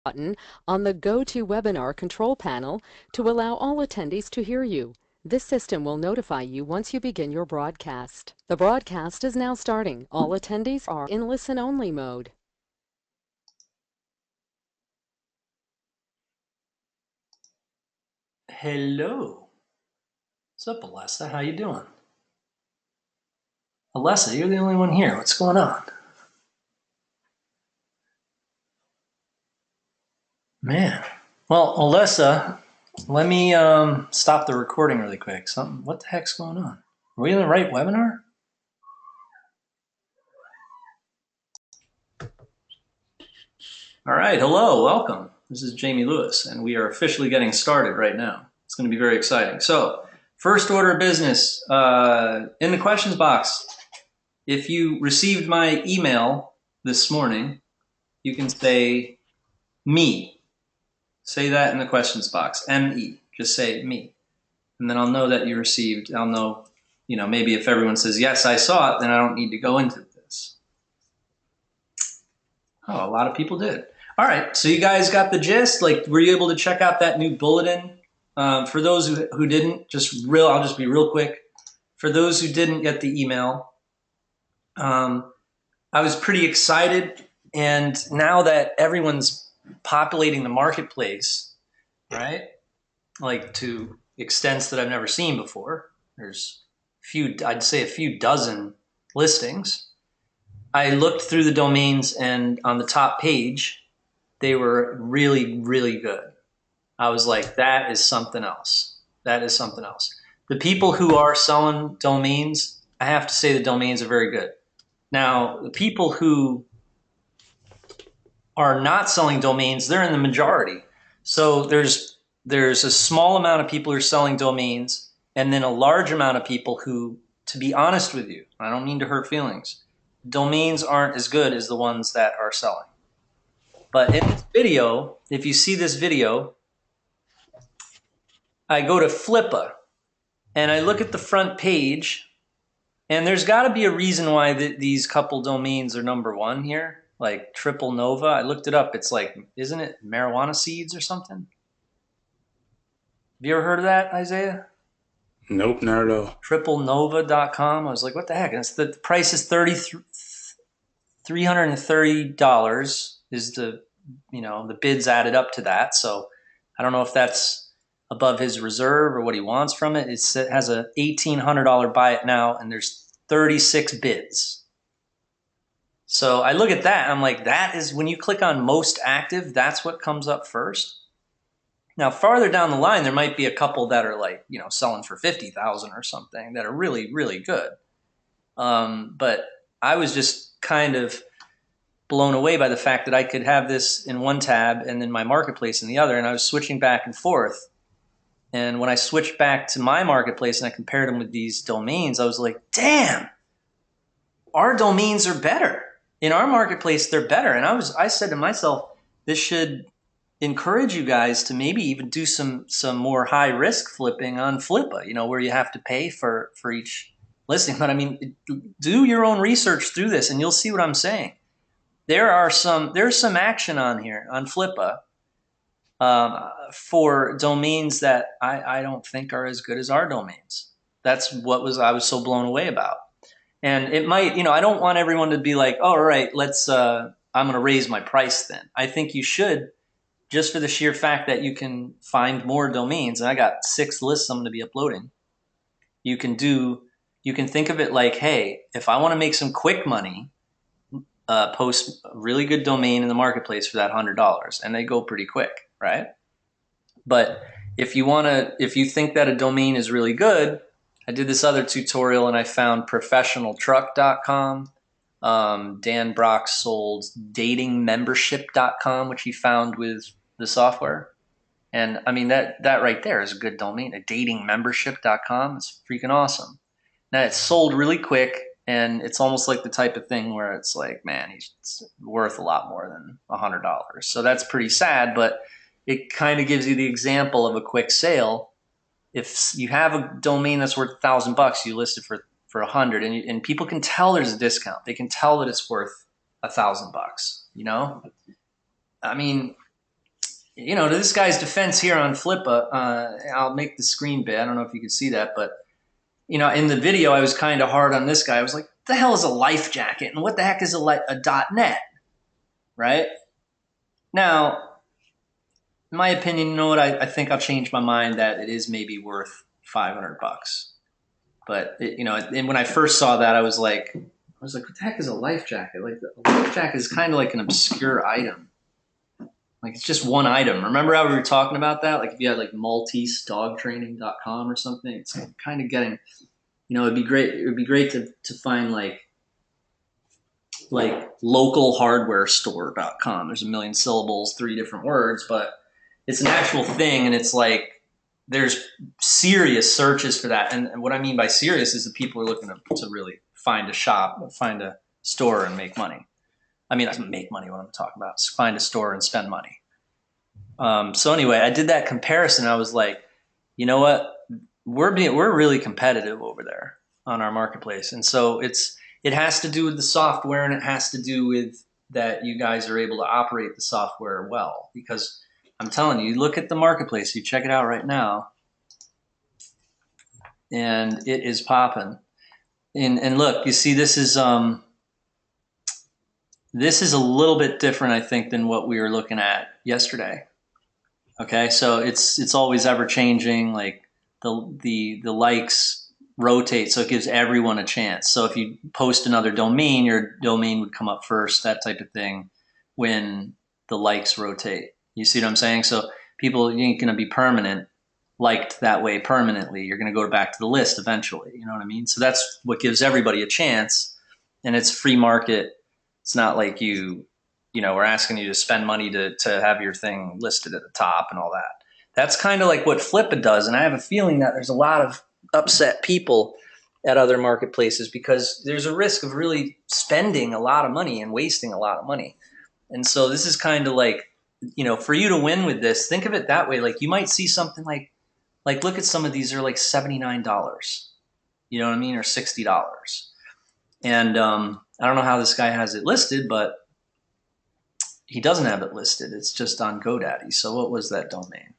button on the GoToWebinar control panel to allow all attendees to hear you. This system will notify you once you begin your broadcast. The broadcast is now starting. All attendees are in listen-only mode. Hello. What's up, Alessa? How you doing? Alessa, you're the only one here. What's going on? Man. Well, Alessa, let me stop the recording really quick. What the heck's going on? Are we in the right webinar? All right, hello, welcome. This is Jamie Lewis, and we are officially getting started right now. It's going to be very exciting. So, first order of business, in the questions box, if you received my email this morning, you can say me. Say that in the questions box, M-E, just say me. And then I'll know that you received, I'll know, maybe if everyone says, yes, I saw it, then I don't need to go into this. Oh, a lot of people did. All right, so you guys got the gist? Like, were you able to check out that new bulletin? For those who didn't, I'll just be real quick. For those who didn't get the email, I was pretty excited. And now that everyone's populating the marketplace, right? Like to extents that I've never seen before. There's I'd say a few dozen listings. I looked through the domains, and on the top page, they were really, really good. I was like, that is something else. That is something else. The people who are selling domains, I have to say the domains are very good. Now, the people who are not selling domains, they're in the majority. So there's a small amount of people who are selling domains, and then a large amount of people who, to be honest with you, I don't mean to hurt feelings, domains aren't as good as the ones that are selling. But in this video, if you see this video, I go to Flippa, and I look at the front page, and there's got to be a reason why these couple domains are number one here, like Triple Nova. I looked it up. It's like, isn't it marijuana seeds or something? Have you ever heard of that, Isaiah? Nope, not at all. TripleNova.com. I was like, what the heck? The price is $330 is the bids added up to that. So I don't know if that's above his reserve or what he wants from it. It has a $1,800 buy it now, and there's 36 bids. So I look at that, and I'm like, that is, when you click on most active, that's what comes up first. Now, farther down the line, there might be a couple that are like, selling for $50,000 or something that are really, really good. But I was just kind of blown away by the fact that I could have this in one tab and then my marketplace in the other, and I was switching back and forth. And when I switched back to my marketplace and I compared them with these domains, I was like, damn, our domains are better. In our marketplace, they're better. And I said to myself, this should encourage you guys to maybe even do some more high risk flipping on Flippa, where you have to pay for each listing. But I mean, do your own research through this, and you'll see what I'm saying. There's some action on here on Flippa for domains that I don't think are as good as our domains. That's what I was so blown away about. And it might, I don't want everyone to be like, oh, all right, I'm going to raise my price then. I think you should, just for the sheer fact that you can find more domains. And I got 6 lists I'm going to be uploading. You can think of it like, hey, if I want to make some quick money, post a really good domain in the marketplace for that $100, and they go pretty quick, right? But if you think that a domain is really good, I did this other tutorial and I found professionaltruck.com. Dan Brock sold datingmembership.com, which he found with the software. And I mean, that right there is a good domain. A datingmembership.com is freaking awesome. Now, it's sold really quick, and it's almost like the type of thing where it's like, man, he's worth a lot more than $100. So that's pretty sad, but it kind of gives you the example of a quick sale. If you have a domain that's worth $1,000, you list it for $100, and people can tell there's a discount. They can tell that it's worth $1,000. I mean, you know, to this guy's defense here on Flippa, I'll make the screen big. I don't know if you can see that, but you know, in the video, I was kind of hard on this guy. I was like, what the hell is a life jacket? And what the heck is a .net, right? Now, in my opinion, you know what? I think I'll change my mind that it is maybe worth $500. But, you know, and when I first saw that, I was like, what the heck is a life jacket? Like, a life jacket is kind of like an obscure item. Like, it's just one item. Remember how we were talking about that? Like, if you had like MalteseDogTraining.com or something, it's kind of getting, you know, it'd be great. It would be great to find like localhardwarestore.com. There's a million syllables, 3 different words, but it's an actual thing. And it's like, there's serious searches for that. And what I mean by serious is that people are looking to really find a shop, find a store and make money. I mean, I make money what I'm talking about. Find a store and spend money. So anyway, I did that comparison. I was like, you know what? We're really competitive over there on our marketplace. And so it has to do with the software, and it has to do with that you guys are able to operate the software well. Because I'm telling you, look at the marketplace, you check it out right now, and it is popping. And look, you see, this is a little bit different, I think, than what we were looking at yesterday. Okay, so it's always ever changing. Like the likes rotate, so it gives everyone a chance. So if you post another domain, your domain would come up first, that type of thing, when the likes rotate. You see what I'm saying? So people ain't going to be permanent, liked that way permanently. You're going to go back to the list eventually. You know what I mean? So that's what gives everybody a chance, and it's free market. It's not like we're asking you to spend money to have your thing listed at the top and all that. That's kind of like what Flippa does, and I have a feeling that there's a lot of upset people at other marketplaces because there's a risk of really spending a lot of money and wasting a lot of money. And so this is kind of like, you know, for you to win with this, think of it that way. Like, you might see something like look at some of these are like $79, you know what I mean, or $60. And I don't know how this guy has it listed, but he doesn't have it listed. It's just on GoDaddy. So what was that domain?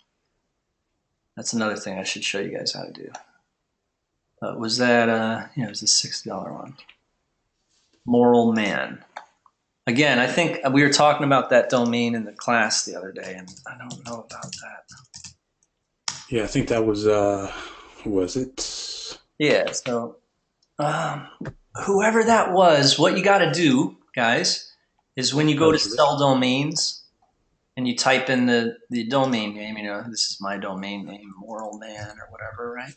That's another thing I should show you guys how to do. Was that, it was a $60 one. Moral Man. Again, I think we were talking about that domain in the class the other day, and I don't know about that. Yeah, I think that was it? Yeah, so whoever that was, what you got to do, guys, is when you go to sell domains and you type in the domain name, you know, this is my domain name, Moral Man or whatever, right?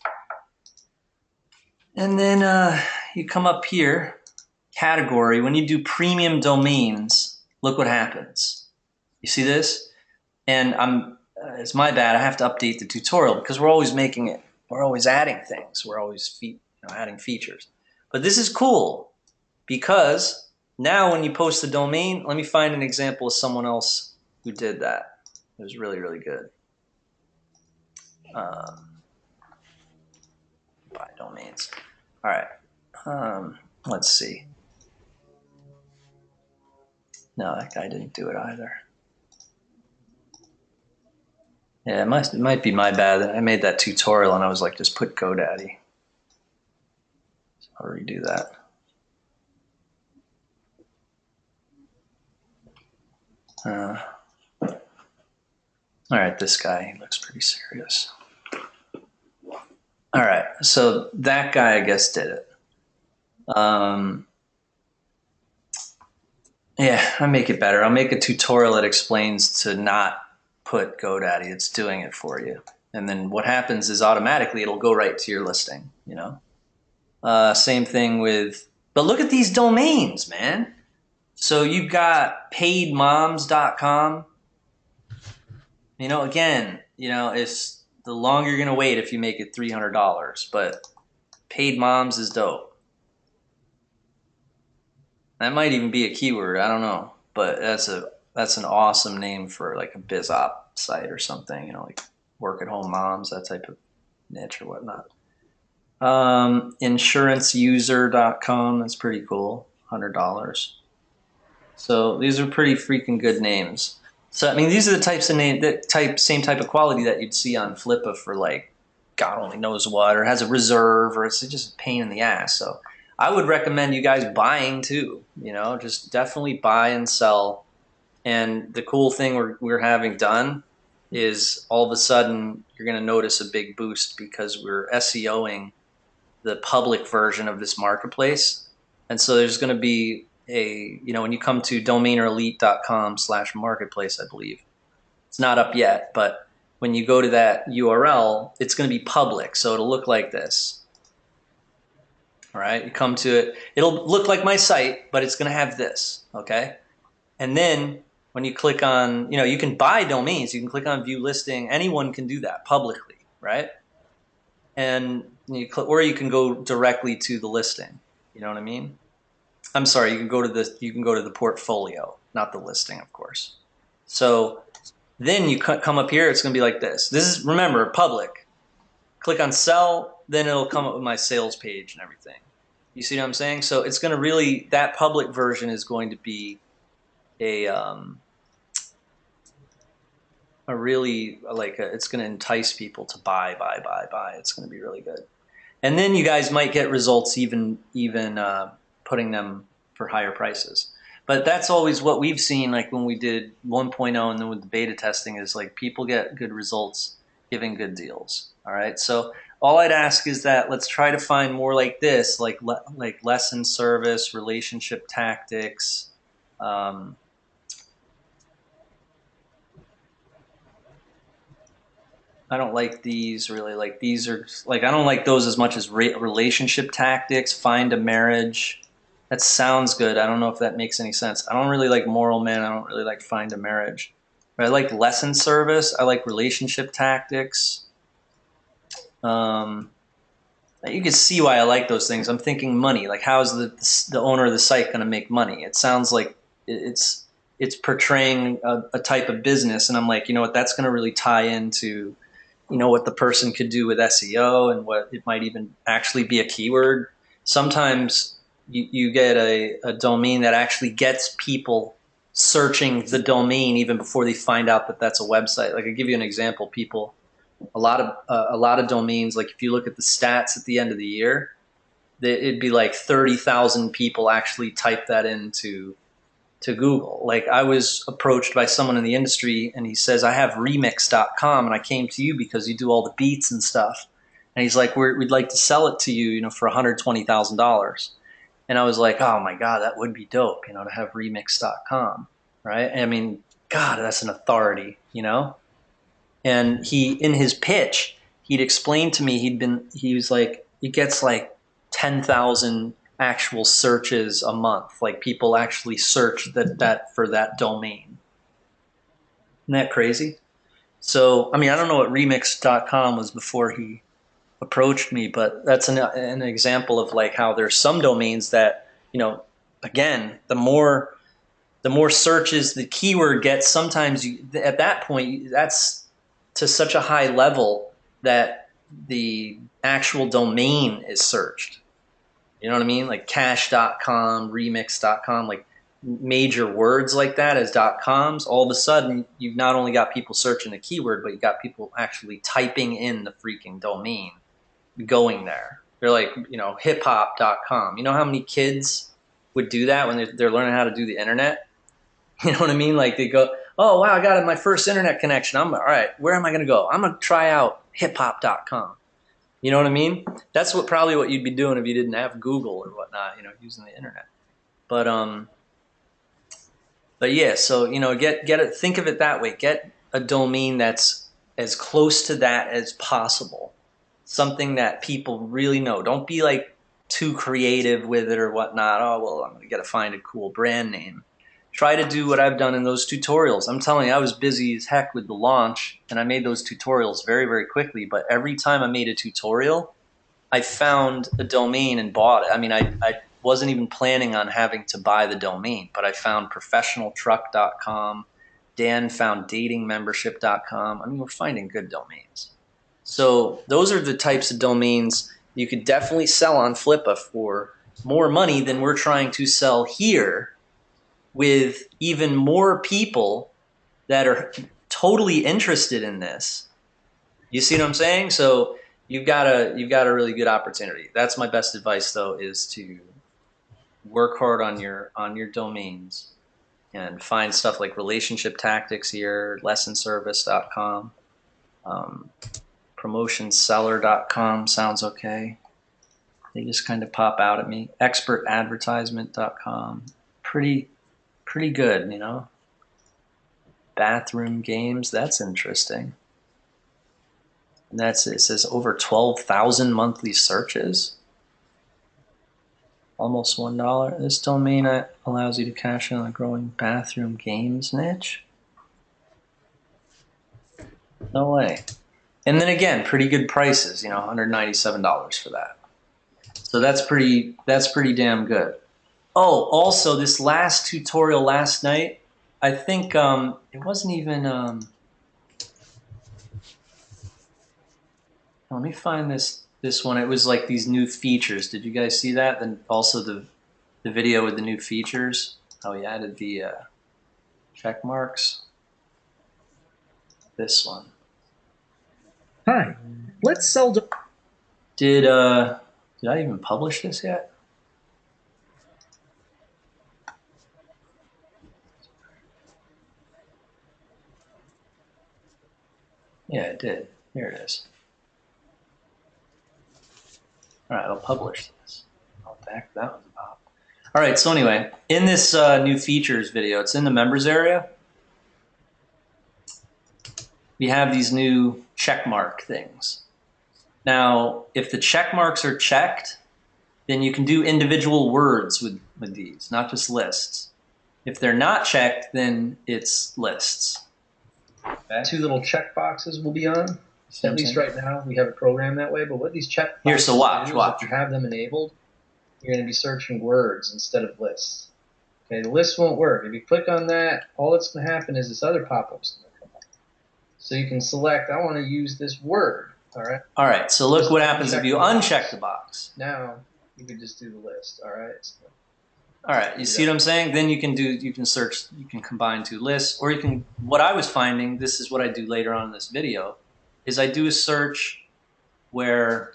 And then you come up here, category. When you do premium domains, look what happens. You see this? And it's my bad. I have to update the tutorial because we're always making it. We're always adding things. We're always adding features. But this is cool because now when you post the domain, let me find an example of someone else who did that. It was really, really good. Buy domains. All right. Let's see. No, that guy didn't do it either. Yeah, it might be my bad. I made that tutorial and I was like, just put GoDaddy. So I'll redo that. All right, this guy, he looks pretty serious. All right, so that guy, I guess, did it. Yeah, I make it better. I'll make a tutorial that explains to not put GoDaddy. It's doing it for you. And then what happens is automatically it'll go right to your listing, you know? Same thing with, but look at these domains, man. So you've got paidmoms.com. You know, again, you know, it's the longer you're going to wait if you make it $300, but paid moms is dope. That might even be a keyword. I don't know, but that's an awesome name for like a biz op site or something, you know, like work at home moms, that type of niche or whatnot. Insuranceuser.com, that's pretty cool, $100. So these are pretty freaking good names. So I mean, these are the types of same type of quality that you'd see on Flippa for like God only knows what, or has a reserve, or it's just a pain in the ass. So I would recommend you guys buying too. You know, just definitely buy and sell. And the cool thing we're having done is all of a sudden you're going to notice a big boost because we're SEOing the public version of this marketplace. And so there's going to be when you come to DomainerElite.com/marketplace, I believe it's not up yet, but when you go to that URL, it's going to be public. So it'll look like this. All right. You come to it. It'll look like my site, but it's going to have this. Okay. And then when you click on, you can buy domains. You can click on view listing. Anyone can do that publicly. Right. And or you can go directly to the listing. You know what I mean? I'm sorry. You can go to the portfolio, not the listing, of course. So then you come up here. It's going to be like this. This is, remember, public. Click on sell. Then it'll come up with my sales page and everything. You see what I'm saying? So it's going to really, that public version is going to be it's going to entice people to buy. It's going to be really good. And then you guys might get results even putting them for higher prices. But that's always what we've seen, like when we did 1.0 and then with the beta testing, is like people get good results giving good deals. All right. So all I'd ask is that let's try to find more like this, like lesson service, relationship tactics. I don't like these really. Like these are like, I don't like those as much as relationship tactics, find a marriage. That sounds good. I don't know if that makes any sense. I don't really like moral man. I don't really like find a marriage. But I like lesson service. I like relationship tactics. You can see why I like those things. I'm thinking money. Like, how is the owner of the site going to make money? It sounds like it's portraying a type of business, and I'm like, you know what? That's going to really tie into what the person could do with SEO and what it might even actually be a keyword. Sometimes you get a domain that actually gets people searching the domain even before they find out that that's a website. Like, I'll give you an example. A lot of domains, like if you look at the stats at the end of the year, it'd be like 30,000 people actually type that into Google. Like, I was approached by someone in the industry and he says, I have remix.com and I came to you because you do all the beats and stuff. And he's like, we'd like to sell it to you, for $120,000. And I was like, oh my God, that would be dope, to have remix.com. Right. I mean, God, that's an authority, And in his pitch, he'd explained to me, he was like, he gets like 10,000 actual searches a month. Like, people actually search that for that domain. Isn't that crazy? So, I mean, I don't know what remix.com was before he approached me, but that's an example of like how there's some domains that, again, the more searches the keyword gets, sometimes at that point, that's to such a high level that the actual domain is searched. You know what I mean? Like cash.com, remix.com, like major words like that as .coms. All of a sudden, you've not only got people searching a keyword, but you got people actually typing in the freaking domain, going there. They're like, hiphop.com. You know how many kids would do that when they're learning how to do the internet? You know what I mean? Like, they go, oh, wow, I got my first internet connection. I'm all right. Where am I going to go? I'm going to try out hiphop.com. You know what I mean? That's probably what you'd be doing if you didn't have Google or whatnot, using the internet. But yeah, so get it. Think of it that way. Get a domain that's as close to that as possible. Something that people really know. Don't be like too creative with it or whatnot. Oh, well, I'm going to find a cool brand name. Try to do what I've done in those tutorials. I'm telling you, I was busy as heck with the launch, and I made those tutorials very, very quickly. But every time I made a tutorial, I found a domain and bought it. I mean, I wasn't even planning on having to buy the domain, but I found professionaltruck.com. Dan found datingmembership.com. I mean, we're finding good domains. So those are the types of domains you could definitely sell on Flippa for more money than we're trying to sell here, with even more people that are totally interested in this. You see what I'm saying? So you've got a really good opportunity. That's my best advice, though, is to work hard on your domains and find stuff like Relationship Tactics here, lessonservice.com, promotionseller.com sounds okay. They just kind of pop out at me. Expertadvertisement.com, pretty good, you know. Bathroom games, that's interesting. And it says over 12,000 monthly searches. Almost $1. This domain allows you to cash in on a growing bathroom games niche. No way. And then again, pretty good prices, you know, $197 for that. So that's pretty damn good. Oh, also this last tutorial last night, I think it wasn't even let me find this one. It was like these new features. Did you guys see that? Then also the video with the new features. How he added the check marks. This one. Hi, let's sell. Did I even publish this yet? Yeah, it did. Here it is. All right, I'll publish this. What the heck that was about? All right, so anyway, in this new features video, it's in the members area. We have these new check mark things. Now, if the check marks are checked, then you can do individual words with these, not just lists. If they're not checked, then it's lists. Okay. 2 little check boxes will be on. At least right now, we have it programmed that way. But what these check boxes here, so watch. If you have them enabled, you're going to be searching words instead of lists. Okay, the list won't work. If you click on that, all that's going to happen is this other pop-up's going to come up. So you can select, I want to use this word. All right. All right. So look what happens if you uncheck the box. Now you can just do the list. All right. So all right. You see what I'm saying? Then you can search. You can combine 2 lists, or you can. What I was finding, this is what I do later on in this video, is I do a search where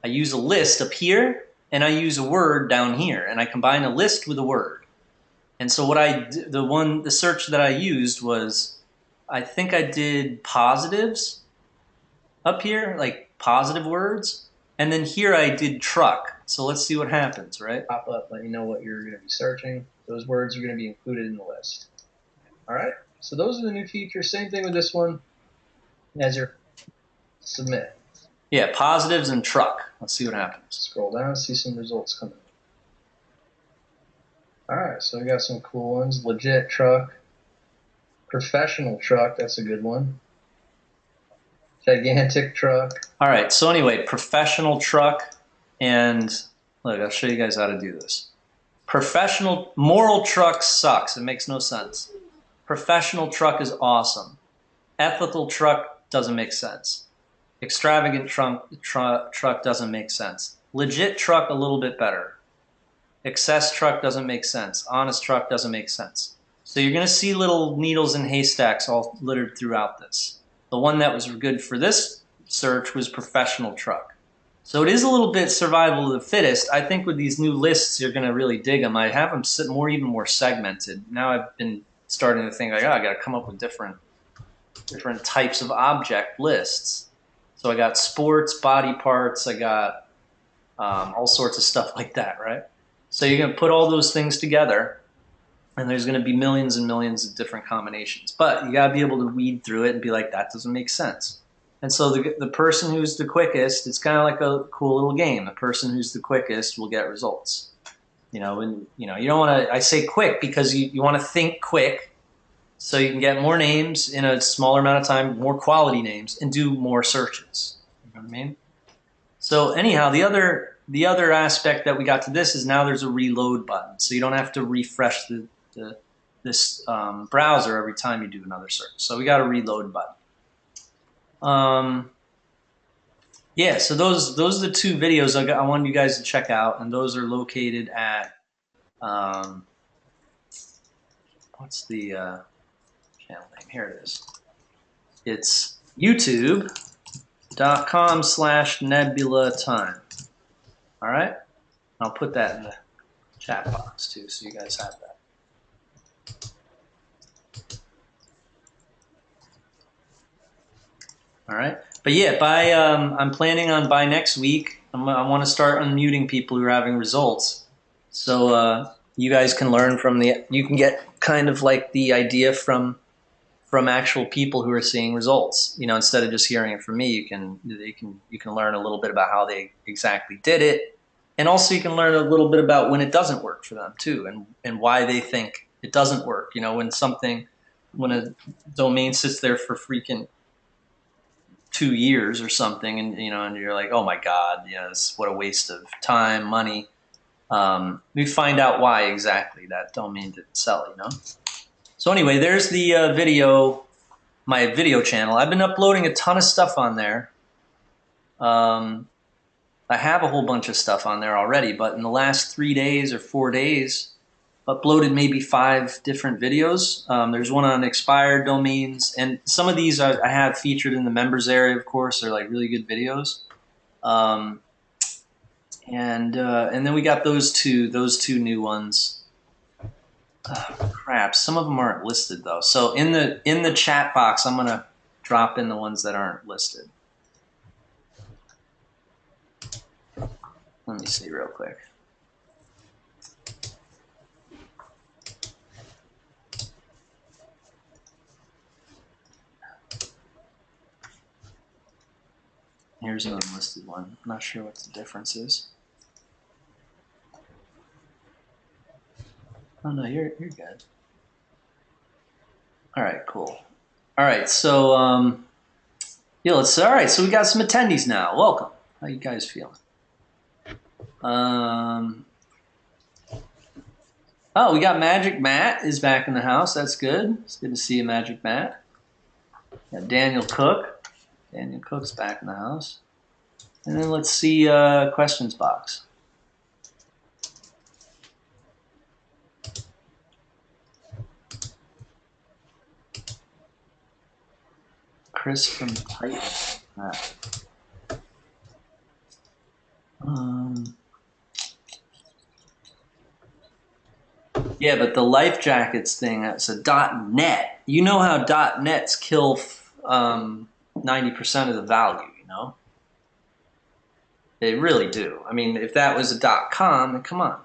I use a list up here and I use a word down here, and I combine a list with a word. And so what the search that I used was, I think I did positives up here, like positive words, and then here I did truck. So let's see what happens, right? Pop up, let you know what you're going to be searching. Those words are going to be included in the list. All right. So those are the new features. Same thing with this one. As your submit. Yeah, positives and truck. Let's see what happens. Scroll down, see some results coming. All right, so we got some cool ones. Legit truck. Professional truck, that's a good one. Gigantic truck. All right, so anyway, professional truck, and look, I'll show you guys how to do this. Professional, moral truck sucks. It makes no sense. Professional truck is awesome. Ethical truck doesn't make sense. Extravagant truck doesn't make sense. Legit truck, a little bit better. Excess truck doesn't make sense. Honest truck doesn't make sense. So you're going to see little needles in haystacks all littered throughout this. The one that was good for this search was professional truck. So it is a little bit survival of the fittest. I think with these new lists, you're going to really dig them. I have them even more segmented. Now I've been starting to think, like, oh, I got to come up with different types of object lists. So I got sports, body parts, I got all sorts of stuff like that, right? So you're going to put all those things together, and there's going to be millions and millions of different combinations. But you got to be able to weed through it and be like, that doesn't make sense. And so the person who's the quickest, it's kind of like a cool little game. The person who's the quickest will get results. You know, and you don't want to, I say quick because you want to think quick so you can get more names in a smaller amount of time, more quality names, and do more searches. You know what I mean? So anyhow, the other aspect that we got to this is now there's a reload button. So you don't have to refresh this browser every time you do another search. So we got a reload button. Yeah, so those are the 2 videos I wanted you guys to check out, and those are located at what's the channel name? Here it is. It's youtube.com/nebulatime. All right. I'll put that in the chat box too, so you guys have that. All right. But yeah, I'm planning on by next week, I want to start unmuting people who are having results. So you guys can learn from you can get kind of like the idea from actual people who are seeing results. You know, instead of just hearing it from me, you can learn a little bit about how they exactly did it. And also you can learn a little bit about when it doesn't work for them too, and why they think it doesn't work. You know, when a domain sits there for freaking 2 years or something, and and you're like, oh my God, what a waste of time, money. We find out why exactly that domain didn't sell, So anyway, there's the my video channel. I've been uploading a ton of stuff on there. I have a whole bunch of stuff on there already, but in the last 3 days or 4 days, uploaded maybe 5 different videos. There's one on expired domains, and some of these I have featured in the members area, of course. They're like really good videos. And then we got those two new ones. Crap, some of them aren't listed though. So in the chat box, I'm gonna drop in the ones that aren't listed. Let me see real quick. Here's an unlisted one. I'm not sure what the difference is. Oh no, you're good. All right, cool. All right, so yeah, all right. So we got some attendees now. Welcome. How you guys feeling? Oh, we got Magic Matt is back in the house. That's good. It's good to see you, Magic Matt. Got Daniel Cook. Daniel Cook's back in the house. And then let's see questions box. Chris from Titan. Yeah, but the life jackets thing, that's a .net. You know how .nets kill 90% of the value, They really do. I mean, if that was a .com, then come on.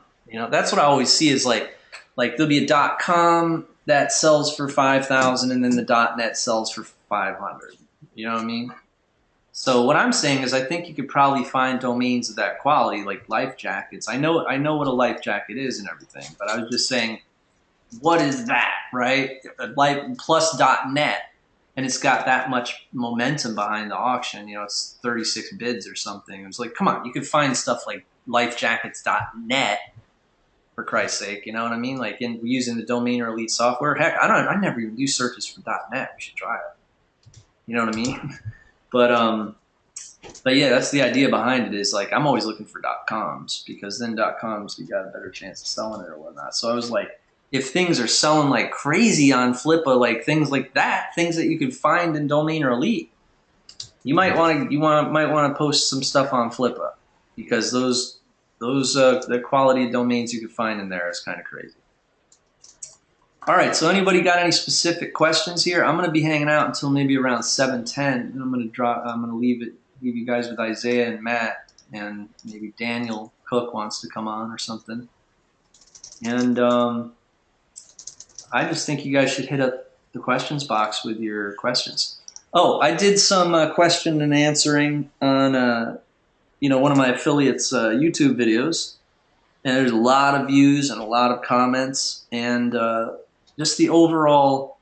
That's what I always see is like there'll be a .com that sells for 5,000 and then the .net sells for 500. You know what I mean? So what I'm saying is I think you could probably find domains of that quality, like life jackets. I know what a life jacket is and everything, but I was just saying, what is that, right? Life plus .net, and it's got that much momentum behind the auction. It's 36 bids or something. It was like, come on, you could find stuff like lifejackets.net, for Christ's sake. You know what I mean? Like using the Domainer Elite software. Heck, I never even do searches for .net. We should try it. You know what I mean? But yeah, that's the idea behind it. Is like I'm always looking for .coms, because then .coms you got a better chance of selling it or whatnot. So I was like, if things are selling like crazy on Flippa, like things like that, things that you could find in Domainer Elite, you might want to post some stuff on Flippa, because the quality of domains you could find in there is kind of crazy. All right, so anybody got any specific questions here? I'm going to be hanging out until maybe around 7:10, and I'm going to leave you guys with Isaiah and Matt, and maybe Daniel Cook wants to come on or something. And I just think you guys should hit up the questions box with your questions. Oh, I did some question and answering on one of my affiliates' YouTube videos, and there's a lot of views and a lot of comments, and just the overall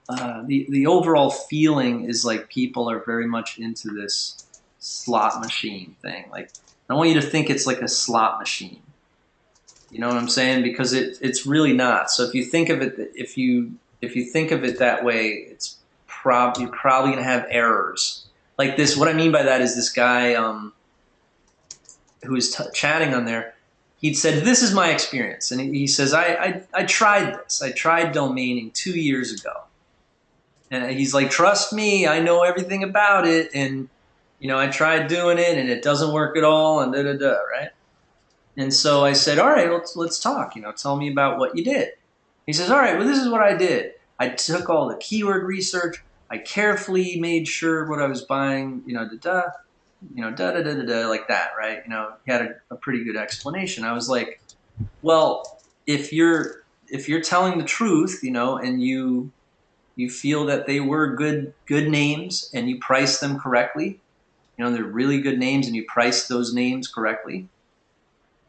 the overall feeling is like people are very much into this slot machine thing. Like, I want you to think it's like a slot machine. You know what I'm saying? Because it's really not. So if you think of it, if you think of it that way, it's you're probably gonna have errors like this. What I mean by that is this guy who is chatting on there. He'd said, this is my experience. And he says, I tried this. I tried domaining 2 years ago. And he's like, trust me, I know everything about it. And, you know, I tried doing it and it doesn't work at all and da-da-da, right? And so I said, all right, let's talk. You know, tell me about what you did. He says, all right, well, this is what I did. I took all the keyword research. I carefully made sure what I was buying, you know, da-da-da-da-da, like that, right? You know, he had a pretty good explanation. I was like, well, if you're telling the truth, you know, and you feel that they were good names and you priced them correctly, you know, they're really good names and you priced those names correctly,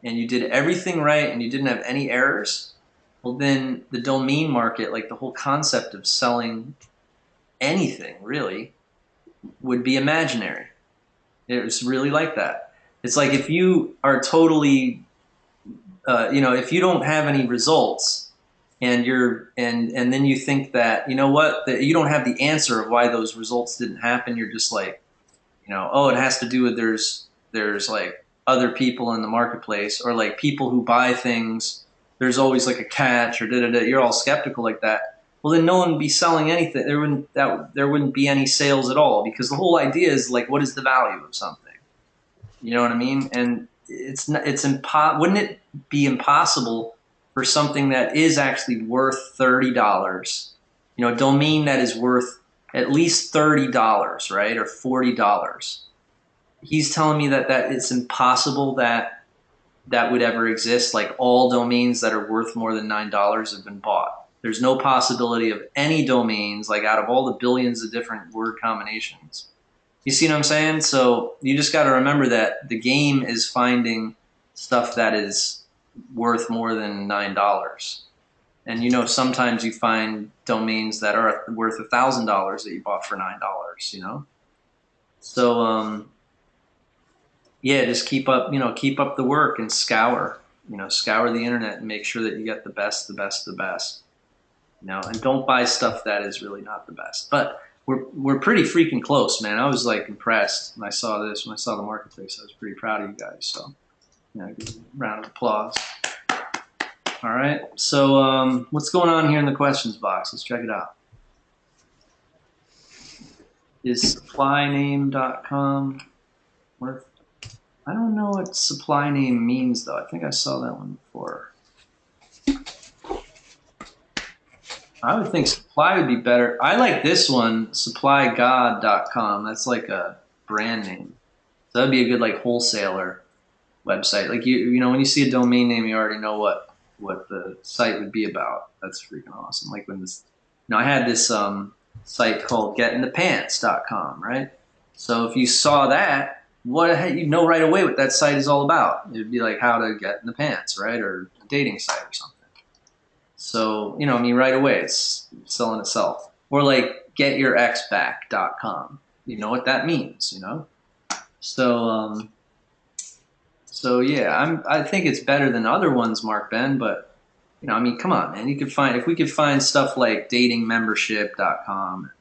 and you did everything right and you didn't have any errors, well, then the domain market, like the whole concept of selling anything really, would be imaginary. It's really like that. It's like if you are totally, you know, if you don't have any results and and then you think that, you know what, that you don't have the answer of why those results didn't happen. You're just like, you know, oh, it has to do with there's like other people in the marketplace, or like people who buy things, there's always like a catch, or da-da-da. You're all skeptical like that. Well, then no one would be selling anything. There wouldn't be any sales at all, because the whole idea is like, what is the value of something? You know what I mean? And wouldn't it be impossible for something that is actually worth $30, you know, a domain that is worth at least $30, right, or $40? He's telling me that it's impossible that would ever exist. Like all domains that are worth more than $9 have been bought. There's no possibility of any domains, like out of all the billions of different word combinations. You see what I'm saying? So you just got to remember that the game is finding stuff that is worth more than $9. And, you know, sometimes you find domains that are worth $1,000 that you bought for $9, you know? So, yeah, just keep up the work and scour the internet and make sure that you get the best, you know, and don't buy stuff that is really not the best. But we're pretty freaking close, man. I was like impressed when I saw this, when I saw the marketplace. I was pretty proud of you guys. So, you know, give a round of applause. All right. So, what's going on here in the questions box? Let's check it out. Is supplyname.com worth? I don't know what supply name means, though. I think I saw that one before. I would think supply would be better. I like this one, supplygod.com. That's like a brand name. So that'd be a good like wholesaler website. Like you know, when you see a domain name, you already know what the site would be about. That's freaking awesome. Like when this, you know, I had this site called getinthepants.com, right? So if you saw that, you know right away what that site is all about. It'd be like how to get in the pants, right? Or a dating site or something. So, you know, I mean, right away, it's selling itself. Or like getyourexback.com. You know what that means, you know? So, yeah, I think it's better than other ones, Mark Ben, but, you know, I mean, come on, man. If we could find stuff like datingmembership.com,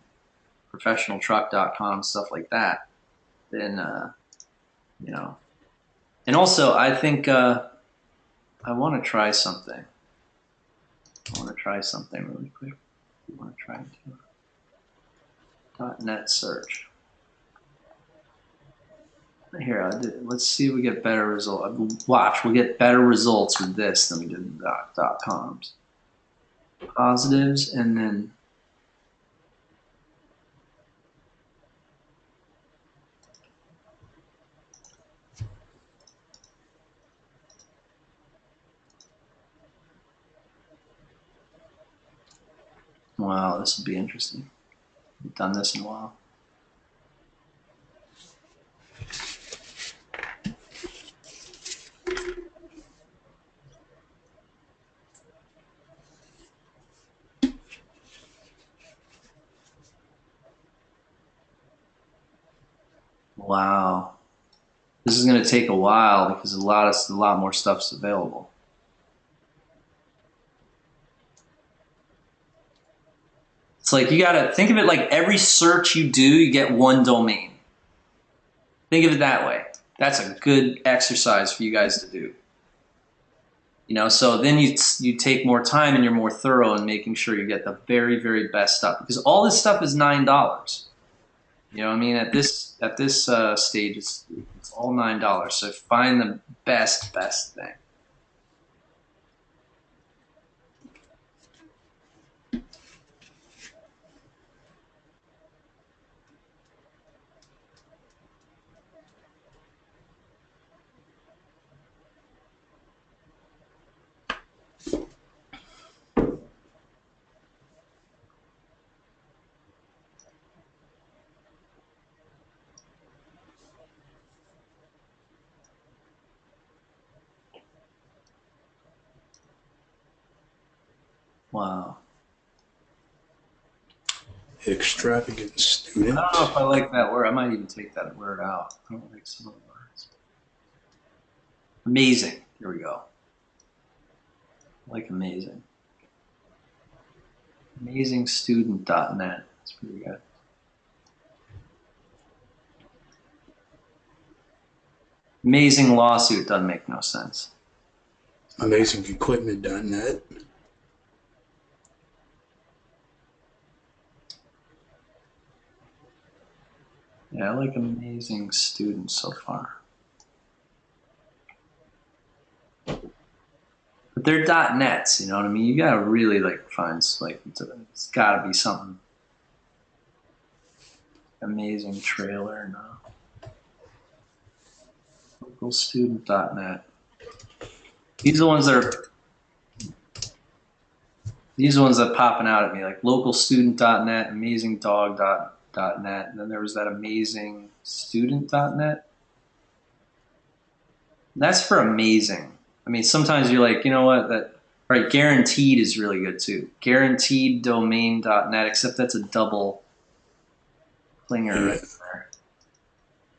professionaltruck.com, stuff like that, then, you know. And also, I think I want to try something. Really quick. I want to try .NET search. Here, let's see if we get better results. Watch, we'll get better results with this than we did in .coms. Positives, and then wow, this will be interesting. We've done this in a while. Wow. This is going to take a while because a lot more stuff's available. It's like you got to think of it like every search you do, you get one domain. Think of it that way. That's a good exercise for you guys to do. You know, so then you take more time and you're more thorough in making sure you get the very, very best stuff, because all this stuff is $9. You know what I mean? At this stage, it's all $9. So find the best thing. Wow. Extravagant student. I don't know if I like that word. I might even take that word out. I don't like some of the words. Amazing. Here we go. I like amazing. Amazingstudent.net. That's pretty good. Amazing lawsuit doesn't make no sense. AmazingEquipment.net. Yeah, I like amazing students so far. But they're .nets, you know what I mean? You gotta really like find, like, it's gotta be something. Amazing trailer, no. Localstudent.net. These are the ones that are popping out at me, like localstudent.net, amazingdog.net, and then there was that amazingstudent.net. That's for amazing. I mean, sometimes you're like, you know what, right, guaranteed is really good too. Guaranteeddomain.net, except that's a double clinger right there.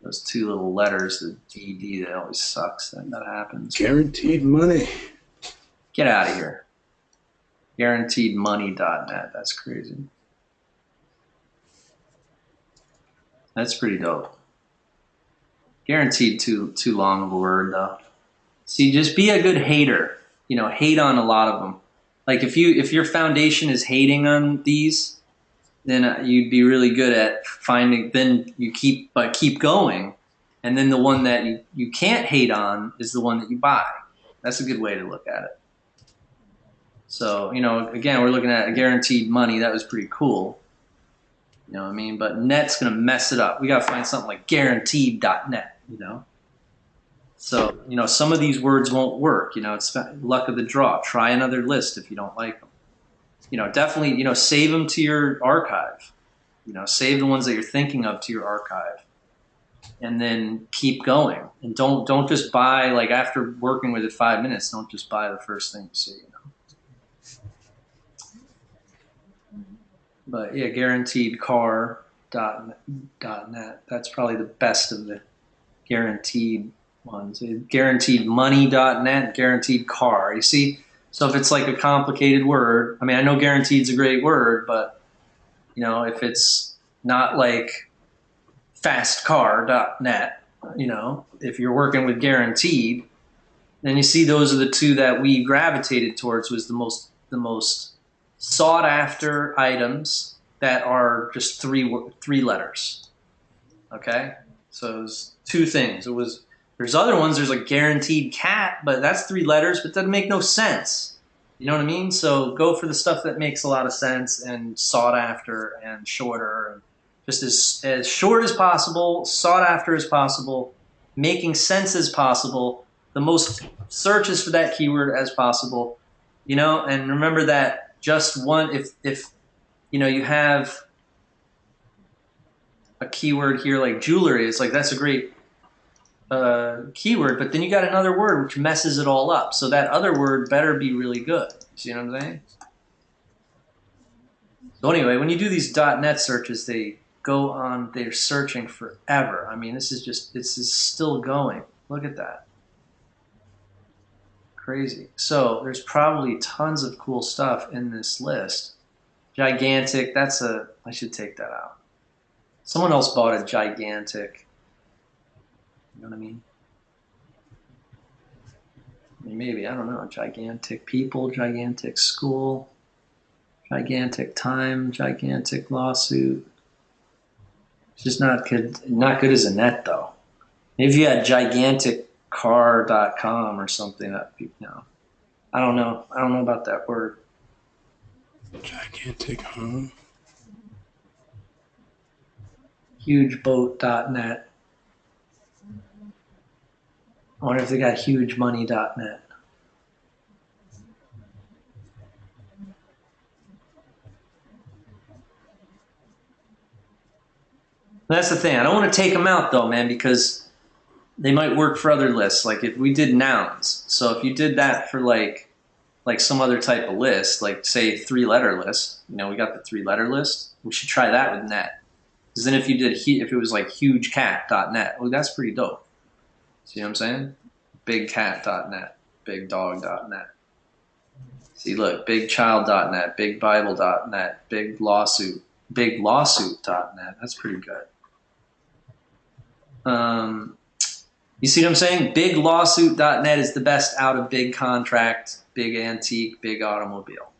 Those two little letters, the DD, that always sucks. That happens. Guaranteed money. Get out of here. Guaranteedmoney.net. That's crazy. That's pretty dope. Guaranteed too long of a word though. See, just be a good hater. You know, hate on a lot of them. Like if your foundation is hating on these, then you'd be really good at finding. Then you keep going, and then the one that you can't hate on is the one that you buy. That's a good way to look at it. So, you know, again, we're looking at guaranteed money. That was pretty cool. You know what I mean? But net's going to mess it up. We got to find something like guaranteed.net, you know? So, you know, some of these words won't work. You know, it's luck of the draw. Try another list if you don't like them. You know, definitely, you know, save them to your archive. You know, save the ones that you're thinking of to your archive. And then keep going. And don't just buy, like, after working with it 5 minutes, don't just buy the first thing you see, you know? But yeah, guaranteedcar.net. That's probably the best of the guaranteed ones. Guaranteedmoney.net, guaranteed car. You see, so if it's like a complicated word, I mean, I know guaranteed's a great word, but you know, if it's not like fastcar.net, you know, if you're working with guaranteed, then you see those are the two that we gravitated towards, was the most sought after items that are just three letters. Okay, so it was two things. There's other ones. There's like guaranteed cat, but that's 3 letters, but doesn't make no sense. You know what I mean? So go for the stuff that makes a lot of sense and sought after and shorter, and just as short as possible, sought after as possible, making sense as possible, the most searches for that keyword as possible. You know, and remember that. Just one, if you know, you have a keyword here like jewelry, it's like that's a great keyword, but then you got another word which messes it all up. So that other word better be really good. See what I'm saying? So anyway, when you do these .net searches, they go on, they're searching forever. I mean, this is still going. Look at that. Crazy. So there's probably tons of cool stuff in this list. Gigantic, I should take that out. Someone else bought a gigantic, you know what I mean? Maybe, I don't know, gigantic people, gigantic school, gigantic time, gigantic lawsuit. It's just not good as a net though. Maybe if you had giganticcar.com or something, that you know. I don't know. I don't know about that word. Gigantic home. Hugeboat.net. I wonder if they got hugemoney.net. That's the thing. I don't want to take them out though, man, because they might work for other lists. Like if we did nouns. So if you did that for like some other type of list, like say 3-letter list, you know, we got the 3-letter list. We should try that with net. Because then if it was like hugecat.net, well, that's pretty dope. See what I'm saying? Bigcat.net, bigdog.net. See, look, bigchild.net, bigbible.net, biglawsuit.net. That's pretty good. You see what I'm saying? Biglawsuit.net is the best out of big contract, big antique, big automobile.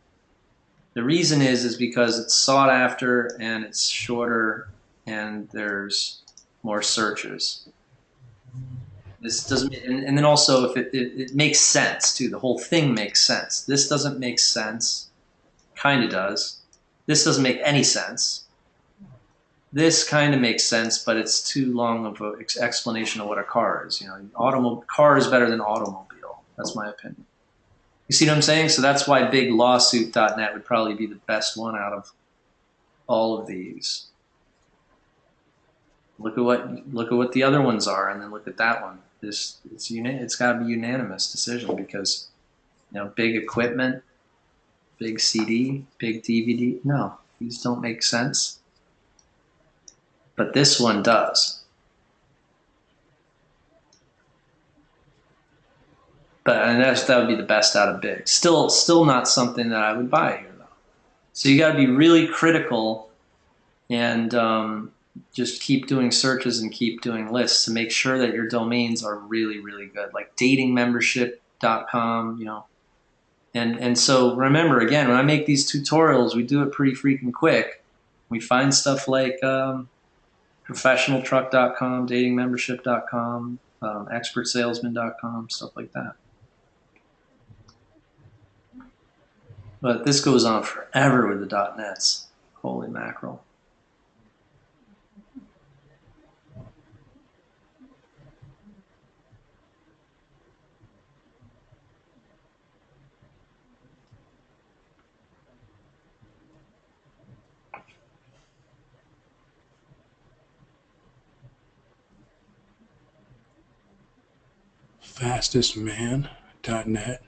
The reason is because it's sought after and it's shorter and there's more searches. This doesn't, and then also if it makes sense too. The whole thing makes sense. This doesn't make sense. Kind of does. This doesn't make any sense. This kind of makes sense, but it's too long of an explanation of what a car is. You know, car is better than automobile. That's my opinion. You see what I'm saying? So that's why biglawsuit.net would probably be the best one out of all of these. Look at what the other ones are, and then look at that one. It's got to be unanimous decision because, you know, big equipment, big CD, big DVD. No, these don't make sense. But this one does. And that would be the best out of big. Still not something that I would buy here though. So you got to be really critical and just keep doing searches and keep doing lists to make sure that your domains are really, really good. Like datingmembership.com, you know. And so remember, again, when I make these tutorials, we do it pretty freaking quick. We find stuff like professionaltruck.com, datingmembership.com, expertsalesman.com, stuff like that. But this goes on forever with the .nets. Holy mackerel. Fastestman.net.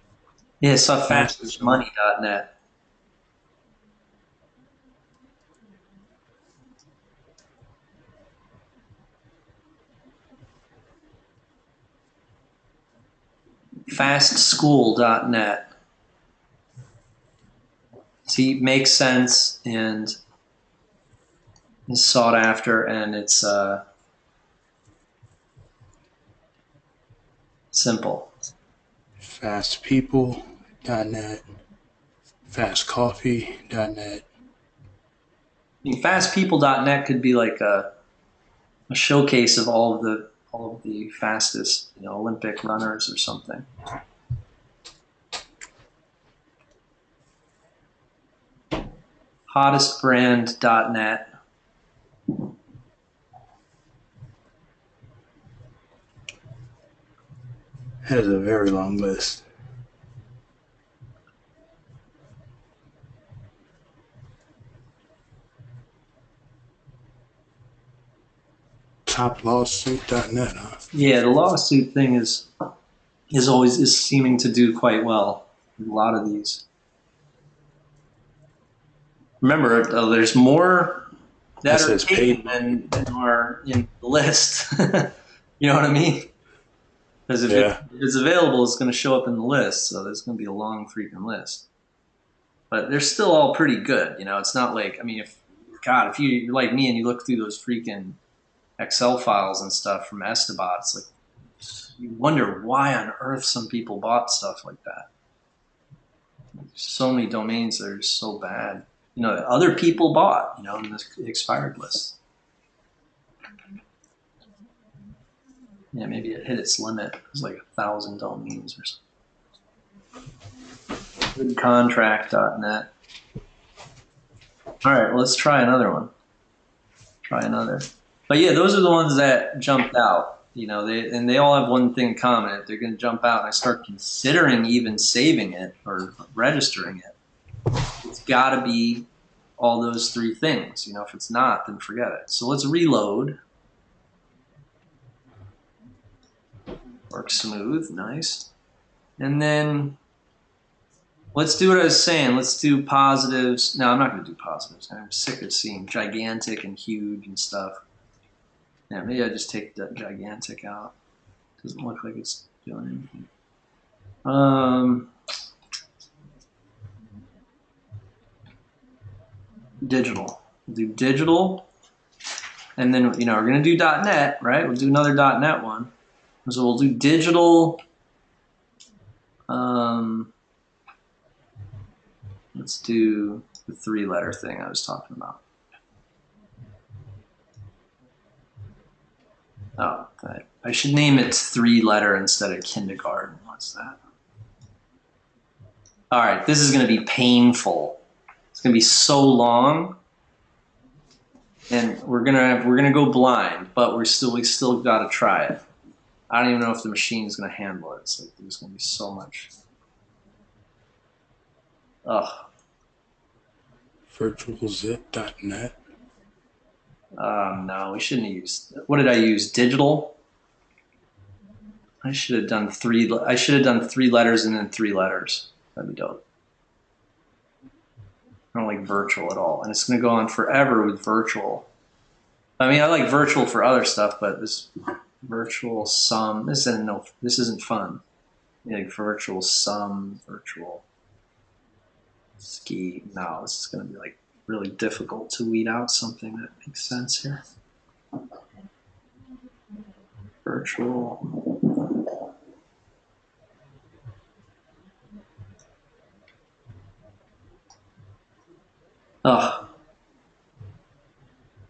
Yeah, so fastestmoney.net. Fastschool.net. See, makes sense and is sought after, and it's simple. Fastpeople.net. Fastcoffee.net. I mean, fastpeople.net could be like a showcase of all of the fastest, you know, Olympic runners or something. Hottestbrand.net. Has a very long list. Toplawsuit.net, huh? Yeah, the lawsuit thing is seeming to do quite well with a lot of these. Remember, there's more that are paid than are in the list. You know what I mean? Because if it's available, it's going to show up in the list. So there's going to be a long freaking list. But they're still all pretty good. You know, it's not like, I mean, if you're like me and you look through those freaking Excel files and stuff from Esteban, it's like You wonder why on earth some people bought stuff like that. So many domains that are so bad. You know, that other people bought, you know, in the expired list. Yeah, maybe it hit its limit. It was like 1,000 domains or something. Goodcontract.net. All right, let's try another one. Try another. But yeah, those are the ones that jumped out. You know, they all have one thing in common. If they're going to jump out and I start considering even saving it or registering it, it's got to be all those three things. You know, if it's not, then forget it. So let's reload. Works smooth, nice. And then let's do what I was saying. Let's do positives. No, I'm not going to do positives. I'm sick of seeing gigantic and huge and stuff. Yeah, maybe I just take the gigantic out. Doesn't look like it's doing anything. Digital. We'll do digital. And then, you know, we're going to do .NET, right? We'll do another .NET one. So we'll do digital. Let's do the 3-letter thing I was talking about. Oh, I should name it 3-letter instead of kindergarten. What's that? All right, this is going to be painful. It's going to be so long, and we're gonna go blind, but we still got to try it. I don't even know if the machine is going to handle it. It's like there's going to be so much. Ugh. virtualzip.net. No, we shouldn't have used. What did I use? Digital. I should have done 3 letters and then 3 letters. That'd be dope. I don't like virtual at all, and it's going to go on forever with virtual. I mean, I like virtual for other stuff, but this virtual sum. This isn't fun. Like virtual sum, virtual ski. No, this is going to be like really difficult to weed out something that makes sense here. Virtual. Oh.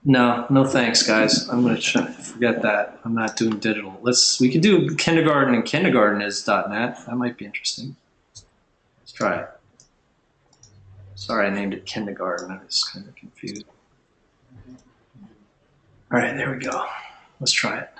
No thanks, guys. I'm going to forget that. I'm not doing digital. We can do kindergarten, and kindergarten is .NET. That might be interesting. Let's try it. Sorry, I named it kindergarten. I was kind of confused. All right, there we go. Let's try it.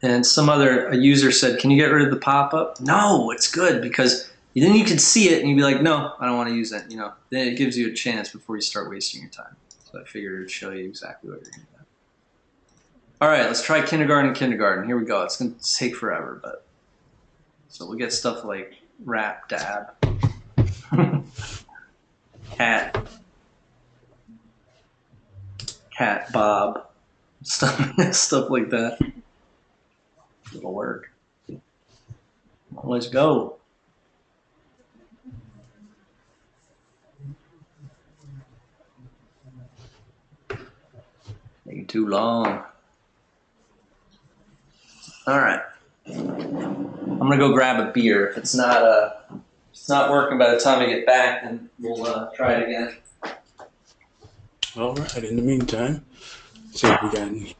And a user said, can you get rid of the pop-up? No, it's good because then you can see it and you'd be like, no, I don't want to use it. You know, then it gives you a chance before you start wasting your time. So I figured it'd show you exactly what you're going to do. All right, let's try kindergarten. Here we go. It's going to take forever, but so we'll get stuff like rap dab, cat bob, stuff like that. It'll work. Let's go. Taking too long. All right. I'm gonna go grab a beer. If it's not working by the time I get back, then we'll try it again. All right. In the meantime, see if we got any.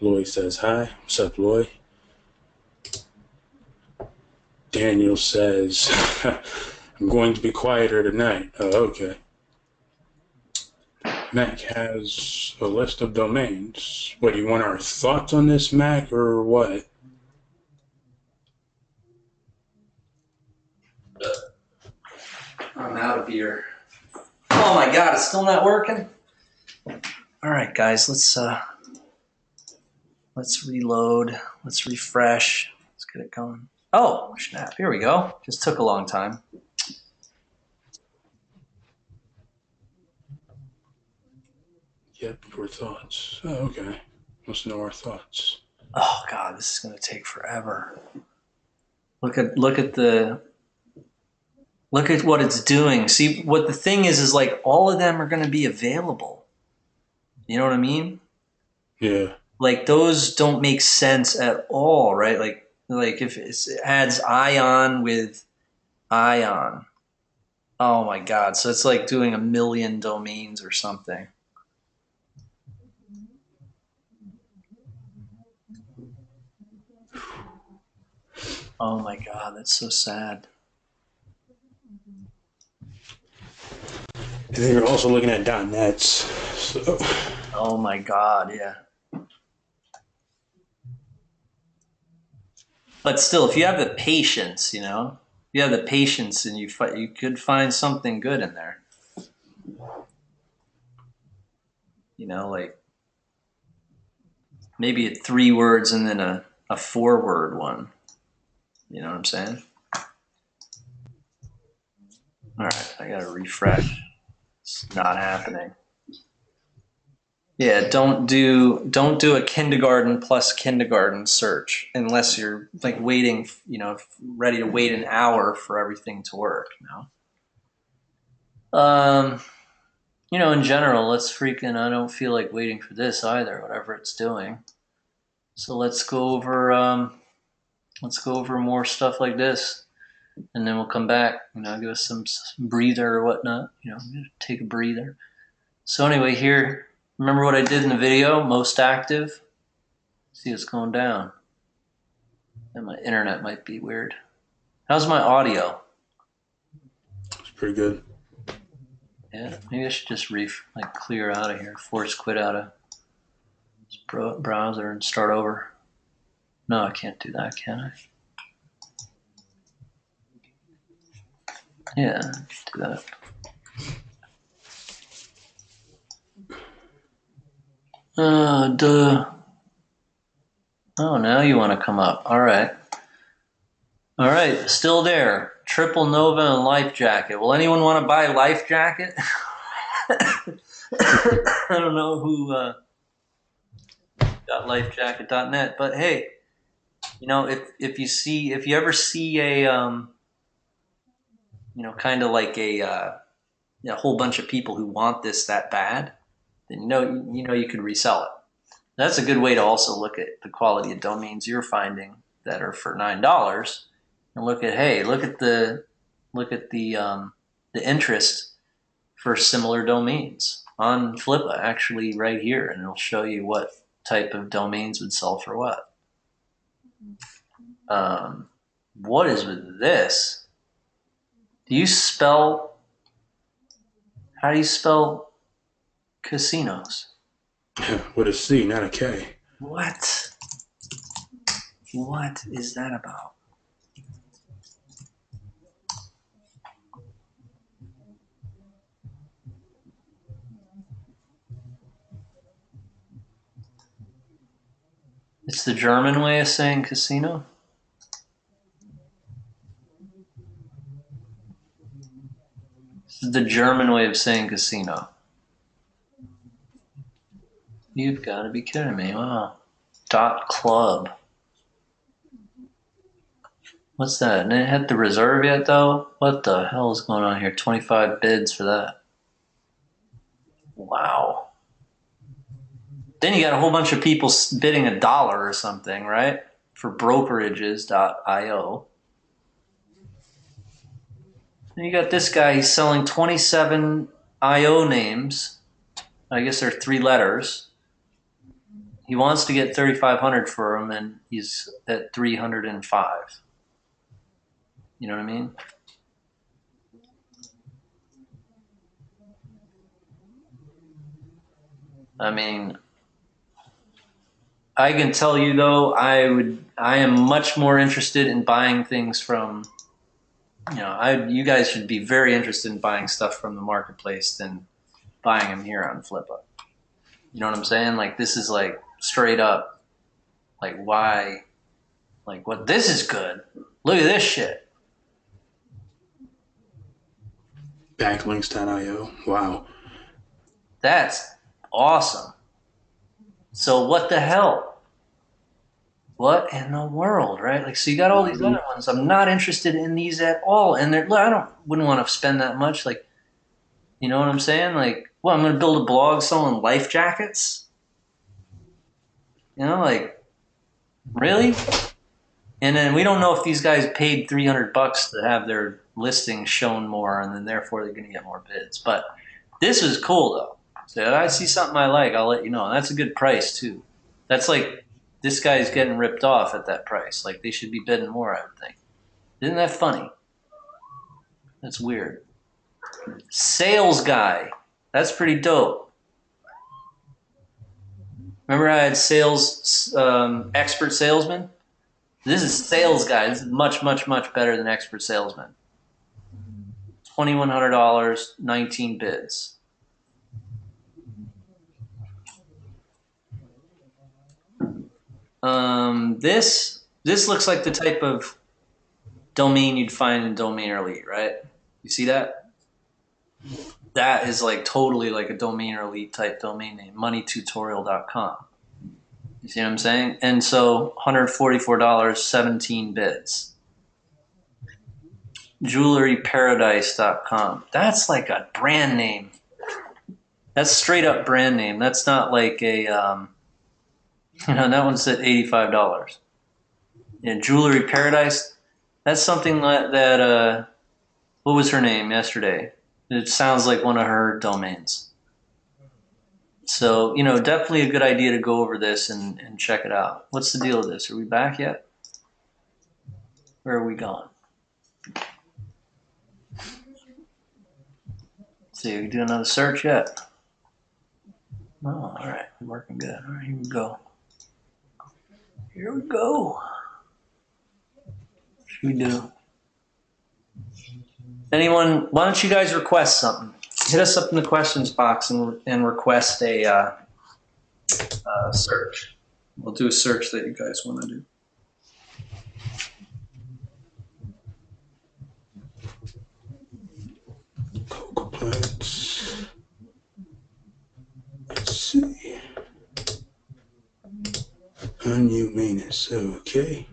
Lloyd says hi. What's up, Lloyd? Daniel says, I'm going to be quieter tonight. Oh, okay. Mac has a list of domains. What, do you want our thoughts on this, Mac, or what? I'm out of beer. Oh my God, it's still not working? All right, guys, let's reload. Let's refresh. Let's get it going. Oh, snap. Here we go. Just took a long time. Yep, your thoughts. Oh, okay. Must know our thoughts. Oh God, this is going to take forever. Look at what it's doing. See, what the thing is like all of them are going to be available. You know what I mean? Yeah. Like those don't make sense at all, right? Like if it adds ion with ion. Oh my God. So it's like doing 1,000,000 domains or something. Oh my God. That's so sad. And then you're also looking at .nets. So. Oh my God. Yeah. But still, if you have the patience, and you could find something good in there. Like maybe 3 words and then a 4-word one. You know what I'm saying? All right, I gotta refresh. It's not happening. Yeah, don't do a kindergarten plus kindergarten search unless you're like waiting, ready to wait an hour for everything to work. In general, I don't feel like waiting for this either, whatever it's doing. So let's go over more stuff like this, and then we'll come back. Give us some breather or whatnot. Take a breather. So anyway, here, remember what I did in the video? Most active. See, it's going down. And my internet might be weird. How's my audio? It's pretty good. Yeah, maybe I should just clear out of here, force quit out of this browser and start over. No, I can't do that, can I? Yeah, I can do that. Duh. Oh, now you want to come up. All right, still there. Triple Nova and Life Jacket. Will anyone want to buy Life Jacket? I don't know who got lifejacket.net, but hey, if you ever see a kind of like a whole bunch of people who want this that bad, then you could resell it. That's a good way to also look at the quality of domains you're finding that are for $9, and look at the interest for similar domains on Flippa, actually right here, and it'll show you what type of domains would sell for what. What is with this? How do you spell casinos? With a C, not a K. What is that about? It's the German way of saying casino? This is the German way of saying casino. You've got to be kidding me. Wow. .club. What's that? And it hit the reserve yet, though? What the hell is going on here? 25 bids for that. Wow. Then you got a whole bunch of people bidding $1 or something, right? For brokerages.io. And you got this guy, he's selling 27 IO names. I guess they're 3 letters. He wants to get 3,500 for them, and he's at 305. You know what I mean? I can tell you though, I am much more interested in buying things from, you guys should be very interested in buying stuff from the marketplace than buying them here on Flippa. You know what I'm saying? Like, this is like straight up, like, why, like, what, this is good. Look at this shit. Backlinks.io. Wow. That's awesome. So what the hell? What in the world, right? Like, so you got all these other ones. I'm not interested in these at all. And wouldn't want to spend that much. Like, you know what I'm saying? Like, Well, I'm going to build a blog selling life jackets. You know, like, really? And then we don't know if these guys paid $300 to have their listings shown more, and then therefore they're going to get more bids. But this is cool, though. So if I see something I like, I'll let you know. And that's a good price, too. That's like, this guy's getting ripped off at that price. Like, they should be bidding more, I would think. Isn't that funny? That's weird. Sales guy. That's pretty dope. Remember I had sales, expert salesman? This is sales guy. This is much, much, much better than expert salesman. $2,100, 19 bids. This looks like the type of domain you'd find in Domainer Elite, right? You see that? That is like totally like a Domainer Elite type domain name, moneytutorial.com. You see what I'm saying? And so $144, 17 bids. JewelryParadise.com. That's like a brand name. That's straight up brand name. That's not like a, that one's at $85. Yeah, Jewelry Paradise. That's something that what was her name yesterday? It sounds like one of her domains. So, definitely a good idea to go over this and check it out. What's the deal with this? Are we back yet? Where are we going? Let's see, we do another search yet? Oh, all right, working good. All right, here we go. Here we go. What should we do? Anyone, why don't you guys request something? Hit us up in the questions box and request a search. We'll do a search that you guys want to do. Cocoa plants. Let's see. Unmute is okay.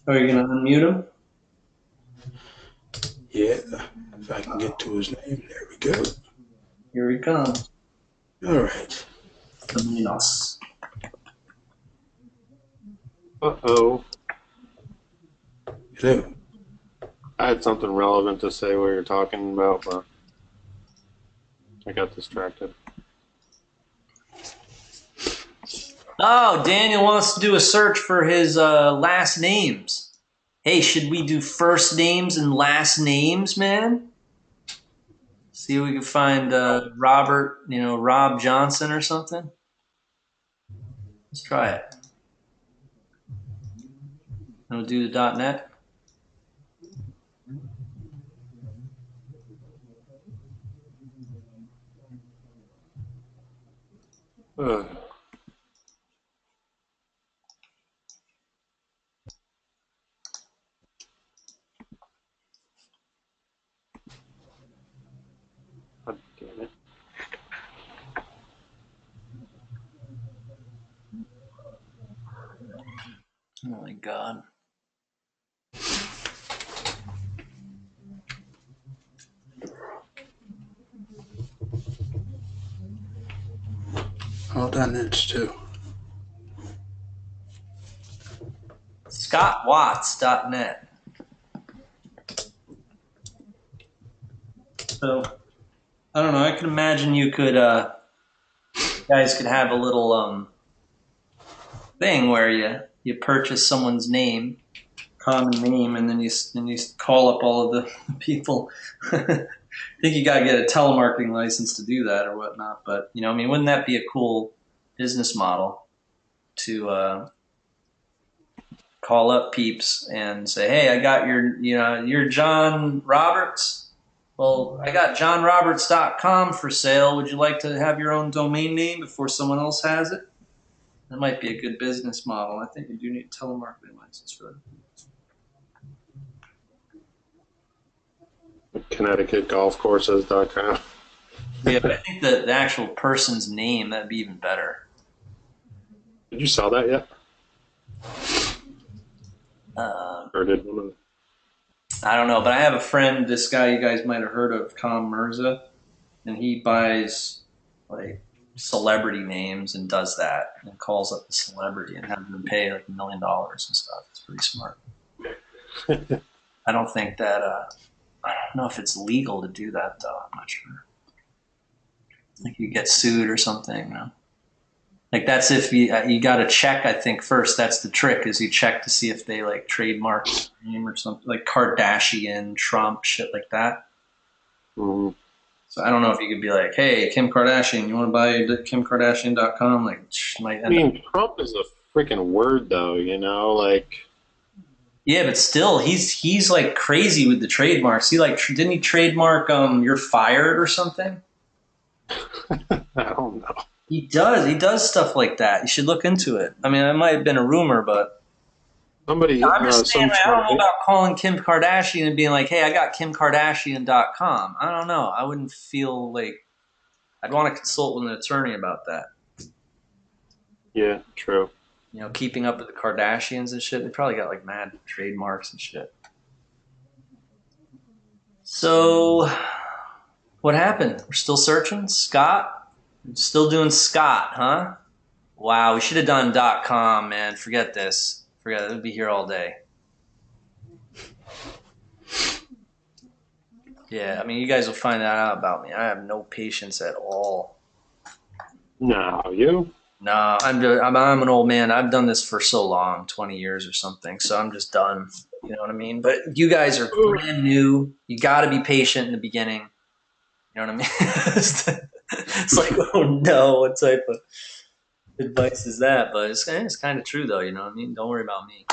Are you going to unmute him? Yeah, if I can get to his name. There we go. Here he comes. All right. Domainos. Uh-oh. Hello. I had something relevant to say we were talking about, but I got distracted. Oh, Daniel wants to do a search for his last names. Hey, should we do first names and last names, man? See if we can find Robert, Rob Johnson or something. Let's try it. And we'll do the .net. Ugh. God damn it. Oh my God. All done that's too. ScottWatts.net. So, I don't know. I can imagine you could, guys could have a little thing where you purchase someone's name, common name, and then you call up all of the people. I think you got to get a telemarketing license to do that or whatnot. But wouldn't that be a cool business model to call up peeps and say, "Hey, I got you're John Roberts. Well, I got johnroberts.com for sale. Would you like to have your own domain name before someone else has it?" That might be a good business model. I think you do need a telemarketing license for that. ConnecticutGolfCourses.com. Yeah, but I think the actual person's name, that'd be even better. Did you sell that yet? Or did one of I don't know, but I have a friend, this guy you guys might have heard of, Tom Mirza. and he buys like celebrity names and does that and calls up the celebrity and has them pay like $1 million and stuff. It's pretty smart. I don't think that I don't know if it's legal to do that though. I'm not sure. Like you get sued or something. You know? Like that's if you got to check. I think first that's the trick is you check to see if they like trademark the name or something like Kardashian, Trump, shit like that. Mm. So I don't know if you could be like, hey, Kim Kardashian, you want to buy KimKardashian.com? Like, might I mean, Trump is a freaking word, though. You know, like. Yeah, but still, he's like crazy with the trademarks. He like didn't he trademark "You're fired" or something? I don't know. He does. He does stuff like that. You should look into it. I mean, it might have been a rumor, but Somebody, I'm just saying. some I don't know about calling Kim Kardashian and being like, "Hey, I got KimKardashian.com." I don't know. I wouldn't feel like I'd want to consult with an attorney about that. Yeah, true. You know, keeping up with the Kardashians and shit. They probably got like mad trademarks and shit. So, what happened? We're still searching? Scott? Still doing Scott, huh? Wow, we should have done .com, man. Forget this. Forget it. It would be here all day. Yeah, I mean, you guys will find that out about me. I have no patience at all. No, you? No, I'm an old man. I've done this for so long, 20 years or something. So I'm just done. You know what I mean? But you guys are brand new. You got to be patient in the beginning. You know what I mean? It's like, oh no, what type of advice is that? But it's kind of true though. You know what I mean? Don't worry about me.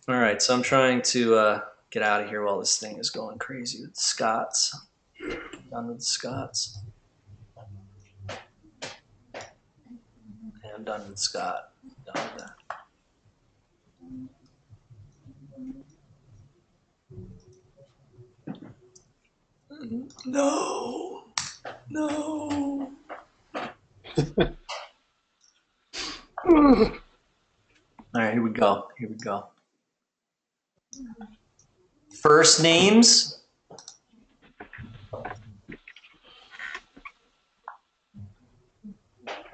All right, so I'm trying to get out of here while this thing is going crazy with the Scots. Done with the Scots. Yeah, I'm done with Scott. I'm done with that. No. No. All right, here we go. Here we go. First names.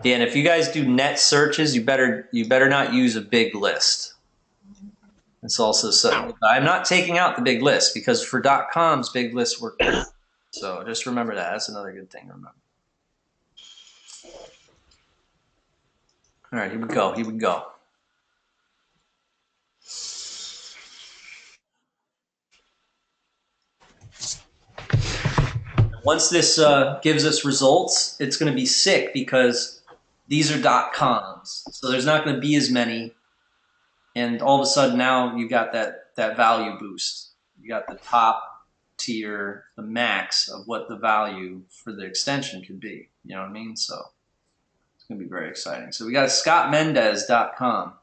Yeah, and if you guys do net searches, you better not use a big list. It's also something. I'm not taking out the big list because for .coms, big lists work great. So just remember that. That's another good thing to remember. All right, here we go. Here we go. Once this gives us results, it's going to be sick because these are .coms. So there's not going to be as many. And all of a sudden now you got that value boost. You got the top tier, the max of what the value for the extension could be. You know what I mean? So it's going to be very exciting. So we got scottmendez.com.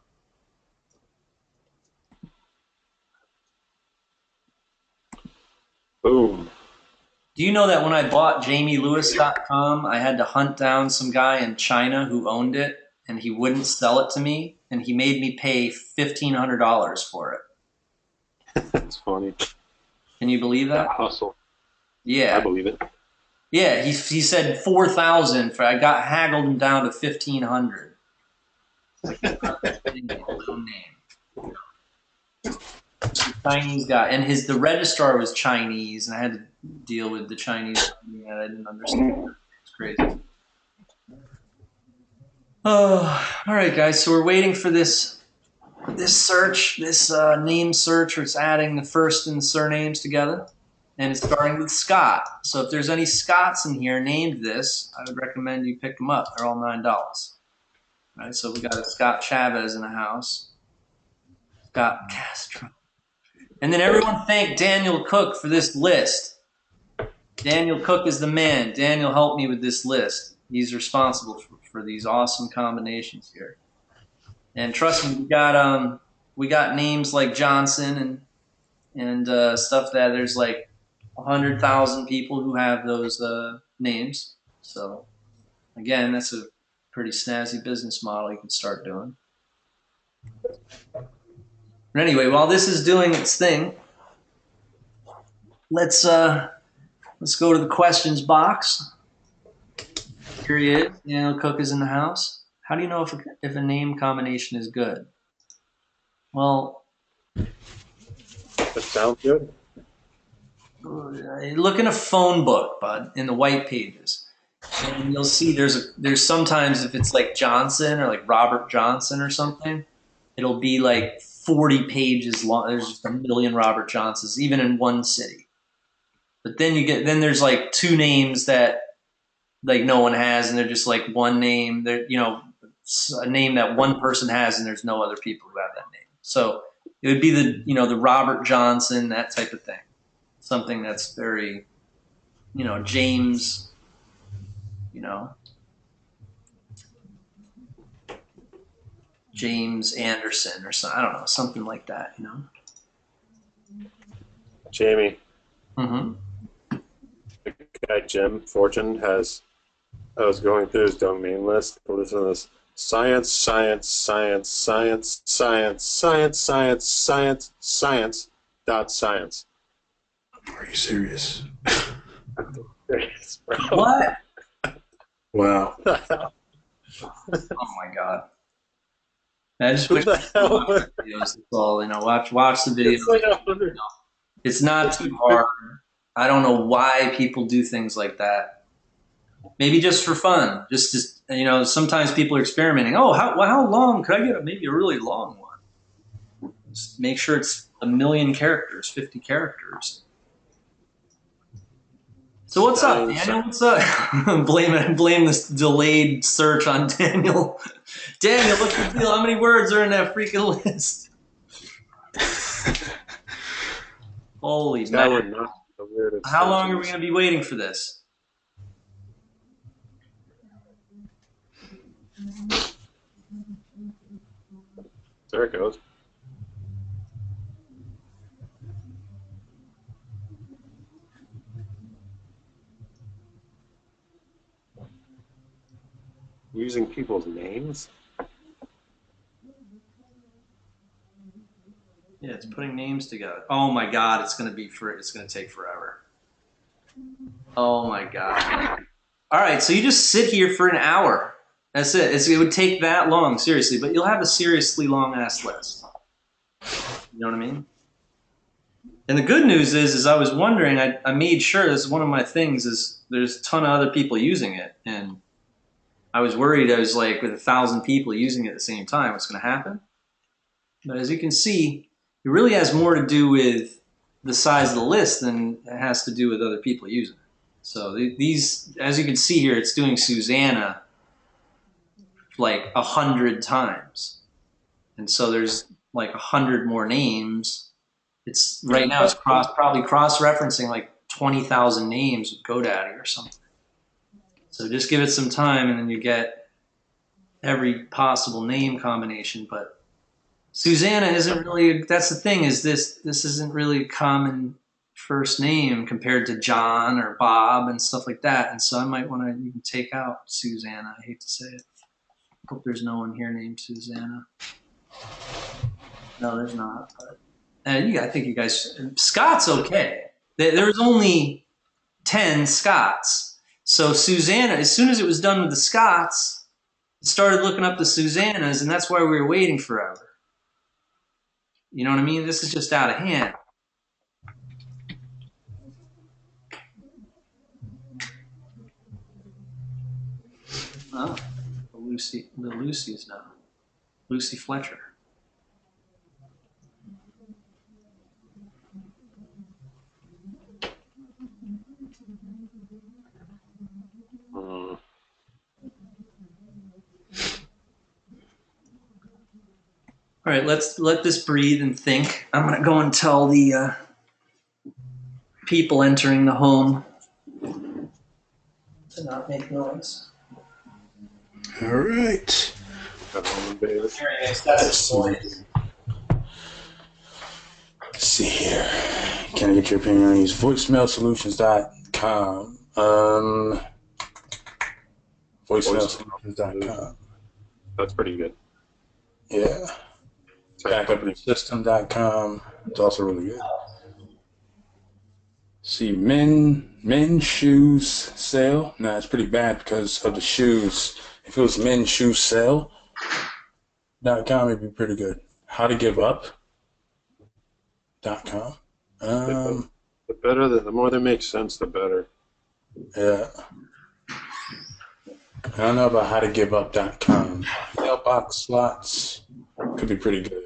Boom. Do you know that when I bought jamielewis.com, I had to hunt down some guy in China who owned it, and he wouldn't sell it to me, and he made me pay $1,500 for it. That's funny. Can you believe that? That hustle. Yeah. I believe it. Yeah, he said 4,000 for. I got haggled him down to 1,500. No name. Chinese guy, and the registrar was Chinese, and I had to deal with the Chinese that I didn't understand. It's crazy. Oh, all right, guys. So we're waiting for this search, this name search, where it's adding the first and surnames together, and it's starting with Scott. So if there's any Scots in here named this, I would recommend you pick them up. They're all $9. All right. So we got a Scott Chavez in the house. Scott Castro. And then everyone thank Daniel Cook for this list. Daniel Cook is the man. Daniel helped me with this list. He's responsible for these awesome combinations here. And trust me, we got names like Johnson and stuff that there's like 100,000 people who have those names. So again, that's a pretty snazzy business model you can start doing. But anyway, while this is doing its thing, let's go to the questions box. Here he is. Daniel Cook is in the house. How do you know if a name combination is good? Well, That sounds good. look in a phone book, bud, in the white pages, and you'll see there's sometimes if it's like Johnson or like Robert Johnson or something, it'll be like 40 pages long. There's just a million Robert Johnsons, even in one city. But then there's like two names that like no one has, and they're just like one name. They're a name that one person has, and there's no other people who have that name. So it would be the Robert Johnson, that type of thing. Something that's very, James, James Anderson or something. I don't know, something like that, Jamie, Mm-hmm. the guy Jim Fortune has. I was going through his domain list. Listen to this: science, science, science, science, science, science, science, science, science, dot science. Are you serious? What? Wow. Oh my God. I just wish What the hell? videos. That's all, watch the video. It's like 100. It's not too hard. I don't know why people do things like that. Maybe just for fun. Just sometimes people are experimenting. Oh, how long could I get maybe a really long one? Just make sure it's 1,000,000 characters, 50 characters. So what's up, Daniel? What's up? blame this delayed search on Daniel. Daniel, what's the deal? How many words are in that freaking list? Holy man. How long are we going to be waiting for this? There it goes. Using people's names? Yeah, it's putting names together. Oh my God, it's going to take forever. Oh my God. All right, so you just sit here for an hour. That's it. It would take that long, seriously, but you'll have a seriously long-ass list. You know what I mean? And the good news is I was wondering, I made sure, this is one of my things, is there's a ton of other people using it, and I was worried, I was like, with 1,000 people using it at the same time, what's going to happen? But as you can see, it really has more to do with the size of the list than it has to do with other people using it. So these, as you can see here, it's doing Susanna like 100 times. And so there's like 100 more names. It's right now it's probably cross-referencing like 20,000 names with GoDaddy or something. So just give it some time and then you get every possible name combination. But Susanna isn't really, that's the thing, is this isn't really a common first name compared to John or Bob and stuff like that. And so I might want to even take out Susanna. I hate to say it. Hope there's no one here named Susanna. No, there's not. But I think you guys, Scott's okay. There's only 10 Scots. So Susanna, as soon as it was done with the Scots, it started looking up the Susannas, and that's why we were waiting forever. You know what I mean? This is just out of hand. Oh, the Lucy's now. Lucy Fletcher. All right, let's let this breathe and think. I'm going to go and tell the people entering the home to not make noise. All right. Let's see here. Can I get your opinion on these? Voicemailsolutions.com. Voicemailsolutions.com. That's pretty good. Yeah. Backupthesystem.com. It's also really good. See, men shoes sale. Nah, it's pretty bad because of the shoes. If it was men's shoes sale, .com would be pretty good. How to give up .com. The better, the more that makes sense, the better. Yeah. I don't know about how to give up.com. Mailbox slots could be pretty good.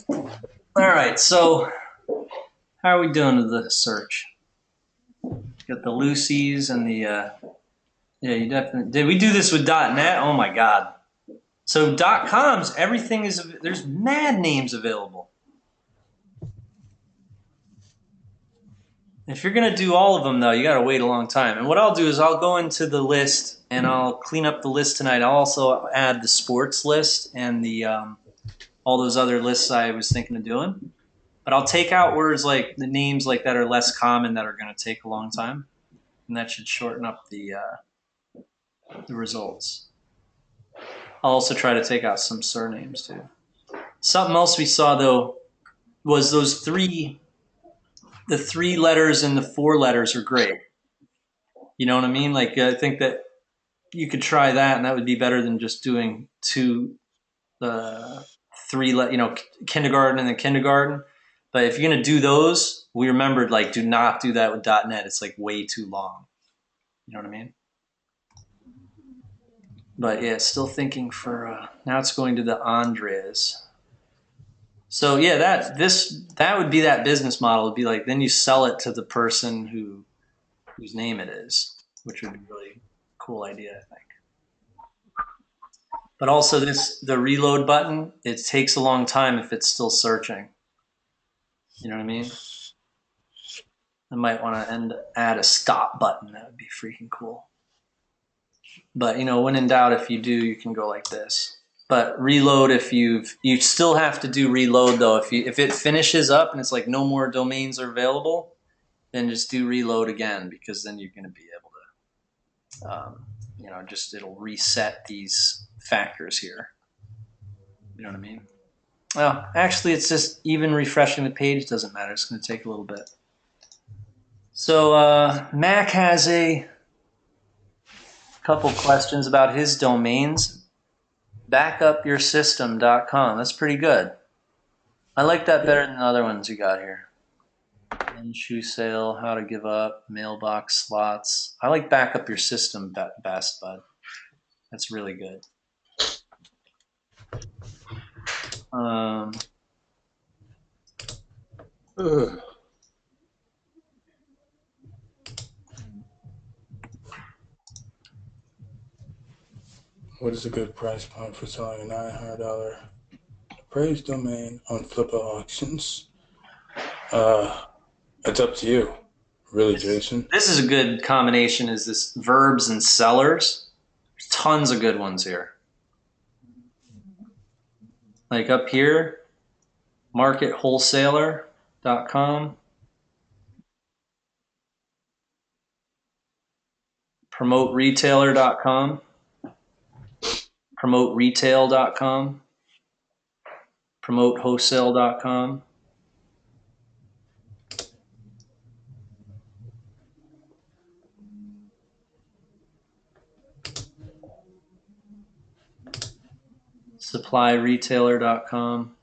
All right, so how are we doing with the search? Got the Lucy's and the yeah, you definitely did. We do this with .net. Oh my God! So .coms, everything is, there's mad names available. If you're gonna do all of them though, you gotta wait a long time. And what I'll do is I'll go into the list and I'll clean up the list tonight. I'll also add the sports list and the all those other lists I was thinking of doing. But I'll take out words like the names like that are less common that are going to take a long time, and that should shorten up the results. I'll also try to take out some surnames too. Something else we saw though was those the 3 letters and the 4 letters are great. You know what I mean? Like I think that you could try that, and that would be better than just doing 2, 3, kindergarten and then kindergarten. But if you're going to do those, we remembered, like, do not do that with .net. It's, like, way too long. You know what I mean? But, yeah, still thinking for now it's going to the Andres. So, yeah, that would be that business model. It would be like then you sell it to the person whose name it is, which would be a really cool idea, I think. But also the reload button, it takes a long time if it's still searching. You know what I mean? I might want to add a stop button. That would be freaking cool. But, when in doubt, if you do, you can go like this. But reload, you still have to do reload though. If it finishes up and it's like no more domains are available, then just do reload again, because then you're going to be able to, it'll reset these factors here. You know what I mean? Well, actually, it's just even refreshing the page doesn't matter. It's going to take a little bit. So Mac has a couple questions about his domains. Backupyoursystem.com. That's pretty good. I like that better than the other ones you got here. Shoe sale, how to give up, mailbox slots. I like Backup Your System best, bud. That's really good. What is a good price point for selling a $900 appraised domain on Flipper auctions? It's up to you, really, Jason. This is a good combination. Is this verbs and sellers? There's tons of good ones here. Like up here, marketwholesaler.com, promoteretailer.com, promoteretail.com, promotewholesale.com. supplyretailer.com.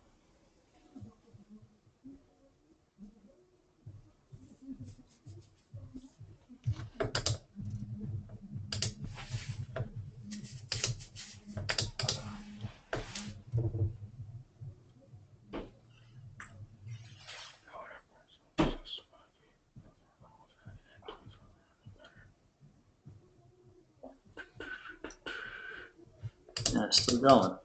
Yeah, still going.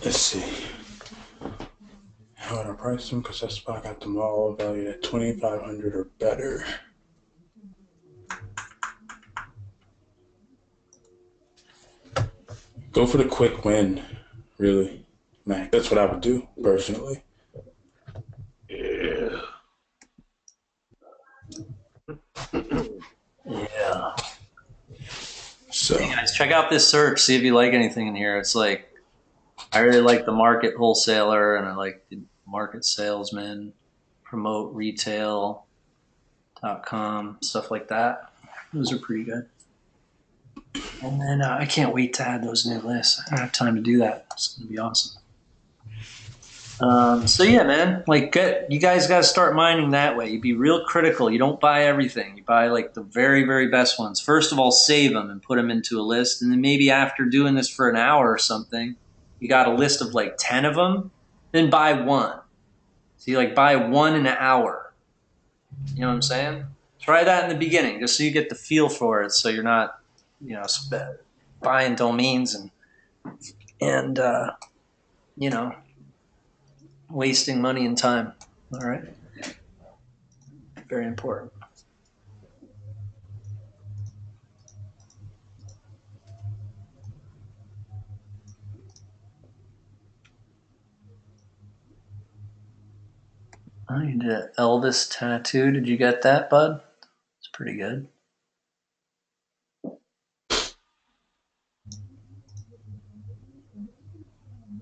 Let's see. How would I price them? Because that's why I got them all valued at $2,500 or better. Go for the quick win, really, Mac. That's what I would do personally. Yeah. Yeah. So Hey guys, check out this search. See if you like anything in here. It's like, I really like the market wholesaler, and I like the market salesman, promote retail.com, stuff like that. Those are pretty good. And then I can't wait to add those new lists. I don't have time to do that. It's going to be awesome. So yeah, man, like you guys got to start mining that way. You be real critical. You don't buy everything. You buy like the very, very best ones. First of all, save them and put them into a list. And then maybe after doing this for an hour or something, you got a list of like 10 of them, then buy one. So you like buy one in an hour. You know what I'm saying? Try that in the beginning, just so you get the feel for it. So you're not, buying domains and wasting money and time. All right. Very important. Oh, you did an Elvis tattoo. Did you get that, bud? It's pretty good.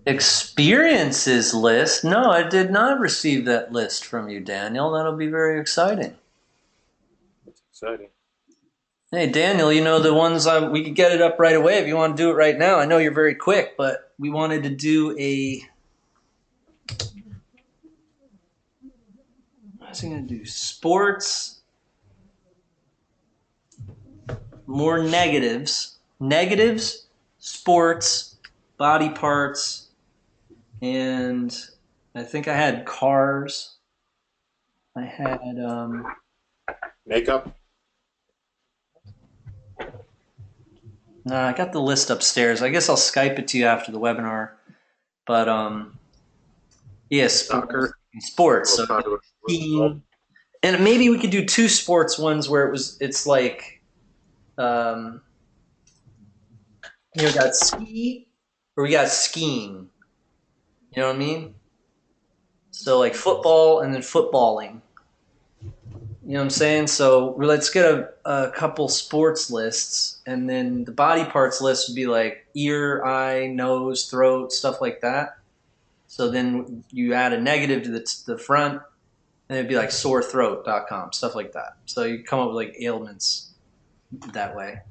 Experiences list? No, I did not receive that list from you, Daniel. That'll be very exciting. It's exciting. Hey, Daniel, you know the ones we could get it up right away if you want to do it right now. I know you're very quick, but we wanted to do a... What's he going to do? Sports, more negatives. Negatives, sports, body parts, and I think I had cars. I had... Makeup? No, I got the list upstairs. I guess I'll Skype it to you after the webinar. But yes, Soccer? sports. So skiing, and maybe we could do two sports ones where it's like, we got ski or we got skiing. You know what I mean? So like football and then footballing. You know what I'm saying? So let's get a couple sports lists, and then the body parts list would be like ear, eye, nose, throat, stuff like that. So then you add a negative to the front, and it'd be like sorethroat.com, stuff like that. So you come up with like ailments that way.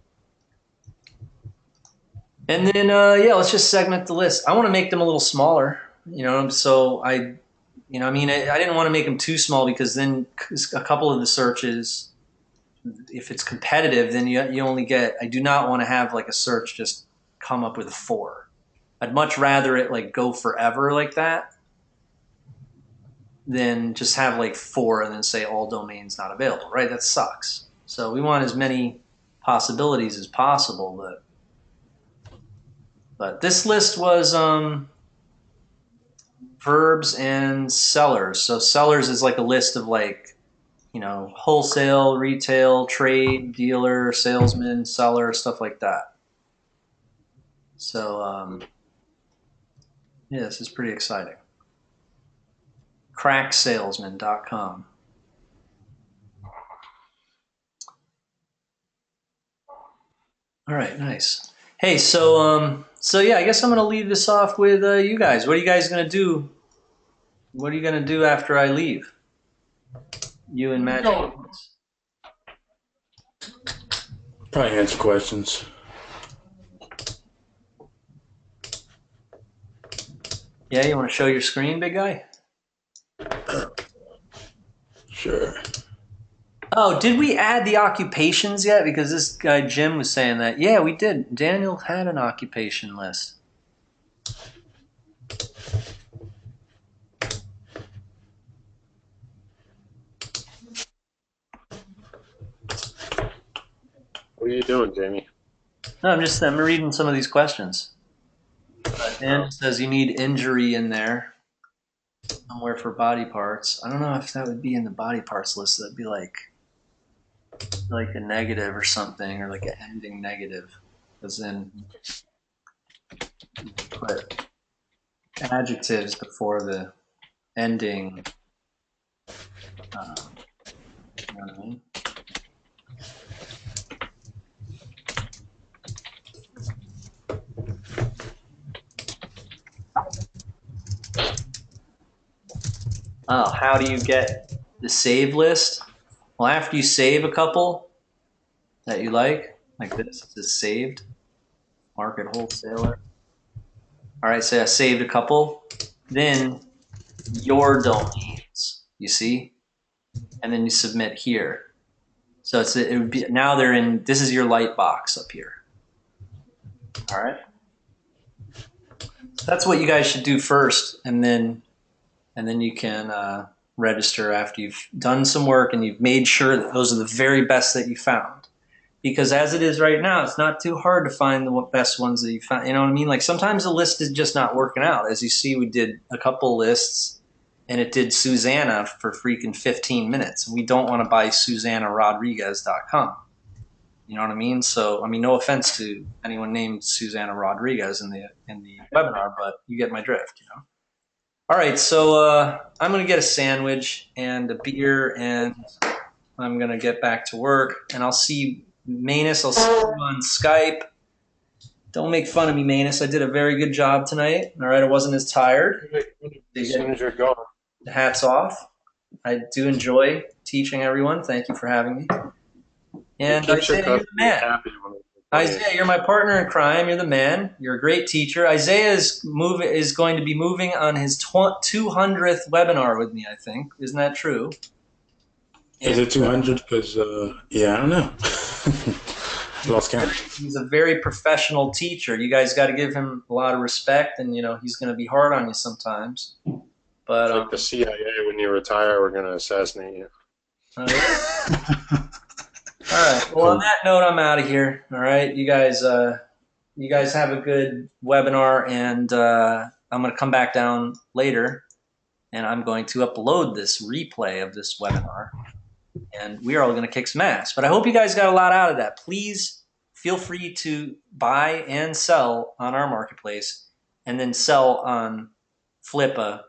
And then, let's just segment the list. I want to make them a little smaller, so I didn't want to make them too small because then a couple of the searches, if it's competitive, then you only get, I do not want to have like a search just come up with a 4. I'd much rather it like go forever like that than just have like 4 and then say all domains not available, right? That sucks. So we want as many possibilities as possible, but this list was verbs and sellers. So sellers is like a list of like, wholesale, retail, trade, dealer, salesman, seller, stuff like that. So this is pretty exciting. Cracksalesman.com. All right, nice. Hey, so yeah, I guess I'm gonna leave this off with you guys. What are you guys gonna do? What are you gonna do after I leave? You and Matt. probably answer questions. Yeah, you want to show your screen, big guy? Sure. Oh, did we add the occupations yet? Because this guy Jim was saying that. Yeah, we did. Daniel had an occupation list. What are you doing, Jamie? No, I'm reading some of these questions. Dan says you need injury in there somewhere for body parts. I don't know if that would be in the body parts list. That'd be like a negative or something, or like an ending negative. Because then You can put adjectives before the ending. You know what I mean? Oh, how do you get the save list? Well, after you save a couple that you like this, it says saved, market wholesaler. All right, so I saved a couple. Then your domains, you see? And then you submit here. So it would be, now they're in, this is your light box up here. All right. So that's what you guys should do first, and then you can register after you've done some work and you've made sure that those are the very best that you found. Because as it is right now, it's not too hard to find the best ones that you found. You know what I mean? Like sometimes the list is just not working out. As you see, we did a couple lists, and it did Susanna for freaking 15 minutes. We don't want to buy SusannaRodriguez.com. You know what I mean? So, I mean, no offense to anyone named Susanna Rodriguez in the webinar, but you get my drift, you know? All right, so I'm going to get a sandwich and a beer, and I'm going to get back to work. And I'll see Manus. I'll see you on Skype. Don't make fun of me, Manus. I did a very good job tonight. All right, I wasn't as tired. As soon as you're gone. Hats off. I do enjoy teaching everyone. Thank you for having me. And Isaiah, you're the man. Isaiah, you're my partner in crime. You're the man. You're a great teacher. Isaiah is going to be moving on his 200th webinar with me, I think. Isn't that true? Is it 200? Because, yeah, I don't know. Lost count. He's a very professional teacher. You guys got to give him a lot of respect, and, you know, he's going to be hard on you sometimes. But like the CIA, when you retire, we're going to assassinate you. All right. Well, on that note, I'm out of here. All right. You guys have a good webinar, and I'm going to come back down later, and I'm going to upload this replay of this webinar, and we are all going to kick some ass. But I hope you guys got a lot out of that. Please feel free to buy and sell on our marketplace, and then sell on Flippa.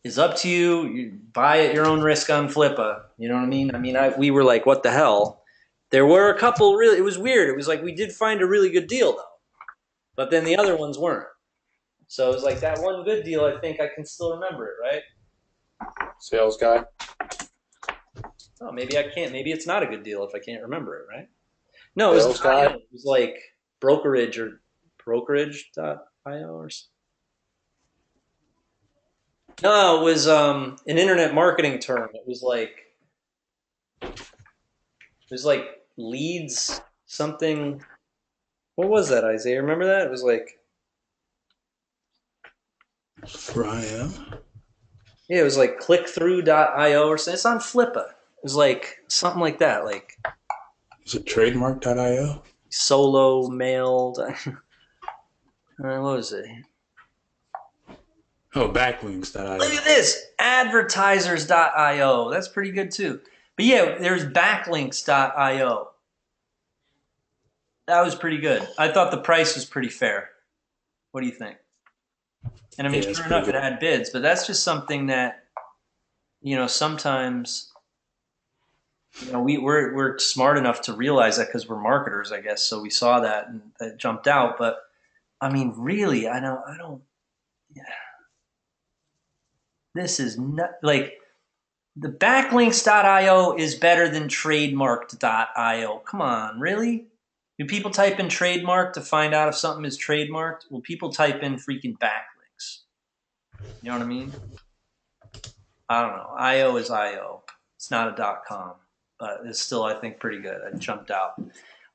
Is up to you. You buy at your own risk on Flippa. You know what I mean? I mean, we were like, what the hell? There were a couple really, it was weird. It was like we did find a really good deal, though. But then the other ones weren't. So it was like that one good deal, I think I can still remember it, right? Sales guy. Oh, maybe I can't. Maybe it's not a good deal if I can't remember it, right? No, it was guy. It was like brokerage or brokerage.io or something. No, it was an internet marketing term. It was like leads something. What was that, Isaiah? Remember that? It was like Ryan. Yeah, it was like clickthrough.io or something. It's on Flippa. It was like something like that, like Is it trademark.io? solo mailed. What was it? Oh, backlinks.io. Look at this, advertisers.io. That's pretty good too. But yeah, there's backlinks.io. That was pretty good. I thought the price was pretty fair. What do you think? And I mean, sure enough, it had bids, but that's just something that, you know, sometimes, you know, we're smart enough to realize that because we're marketers, I guess. So we saw that and that jumped out. But I mean, really, I don't. Yeah. This is not like the backlinks.io is better than trademarked.io. Come on, really? Do people type in trademark to find out if something is trademarked? Well, people type in freaking backlinks. You know what I mean? I don't know. IO is IO. It's not a .com, but it's still, I think, pretty good. I jumped out.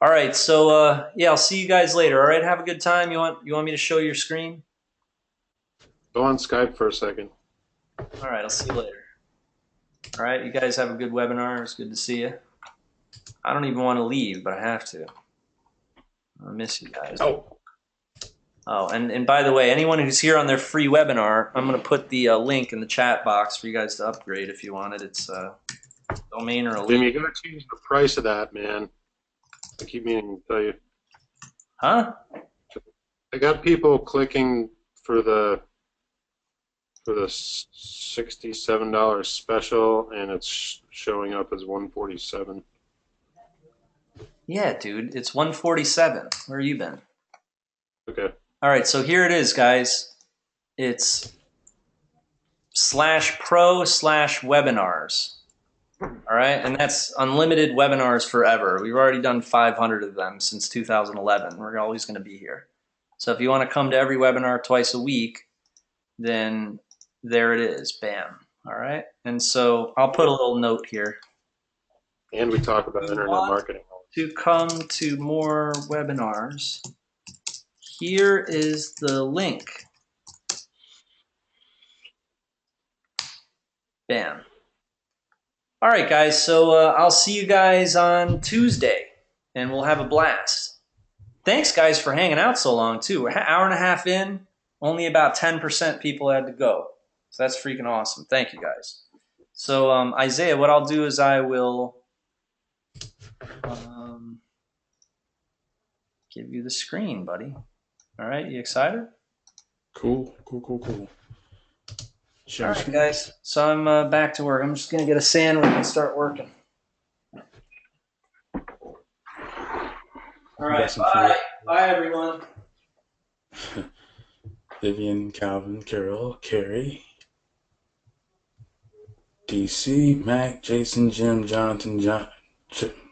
All right, so yeah, I'll see you guys later. All right, have a good time. You want me to show your screen? Go on Skype for a second. All right, I'll see you later. All right, you guys have a good webinar. It's good to see you. I don't even want to leave, but I have to. I miss you guys. Oh, and by the way, anyone who's here on their free webinar, I'm going to put the link in the chat box for you guys to upgrade if you want it. It's DomainerElite. Jimmy, you got to change the price of that, man. I keep meaning to tell you. Huh? I got people clicking for the $67 special, and it's showing up as $147. Yeah, dude, it's 147. Where you been? Okay. All right, so here it is, guys. It's /pro/webinars. All right, and that's unlimited webinars forever. We've already done 500 of them since 2011. We're always going to be here. So if you want to come to every webinar twice a week, then there it is. Bam. All right. And so I'll put a little note here. And we talk about internet marketing. To come to more webinars, here is the link. Bam. All right, guys. So I'll see you guys on Tuesday, and we'll have a blast. Thanks, guys, for hanging out so long, too. We're an hour and a half in. Only about 10% people had to go. So that's freaking awesome. Thank you, guys. So, Isaiah, what I'll do is I will give you the screen, buddy. All right, you excited? Cool. All right, guys. So I'm back to work. I'm just going to get a sandwich and start working. All right, bye. Bye, everyone. Vivian, Calvin, Carol, Carrie, DC, Mac, Jason, Jim, Jonathan,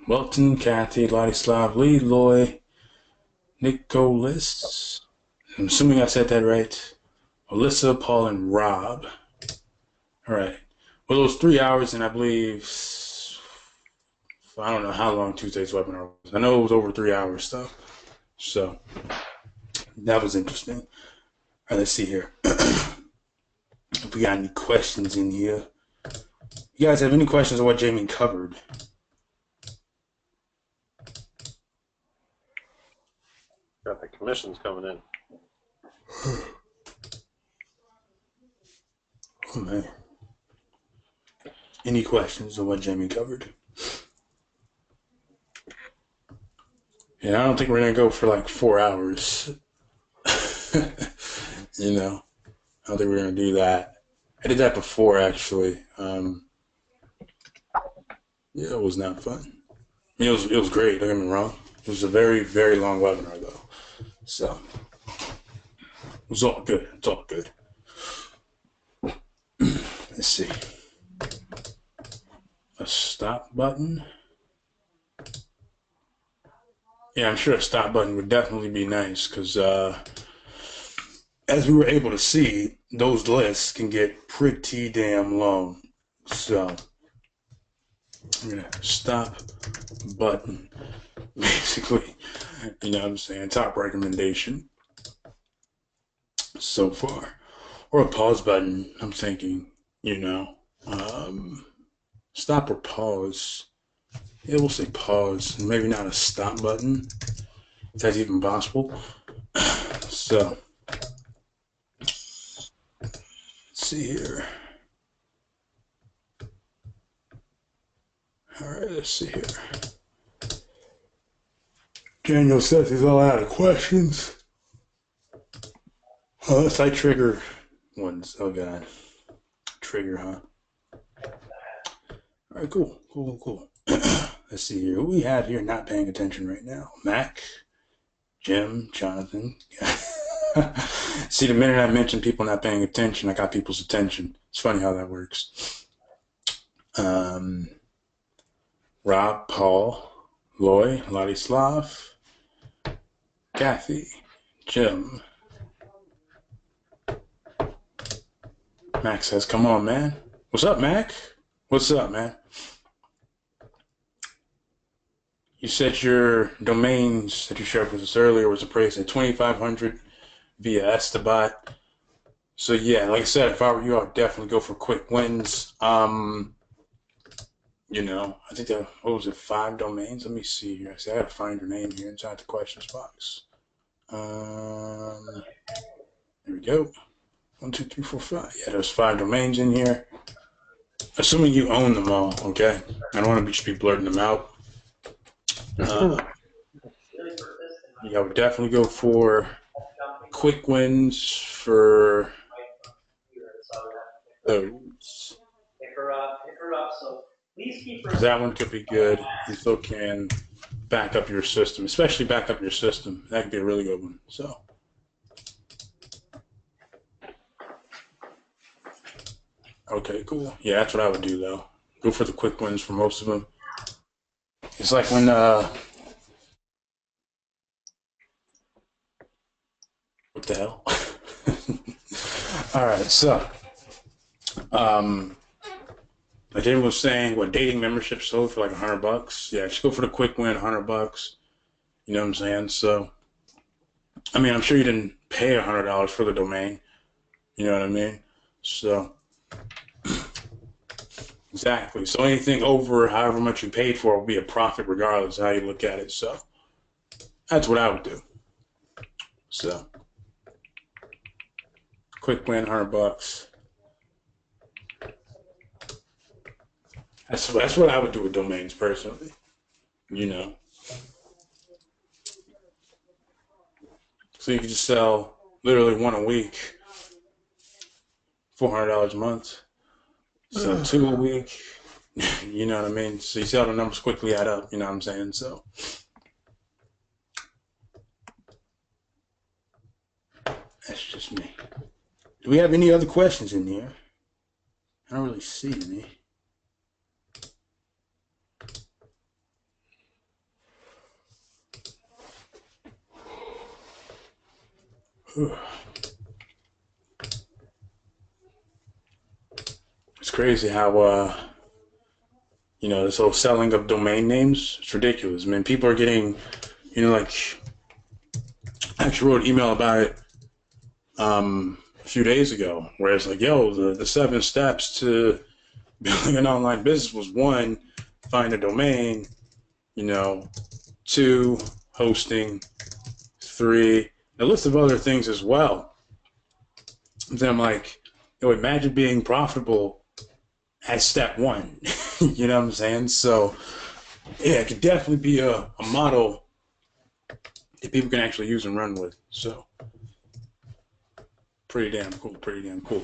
Welton, Kathy, Ladislav, Lee, Loy, Nicholas. I'm assuming I said that right. Alyssa, Paul, and Rob. All right. Well, it was 3 hours, and I believe, I don't know how long Tuesday's webinar was. I know it was over 3 hours, though. So that was interesting. All right, let's see here. If we got any questions in here. You guys have any questions on what Jamie covered? Got the commissions coming in. Oh, man. Any questions on what Jamie covered? Yeah, I don't think we're going to go for like 4 hours. You know, I don't think we're going to do that. I did that before, actually. Yeah, it was not fun. I mean, it was great, don't get me wrong. It was a very, very long webinar, though. So, it was all good. It's all good. Let's see. A stop button. Yeah, I'm sure a stop button would definitely be nice because as we were able to see, those lists can get pretty damn long. So I'm going to stop button, basically, you know what I'm saying, top recommendation so far. Or a pause button, I'm thinking, you know, stop or pause. Yeah, we'll say pause, maybe not a stop button, if that's even possible. So, let's see here. All right, let's see here. Daniel says he's all out of questions. Unless I trigger ones. Oh, God. Trigger, huh? All right, cool. Let's see here. Who we have here not paying attention right now? Mac, Jim, Jonathan. See, the minute I mention people not paying attention, I got people's attention. It's funny how that works. Rob, Paul, Loy, Ladislav, Kathy, Jim. Mac says, come on, man. What's up, Mac? What's up, man? You said your domains that you shared with us earlier was appraised at $2,500 via Estabot. So yeah, like I said, if I were you, I would definitely go for quick wins. You know, I think that, what was it, 5 domains? Let me see here. I gotta find your name here inside the questions box. There we go. 1, 2, 3, 4, 5. Yeah, there's 5 domains in here. Assuming you own them all, okay? I don't want to just be blurting them out. Yeah, I would definitely go for quick wins for those. Pick her up, so please keep her. That one could be good. You still can back up your system, especially back up your system. That could be a really good one. So, okay, cool. Yeah, that's what I would do though. Go for the quick wins for most of them. It's like when what the hell? All right, so like David was saying, what dating membership sold for like $100? Yeah, just go for the quick win, $100. You know what I'm saying? So, I mean, I'm sure you didn't pay $100 for the domain. You know what I mean? So, exactly. So anything over however much you paid for will be a profit regardless of how you look at it. So, that's what I would do. So, quick win, $100. That's what I would do with domains personally. You know, so you can just sell literally one a week, $400 a month. Sell two a week. You know what I mean? So you see how the numbers quickly add up. You know what I'm saying? So that's just me. Do we have any other questions in here? I don't really see any. It's crazy how you know, this whole selling of domain names, it's ridiculous. I mean, people are getting, you know, like I actually wrote an email about it a few days ago, where it's like, yo, the 7 steps to building an online business was 1, find a domain, you know, 2, hosting, 3, a list of other things as well. Then I'm like, yo, imagine being profitable at step 1. You know what I'm saying? So yeah, it could definitely be a model that people can actually use and run with. So pretty damn cool, pretty damn cool.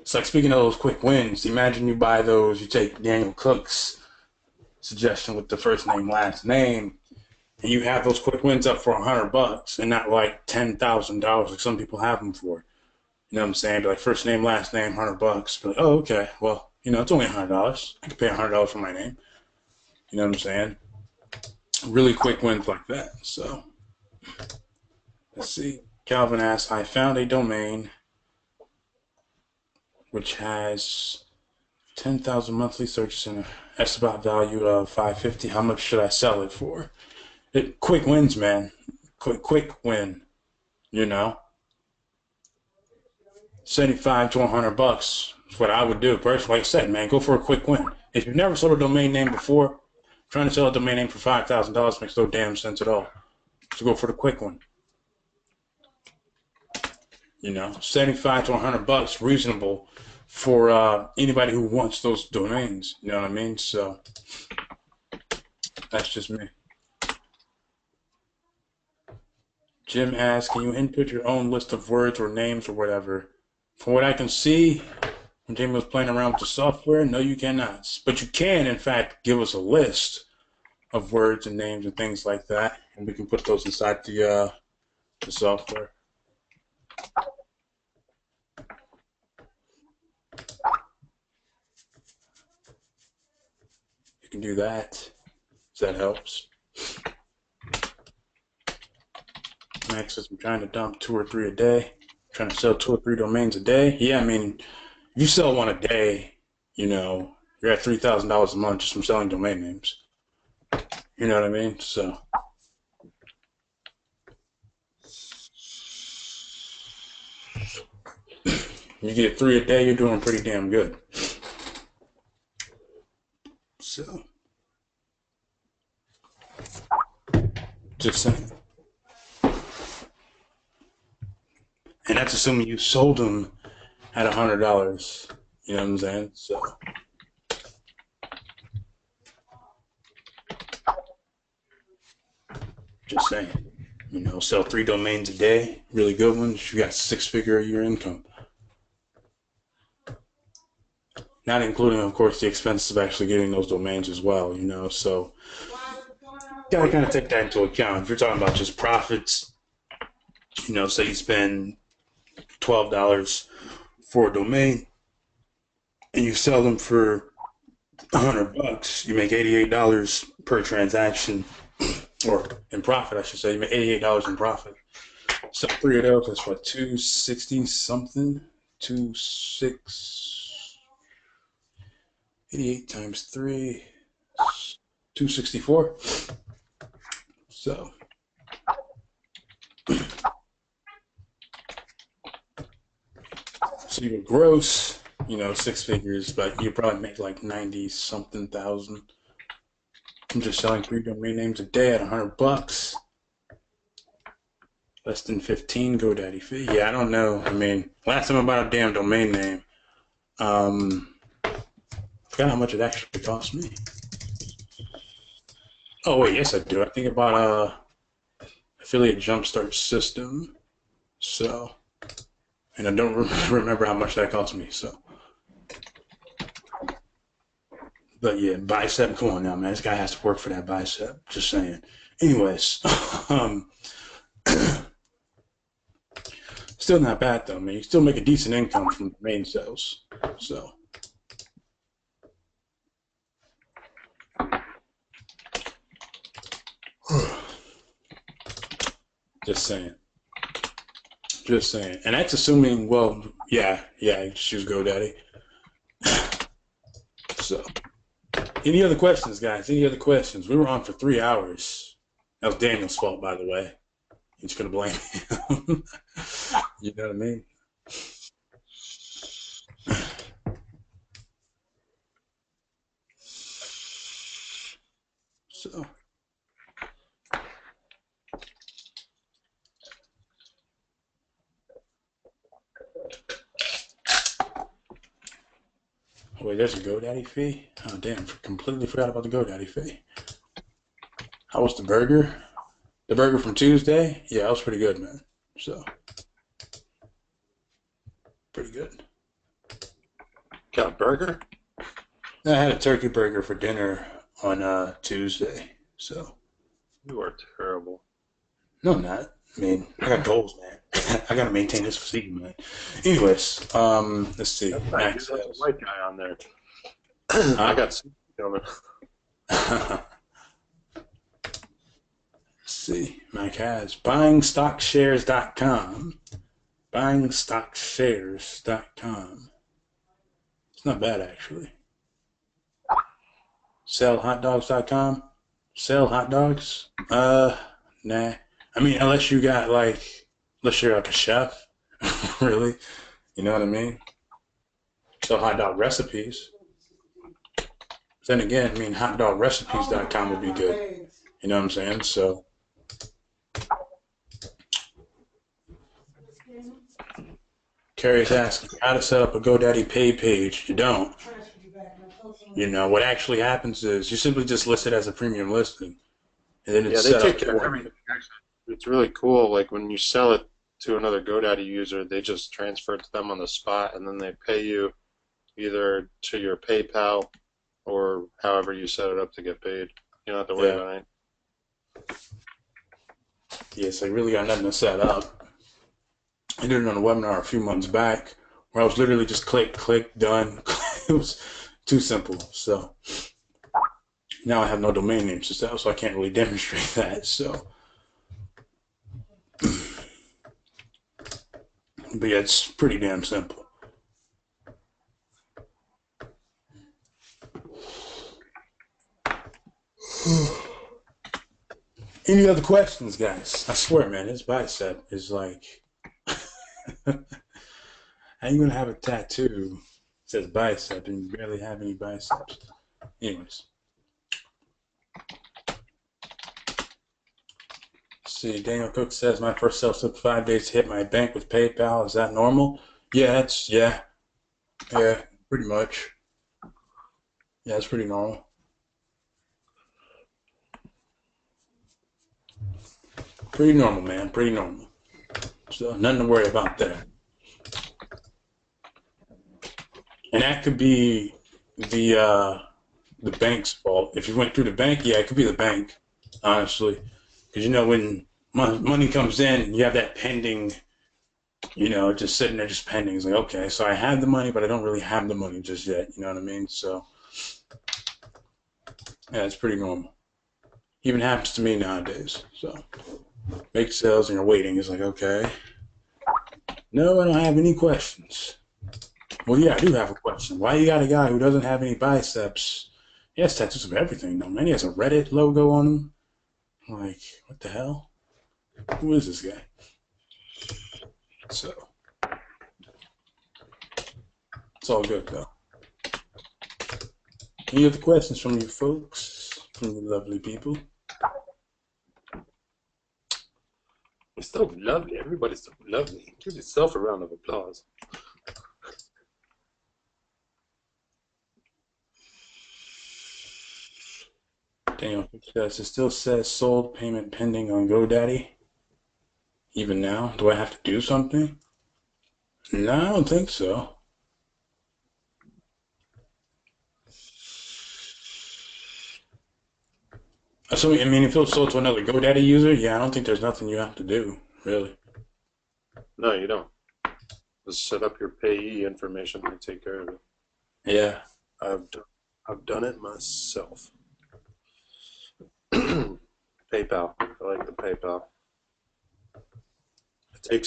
It's like, speaking of those quick wins, imagine you buy those, you take Daniel Cook's suggestion with the first name, last name, and you have those quick wins up for $100 and not like $10,000 like some people have them for. You know what I'm saying? Be like, first name, last name, $100. Be like, oh, okay, well, you know, it's only $100. I can pay $100 for my name. You know what I'm saying? Really quick wins like that. So let's see. Calvin asks, I found a domain which has 10,000 monthly searches and an estimate value of $550. How much should I sell it for? Quick wins, man. Quick win. You know, 75 to $100 is what I would do. Personally, like I said, man, go for a quick win. If you've never sold a domain name before, trying to sell a domain name for $5,000 makes no damn sense at all. So go for the quick one. You know, 75 to $100, reasonable for anybody who wants those domains. You know what I mean? So that's just me. Jim asks, can you input your own list of words or names or whatever? From what I can see, when Jamie was playing around with the software, no, you cannot. But you can, in fact, give us a list of words and names and things like that, and we can put those inside the software. You can do that, if that helps. Max says, I'm trying to dump 2 or 3 a day. Trying to sell 2 or 3 domains a day. Yeah, I mean, if you sell one a day, you know, you're at $3,000 a month just from selling domain names. You know what I mean? So you get 3 a day, you're doing pretty damn good. So just saying. And that's assuming you sold them at $100. You know what I'm saying? So just saying. You know, sell 3 domains a day, really good ones. You got 6-figure a year income. Not including, of course, the expenses of actually getting those domains as well, you know. So you gotta kind of take that into account. If you're talking about just profits, you know, say you spend $12 for a domain and you sell them for $100, you make $88 per transaction, or in profit, I should say. You make $88 in profit. So 3 of those, that's what, 260 something, 88 times 3, 264. So you would gross, you know, 6 figures, but you probably make like 90 something thousand. I'm just selling 3 domain names a day at $100. Less than 15 GoDaddy fee. Yeah, I don't know. I mean, last time I bought a damn domain name, I forgot how much it actually cost me. Oh wait, yes I do. I think about affiliate jumpstart system. So, and I don't remember how much that cost me. So, but yeah, bicep. Come on now, man. This guy has to work for that bicep. Just saying. Anyways, still not bad though, man. You still make a decent income from domain sales. So. Just saying. Just saying. And that's assuming, well, yeah, just use GoDaddy. So, any other questions, guys? Any other questions? We were on for 3 hours. That was Daniel's fault, by the way. You're just going to blame him. You know what I mean? So. Wait, there's a GoDaddy fee? Oh, damn. Completely forgot about the GoDaddy fee. How was the burger? The burger from Tuesday? Yeah, that was pretty good, man. So. Pretty good. Got a burger? I had a turkey burger for dinner on Tuesday. So. You are terrible. No, I'm not. I mean, I got goals, man. I gotta maintain this physique, man. Anyways, let's see. Max There's a has. white guy on there. I got some coming. Let's see. Mike has buyingstockshares.com. Buyingstockshares.com. It's not bad, actually. Sellhotdogs.com. Sell hot dogs? Nah. I mean, unless you're like a chef, really. You know what I mean? Sell hot dog recipes. Then again, I mean, hotdogrecipes.com would be good. You know what I'm saying? So, Carrie's asking how to set up a GoDaddy pay page. You don't. You know, what actually happens is you simply just list it as a premium listing. And then it's Yeah, they set take up care of for everything. It's really cool. Like when you sell it to another GoDaddy user, they just transfer it to them on the spot, and then they pay you either to your PayPal or however you set it up to get paid. You don't have to worry about it. Yeah, so you really got nothing to set up. I did it on a webinar a few months back where I was literally just click, done. It was too simple. So now I have no domain names to sell, so I can't really demonstrate that. So, but yeah, it's pretty damn simple. Any other questions, guys? I swear, man, this bicep is like, how you gonna have a tattoo that says bicep and you barely have any biceps? Anyways. See, Daniel Cook says my first sale took 5 days to hit my bank with PayPal. Is that normal? Yeah, pretty much. Yeah, it's pretty normal. Pretty normal, man. Pretty normal. So nothing to worry about there. And that could be the bank's fault. If you went through the bank, yeah, it could be the bank, honestly. Because, when money comes in, you have that pending, just sitting there just pending. It's like, okay, so I have the money, but I don't really have the money just yet. You know what I mean? So, yeah, it's pretty normal. Even happens to me nowadays. So, make sales and you're waiting. It's like, okay, no, I don't have any questions. Well, yeah, I do have a question. Why you got a guy who doesn't have any biceps? He has tattoos of everything, though, man. He has a Reddit logo on him. Like, what the hell? Who is this guy? So, it's all good, though. Any other questions from you folks? From you lovely people? It's so lovely. Everybody's so lovely. Give yourself a round of applause. Damn, it still says sold payment pending on GoDaddy. Even now? Do I have to do something? No, I don't think so. So, I mean, if it was sold to another GoDaddy user, yeah, I don't think there's nothing you have to do, really. No, you don't. Just set up your payee information and take care of it. Yeah. I've done it myself. PayPal. I like the PayPal. It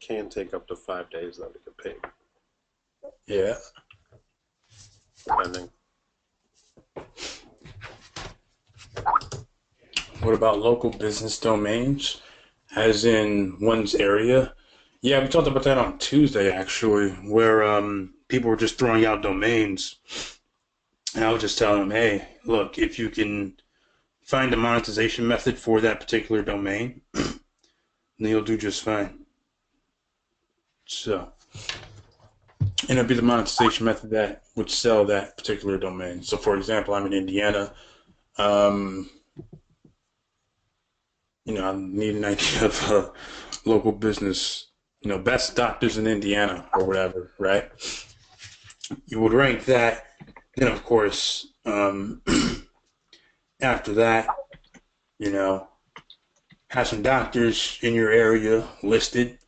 can take up to 5 days though to get paid. Yeah. Depending. What about local business domains, as in one's area? Yeah, we talked about that on Tuesday, actually, where people were just throwing out domains. And I was just telling them, hey, look, if you can find a monetization method for that particular domain, then you'll do just fine. So, and it'll be the monetization method that would sell that particular domain. So, for example, I'm in Indiana. I need an idea of a local business, best doctors in Indiana or whatever, right? You would rank that. Then, of course, after that, have some doctors in your area listed,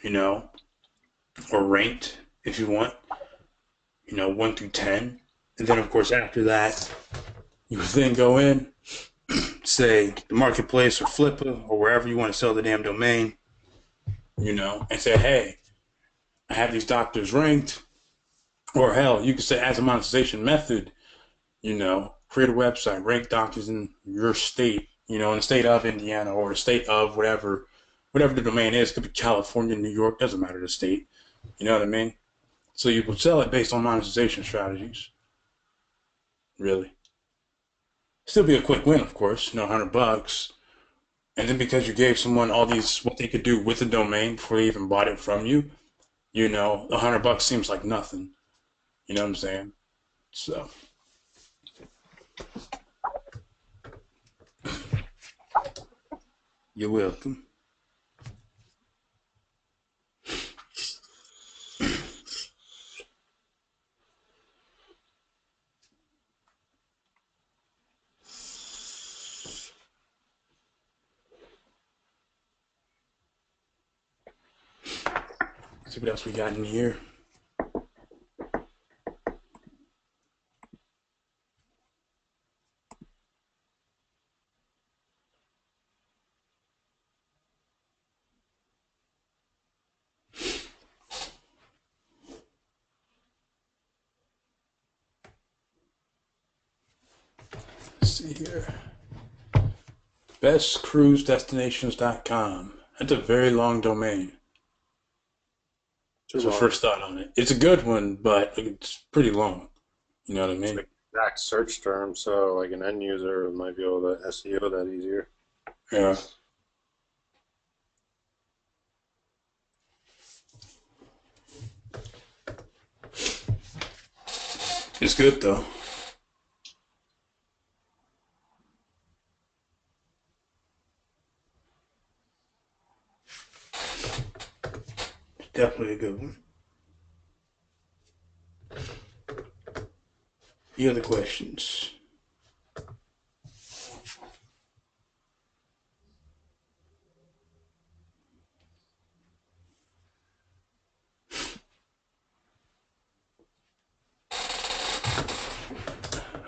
or ranked if you want, 1 through 10. And then, of course, after that, you would then go in, say the marketplace or Flippa or wherever you want to sell the damn domain, and say, hey, I have these doctors ranked. Or hell, you could say as a monetization method, create a website, rank doctors in your state, in the state of Indiana or the state of whatever the domain is. It could be California, New York, doesn't matter the state. You know what I mean? So you would sell it based on monetization strategies. Really. Still be a quick win, of course, $100. And then because you gave someone all these, what they could do with the domain before they even bought it from you, $100 seems like nothing. You know what I'm saying? So. You're welcome. Let's see what else we got in here. Let's see here. bestcruisedestinations.com. That's a very long domain. That's my first thought on it. It's a good one, but it's pretty long. You know what I mean? It's the exact search term, so like an end user might be able to SEO that easier. Yeah. It's good though. Definitely a good one. Any other questions?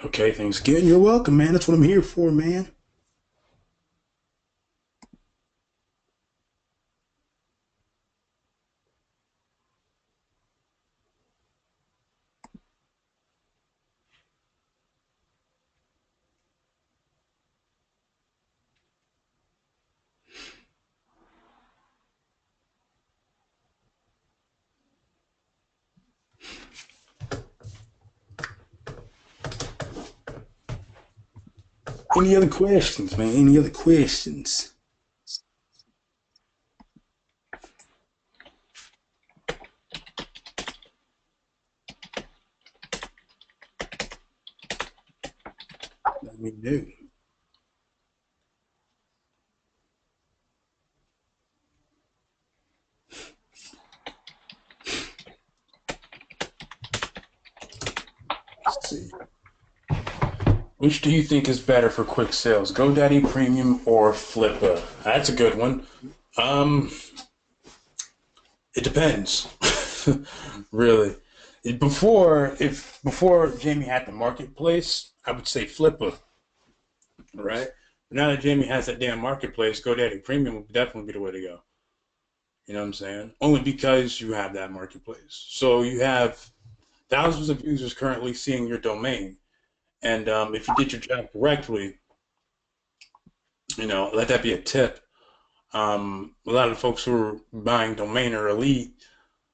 Okay, thanks again. You're welcome, man. That's what I'm here for, man. Any other questions, man? Any other questions? Let me know. Let's see. Which do you think is better for quick sales, GoDaddy Premium or Flippa? That's a good one. It depends, really. Before Jamie had the marketplace, I would say Flippa, right? But now that Jamie has that damn marketplace, GoDaddy Premium would definitely be the way to go. You know what I'm saying? Only because you have that marketplace. So you have thousands of users currently seeing your domain. And if you did your job correctly, let that be a tip. A lot of folks who are buying Domainer Elite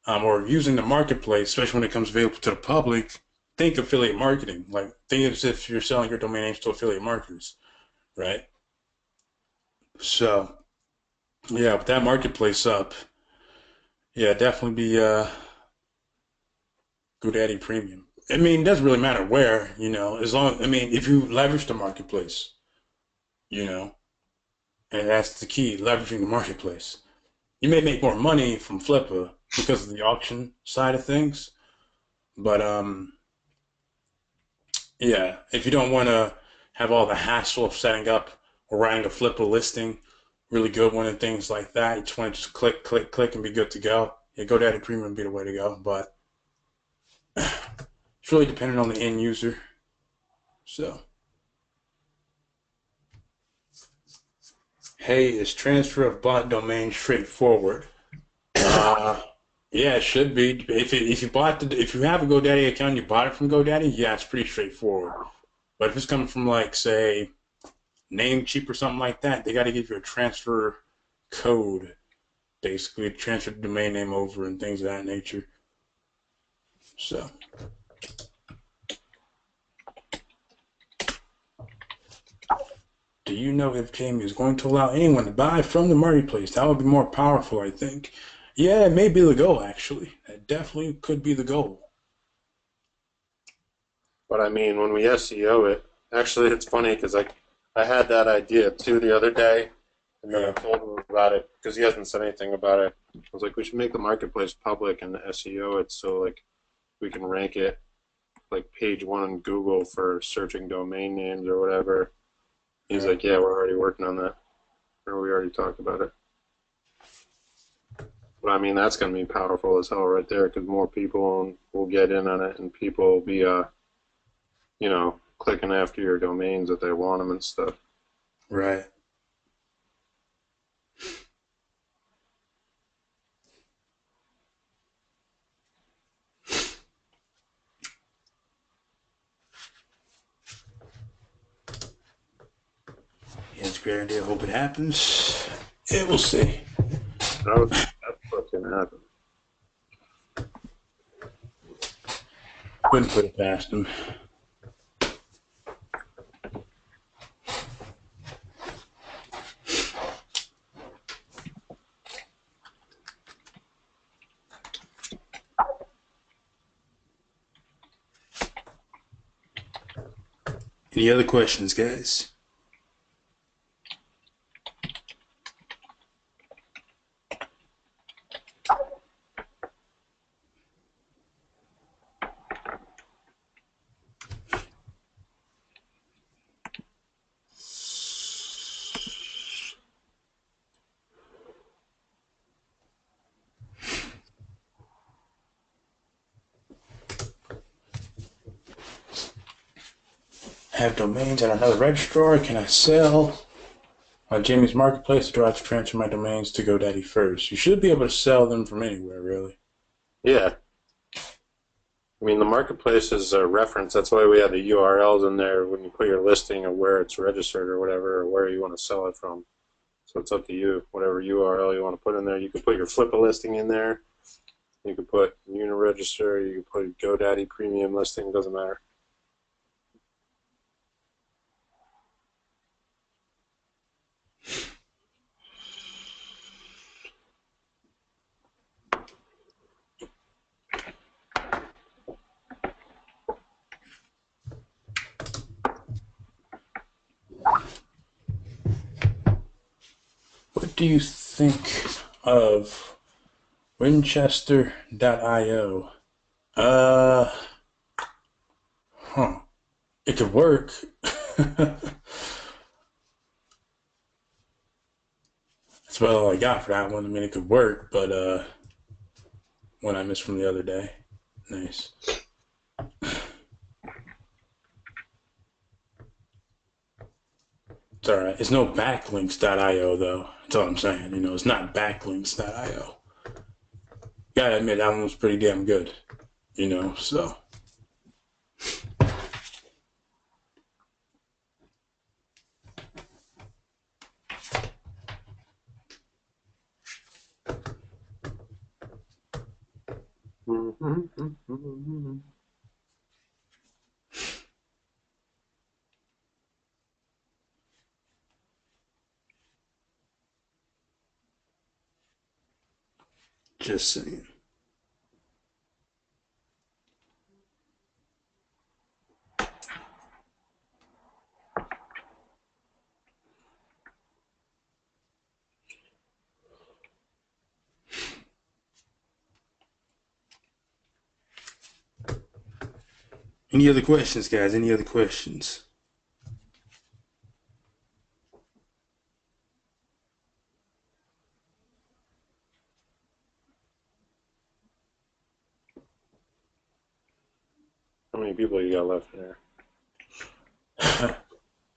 or using the marketplace, especially when it comes available to the public, think affiliate marketing. Like, think as if you're selling your domain names to affiliate marketers, right? So, yeah, with that marketplace up, yeah, definitely be GoDaddy Premium. I mean, it doesn't really matter where, if you leverage the marketplace, and that's the key, leveraging the marketplace. You may make more money from Flippa because of the auction side of things, but yeah, if you don't want to have all the hassle of setting up or writing a Flippa listing, really good one and things like that, you just want to just click, click, click and be good to go. Yeah, GoDaddy Premium would be the way to go, but it's really dependent on the end user. So, hey, is transfer of bought domain straightforward? Yeah, it should be. If you have a GoDaddy account and you bought it from GoDaddy, yeah, it's pretty straightforward. But if it's coming from, like, say, Namecheap or something like that, they got to give you a transfer code, basically, to transfer the domain name over and things of that nature. So, do you know if Jamie is going to allow anyone to buy from the marketplace? That would be more powerful, I think. Yeah, it may be the goal, actually. That definitely could be the goal. But I mean, when we SEO it, actually, it's funny because I had that idea too the other day, and then I told him about it because he hasn't said anything about it. I was like, we should make the marketplace public and SEO it so like we can rank it like page one on Google for searching domain names or whatever. He's like, yeah, we're already working on that, or we already talked about it. But I mean, that's going to be powerful as hell right there because more people will get in on it and people will be, clicking after your domains that they want them and stuff. Right. Yeah, it's a great idea. Hope it happens. Yeah, we'll see. That's what's going to happen. Wouldn't put it past him. Any other questions, guys? have domains at another registrar? Can I sell on Jamie's Marketplace, or do I have to transfer my domains to GoDaddy first? You should be able to sell them from anywhere, really. Yeah. I mean, the marketplace is a reference. That's why we have the URLs in there when you put your listing of where it's registered or whatever, or where you want to sell it from. So it's up to you, whatever URL you want to put in there. You can put your Flippa listing in there. You can put Uniregister. You can put GoDaddy premium listing. Doesn't matter. What do you think of Winchester.io? It could work. That's about all I got for that one. I mean, it could work, but one I missed from the other day. Nice. It's all right. It's no backlinks.io, though. That's all I'm saying. You know, it's not backlinks.io. Gotta admit, that one was pretty damn good. You know, so. Just saying. Any other questions, guys? Any other questions? How many people you got left in there?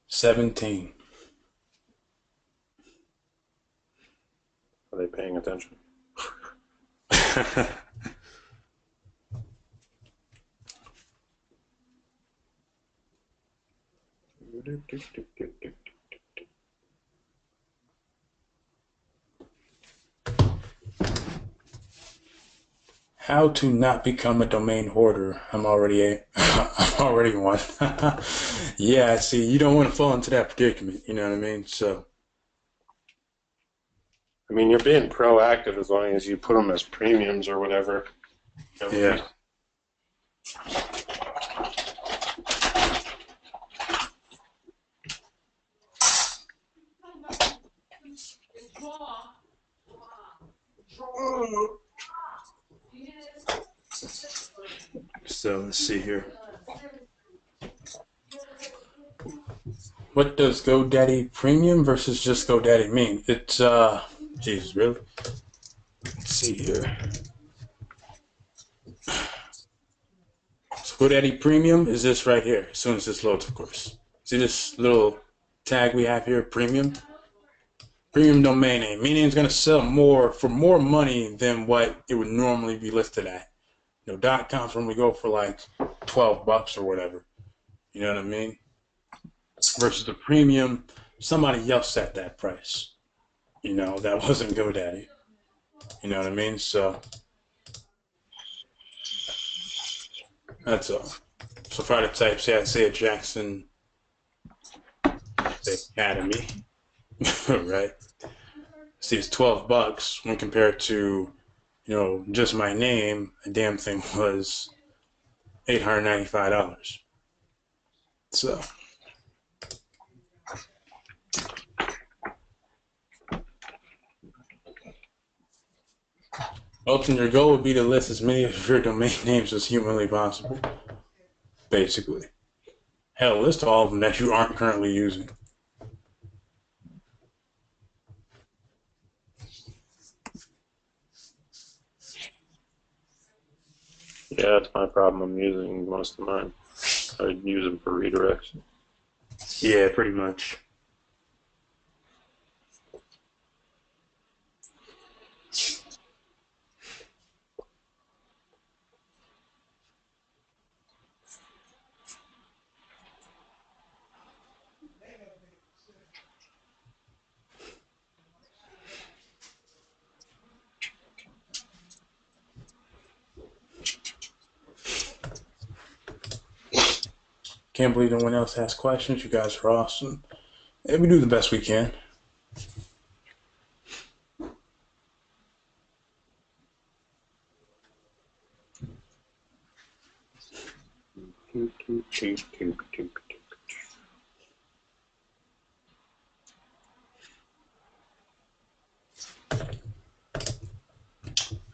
17. Are they paying attention? How to not become a domain hoarder. I'm already one. Yeah, see, you don't want to fall into that predicament, you know what I mean? So, I mean, you're being proactive as long as you put them as premiums or whatever. yeah. So, let's see here. What does GoDaddy Premium versus just GoDaddy mean? It's, Jesus, really? Let's see here. So GoDaddy Premium is this right here, as soon as this loads, of course. See this little tag we have here, Premium? Premium domain name, meaning it's going to sell more for more money than what it would normally be listed at. You know, .coms when we go for like $12 or whatever. You know what I mean? Versus the premium, somebody else set that price. You know, that wasn't GoDaddy. You know what I mean? So that's all. So if I had to type, say I'd say a Jackson Academy, right? See, it's $12 when compared to, you know, just my name. A damn thing was $895. So. Ultimately, your goal would be to list as many of your domain names as humanly possible, basically. Hell, list all of them that you aren't currently using. Yeah, that's my problem. I'm using most of mine. I use them for redirects. Yeah, pretty much. Can't believe no one else asked questions. You guys are awesome. And we do the best we can.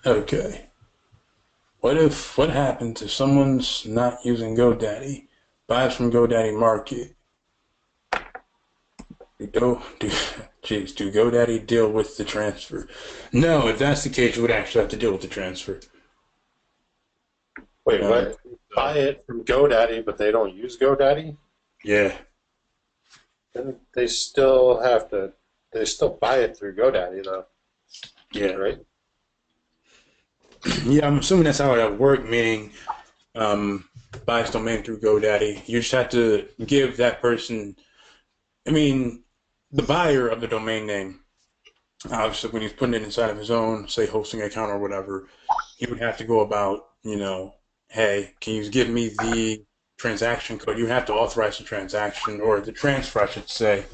Okay. What happens if someone's not using GoDaddy, buys from GoDaddy Market? Do GoDaddy deal with the transfer? No, if that's the case, you would actually have to deal with the transfer. Wait, what? Buy it from GoDaddy, but they don't use GoDaddy? Yeah. Then they still have to. They still buy it through GoDaddy, though. Yeah. Right? Yeah, I'm assuming that's how it would work, meaning buys domain through GoDaddy. You just have to give that person, the buyer of the domain name, obviously when he's putting it inside of his own, say, hosting account or whatever, he would have to go about, hey, can you give me the transaction code? You have to authorize the transaction, or the transfer, I should say,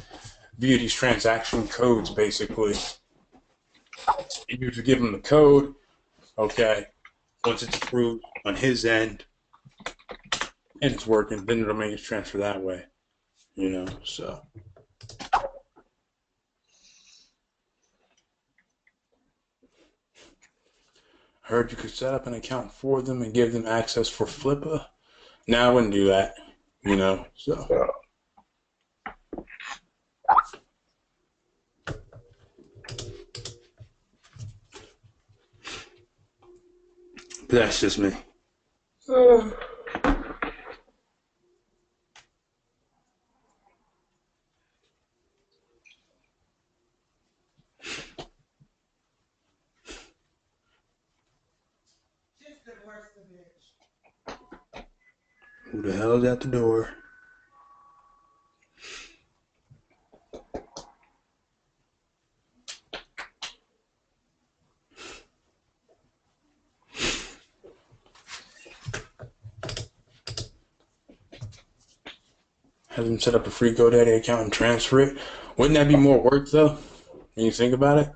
via these transaction codes, basically. And you just give him the code, okay, once it's approved on his end, and it's working, then it'll make its transfer that way, so. I heard you could set up an account for them and give them access for Flippa. Now I wouldn't do that, so. But that's just me. Who the hell is at the door? Have them set up a free GoDaddy account and transfer it. Wouldn't that be more work, though, when you think about it?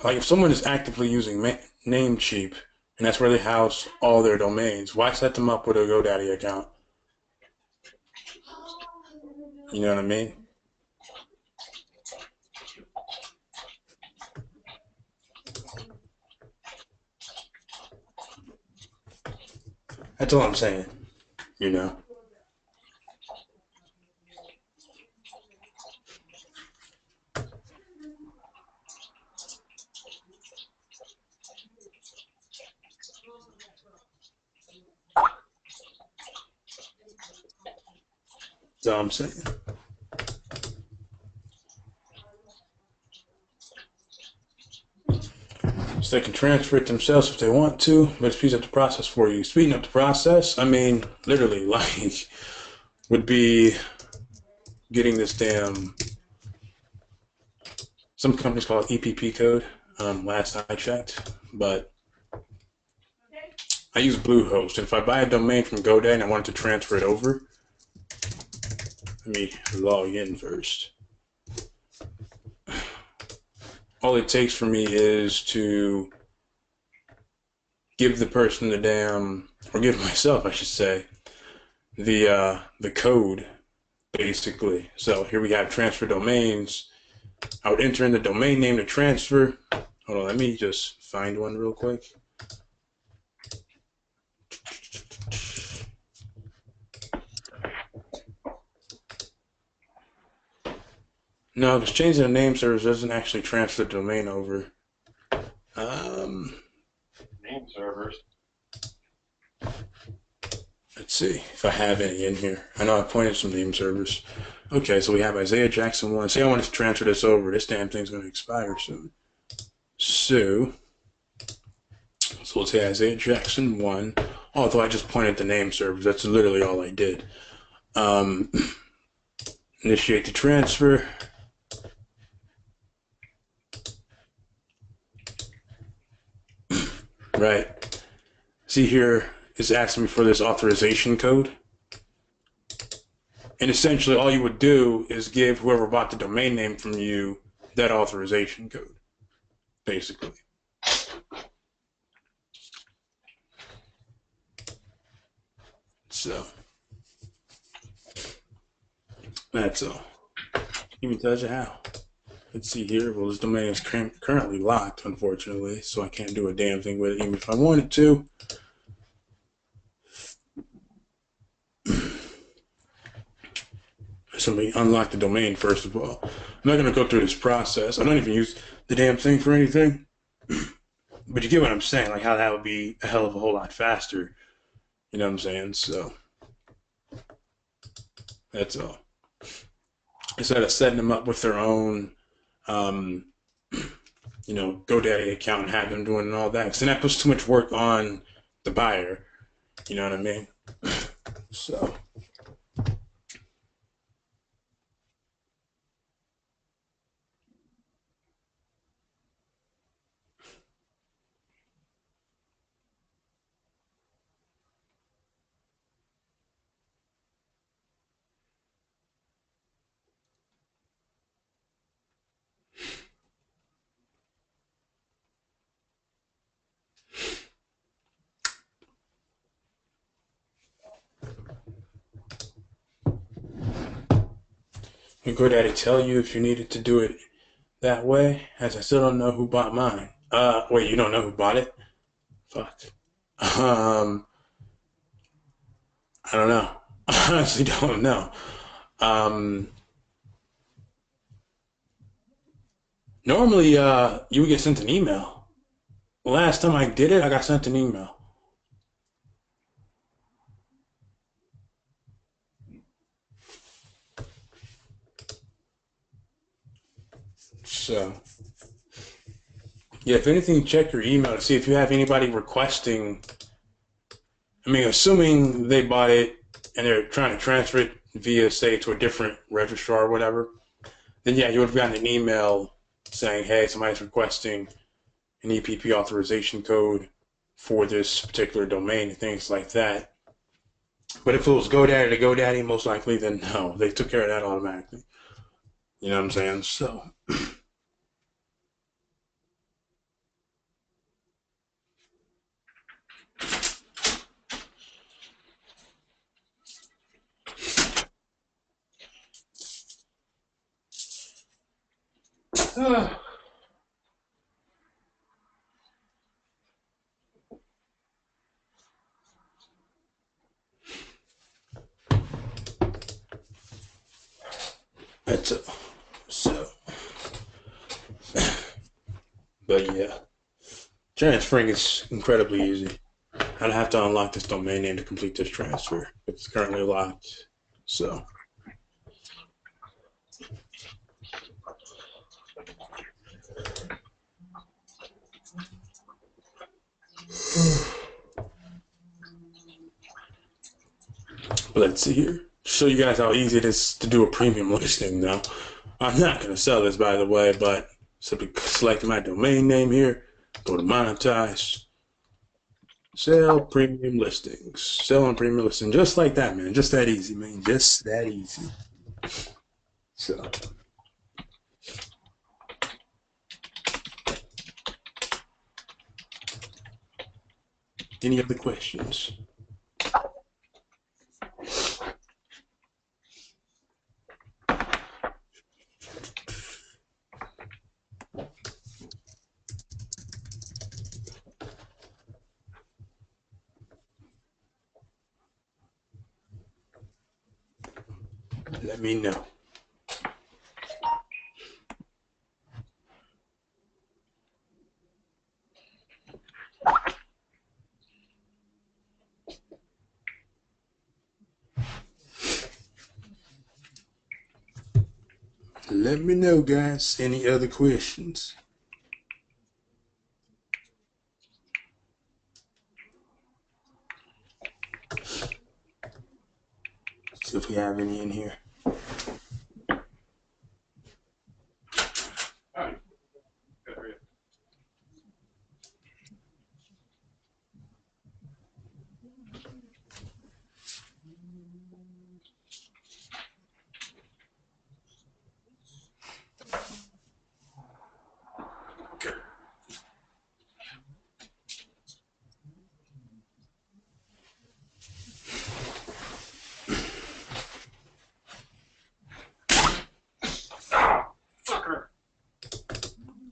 Like, if someone is actively using Namecheap, and that's where they house all their domains, why set them up with a GoDaddy account? You know what I mean? That's all I'm saying, That's all I'm saying. So they can transfer it themselves if they want to, but it speeds up the process for you. Speeding up the process, literally, would be getting this damn, some companies call it EPP code, last I checked, but I use Bluehost. And if I buy a domain from GoDaddy and I want to transfer it over, let me log in first. All it takes for me is to give the person or give myself, I should say, the code, basically. So here we have transfer domains. I would enter in the domain name to transfer. Hold on, let me just find one real quick. No, because changing the name servers doesn't actually transfer the domain over. Name servers. Let's see if I have any in here. I know I pointed some name servers. Okay, so we have Isaiah Jackson 1. Say I want to transfer this over. This damn thing's going to expire soon. So we'll say Isaiah Jackson 1. Although I just pointed the name servers. That's literally all I did. Initiate the transfer. Right. See here, it's asking me for this authorization code. And essentially all you would do is give whoever bought the domain name from you that authorization code, basically. So that's all. Even tells you how. Let's see here. Well, this domain is currently locked, unfortunately, so I can't do a damn thing with it, even if I wanted to. So let me unlock the domain first of all. I'm not going to go through this process. I don't even use the damn thing for anything. But you get what I'm saying, like how that would be a hell of a whole lot faster. You know what I'm saying? So that's all. Instead of setting them up with their own, GoDaddy account and have them doing all that, because then that puts too much work on the buyer. You know what I mean? So. And GoDaddy tell you if you needed to do it that way, as I still don't know who bought mine. Wait, you don't know who bought it? Fuck. I don't know. I honestly don't know. Normally, you would get sent an email. Last time I did it, I got sent an email. So, yeah, if anything, check your email to see if you have anybody requesting. I mean, assuming they bought it and they're trying to transfer it via, say, to a different registrar or whatever, then yeah, you would have gotten an email saying, hey, somebody's requesting an EPP authorization code for this particular domain and things like that. But if it was GoDaddy to GoDaddy, most likely, then no, they took care of that automatically. You know what I'm saying? So. That's it. So, but yeah, transferring is incredibly easy. I'd have to unlock this domain name to complete this transfer. It's currently locked. So. But let's see here. Show you guys how easy it is to do a premium listing now. I'm not going to sell this, by the way, but simply select my domain name here, go to monetize, sell premium listings, sell on premium listing, just like that, man. Just that easy, man. Just that easy. So. Any other questions? Let me know. let me know, guys. Any other questions? See if we have any in here.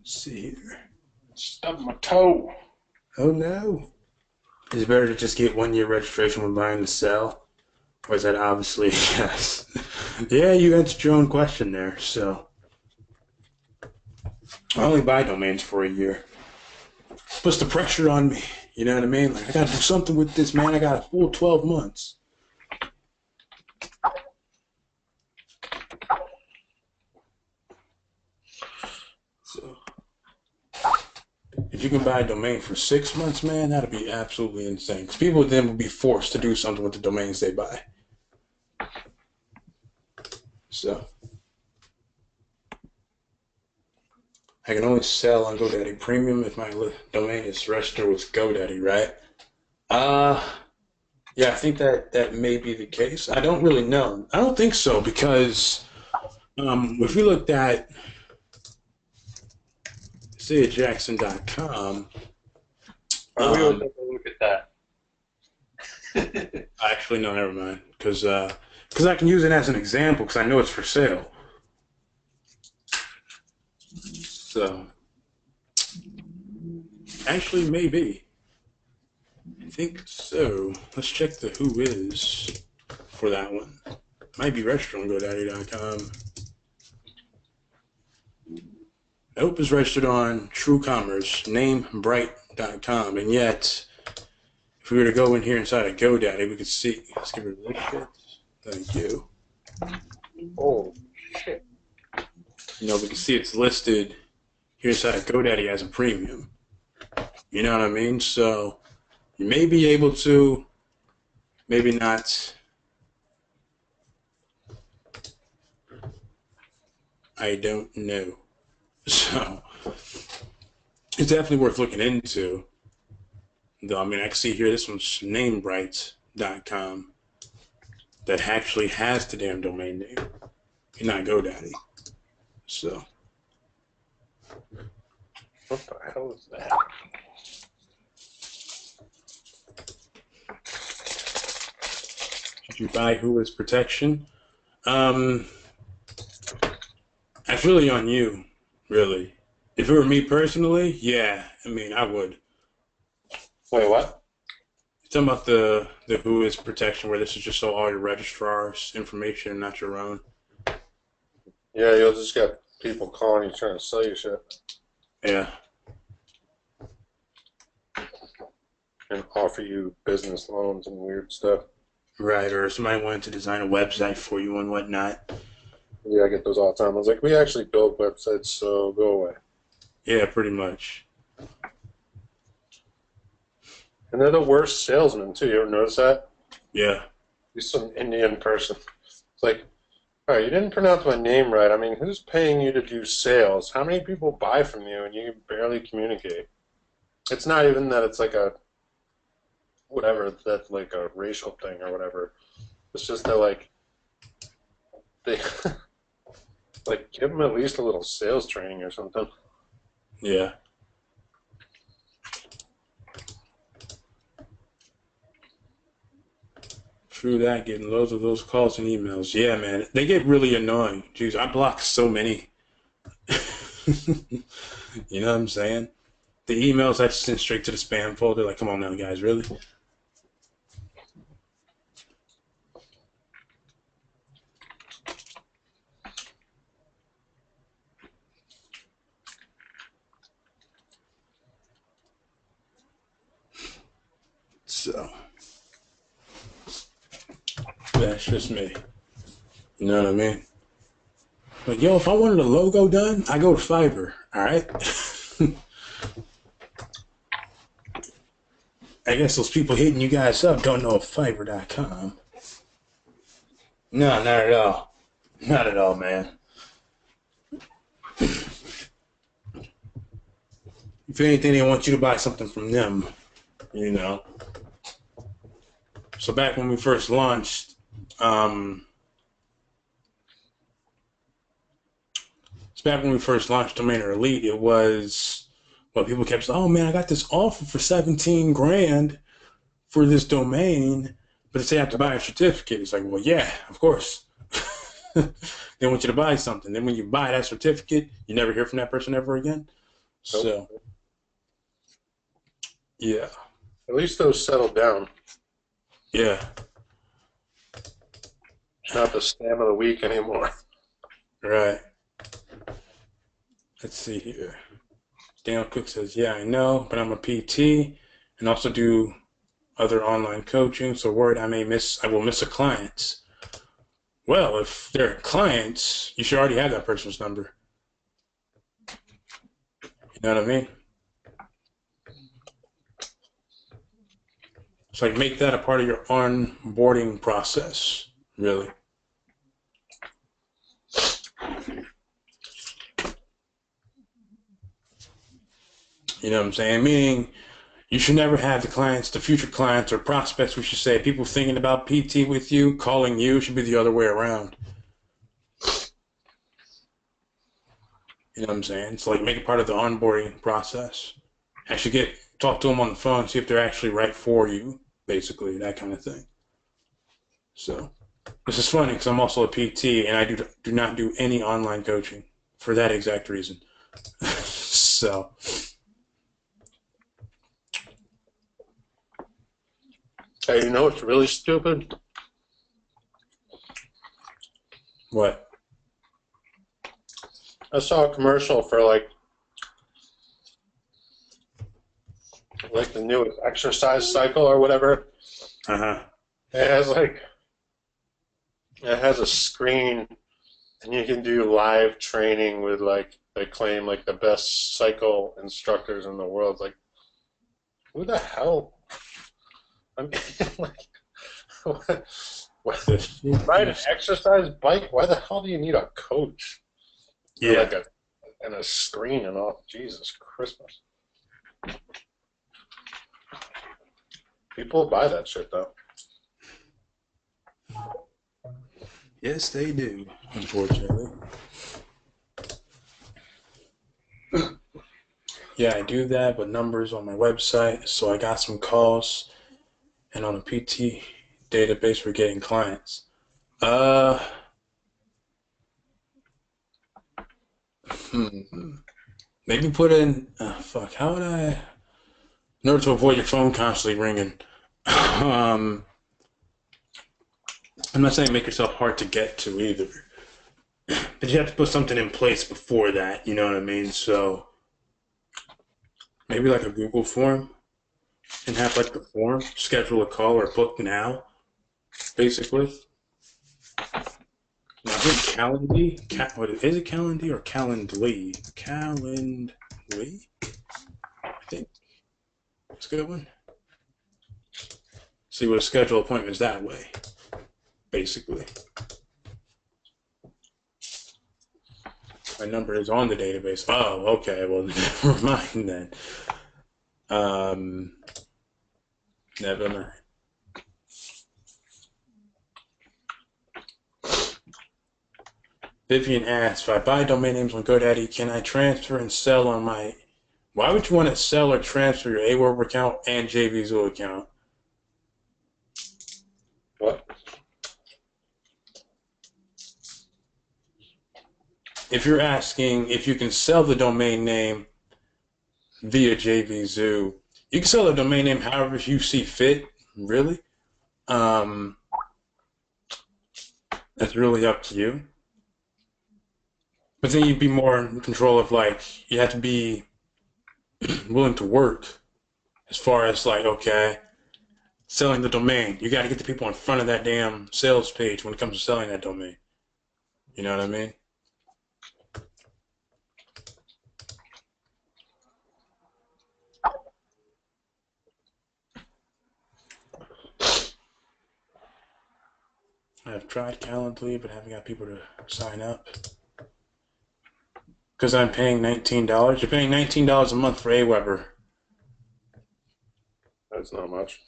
See here. Stubbed my toe. Oh no. Is it better to just get 1 year registration when buying to sell? Or is that obviously yes? Yeah, you answered your own question there, so. I only buy domains for a year. Puts the pressure on me. You know what I mean? Like, I gotta do something with this, man. I got a full 12 months. So, if you can buy a domain for 6 months, man, that'd be absolutely insane. Because people then would be forced to do something with the domains they buy. So, I can only sell on GoDaddy Premium if my domain is registered with GoDaddy, right? Yeah, I think that may be the case. I don't really know. I don't think so because if we looked at SayItJackson.com, Why don't we take a look at that? actually no, never mind, because I can use it as an example because I know it's for sale. So actually, maybe. I think so. Let's check the who is for that one. Might be registered on GoDaddy.com. Nope, is registered on TrueCommerce, namebright.com, and yet, if we were to go in here inside of GoDaddy, we could see. Let's give it a look at. Thank you. Oh, shit. You know, we can see it's listed here inside of GoDaddy as a premium. You know what I mean? So you may be able to, maybe not. I don't know. So it's definitely worth looking into. Though, I mean, I can see here, this one's namebright.com that actually has the damn domain name and not GoDaddy. So. What the hell is that? Should you buy Who is Protection? That's really on you, really. If it were me personally, yeah, I mean, I would. Wait, what? You're talking about the Who is Protection, where this is just so all your registrar's information, not your own. Yeah, you'll just get people calling you trying to sell you shit. Yeah. And offer you business loans and weird stuff. Right, or somebody wanted to design a website for you and whatnot. Yeah, I get those all the time. I was like, we actually build websites, so go away. Yeah, pretty much. And they're the worst salesmen, too. You ever notice that? Yeah. He's some Indian person. It's like, all right, you didn't pronounce my name right. I mean, who's paying you to do sales? How many people buy from you and you can barely communicate? It's not even that it's like a, whatever, that's like a racial thing or whatever. It's just that, like, they, like, give them at least a little sales training or something. Yeah. True that, getting loads of those calls and emails. Yeah, man, they get really annoying. Jeez, I block so many. You know what I'm saying? The emails I just send straight to the spam folder. Like, come on now, guys, really? So, that's just me. You know what I mean? But yo, if I wanted a logo done, I go to Fiverr. All right. I guess those people hitting you guys up don't know Fiverr.com. No, not at all. Not at all, man. If anything, they want you to buy something from them, you know. So back when we first launched, Domainer Elite, it was, well, people kept saying, oh man, I got this offer for 17 grand for this domain, but they say I have to buy a certificate. It's like, well, yeah, of course. They want you to buy something. Then when you buy that certificate, you never hear from that person ever again. Nope. So, yeah. At least those settled down. Yeah. It's not the scam of the week anymore. Right. Let's see here. Daniel Cook says, yeah, I know, but I'm a PT and also do other online coaching, so worried I will miss a client. Well, if they're clients, you should already have that person's number. You know what I mean? So like make that a part of your onboarding process, really. You know what I'm saying? Meaning you should never have the future clients or prospects, we should say, people thinking about PT with you, calling you, should be the other way around. You know what I'm saying? It's like make it part of the onboarding process. Actually talk to them on the phone, see if they're actually right for you, basically, that kind of thing. So this is funny because I'm also a PT and I do not do any online coaching for that exact reason. So Hey, you know what's really stupid? what? I saw a commercial for like the new exercise cycle or whatever. Uh-huh. It has a screen and you can do live training with like they claim like the best cycle instructors in the world. Like, who the hell? I mean, like, ride an exercise bike? Why the hell do you need a coach? Yeah. And a screen and all. Jesus Christmas. People buy that shit though. Yes, they do, unfortunately. Yeah, I do that with numbers on my website. So I got some calls, and on a PT database for getting clients. Maybe put in, how would I, in order to avoid your phone constantly ringing, I'm not saying make yourself hard to get to either, but you have to put something in place before that, you know what I mean? So maybe like a Google form and have like the form, schedule a call or book now, basically. Now I think Calendly, is it Calendly or Calendly? Calendly? I think it's a good one. So you would schedule appointments that way, basically. My number is on the database. Oh, okay. Well, never mind then. Never mind. Vivian asks, if I buy domain names on GoDaddy, can I transfer and sell on my... Why would you want to sell or transfer your AWeber account and JVZoo account? What? If you're asking if you can sell the domain name via JVZoo, you can sell the domain name however you see fit, really. That's really up to you. But then you'd be more in control of, like, you have to be willing to work as far as, like, okay, selling the domain. You got to get the people in front of that damn sales page when it comes to selling that domain. You know what I mean? I've tried Calendly, but haven't got people to sign up. Because I'm paying $19. You're paying $19 a month for Aweber. That's not much.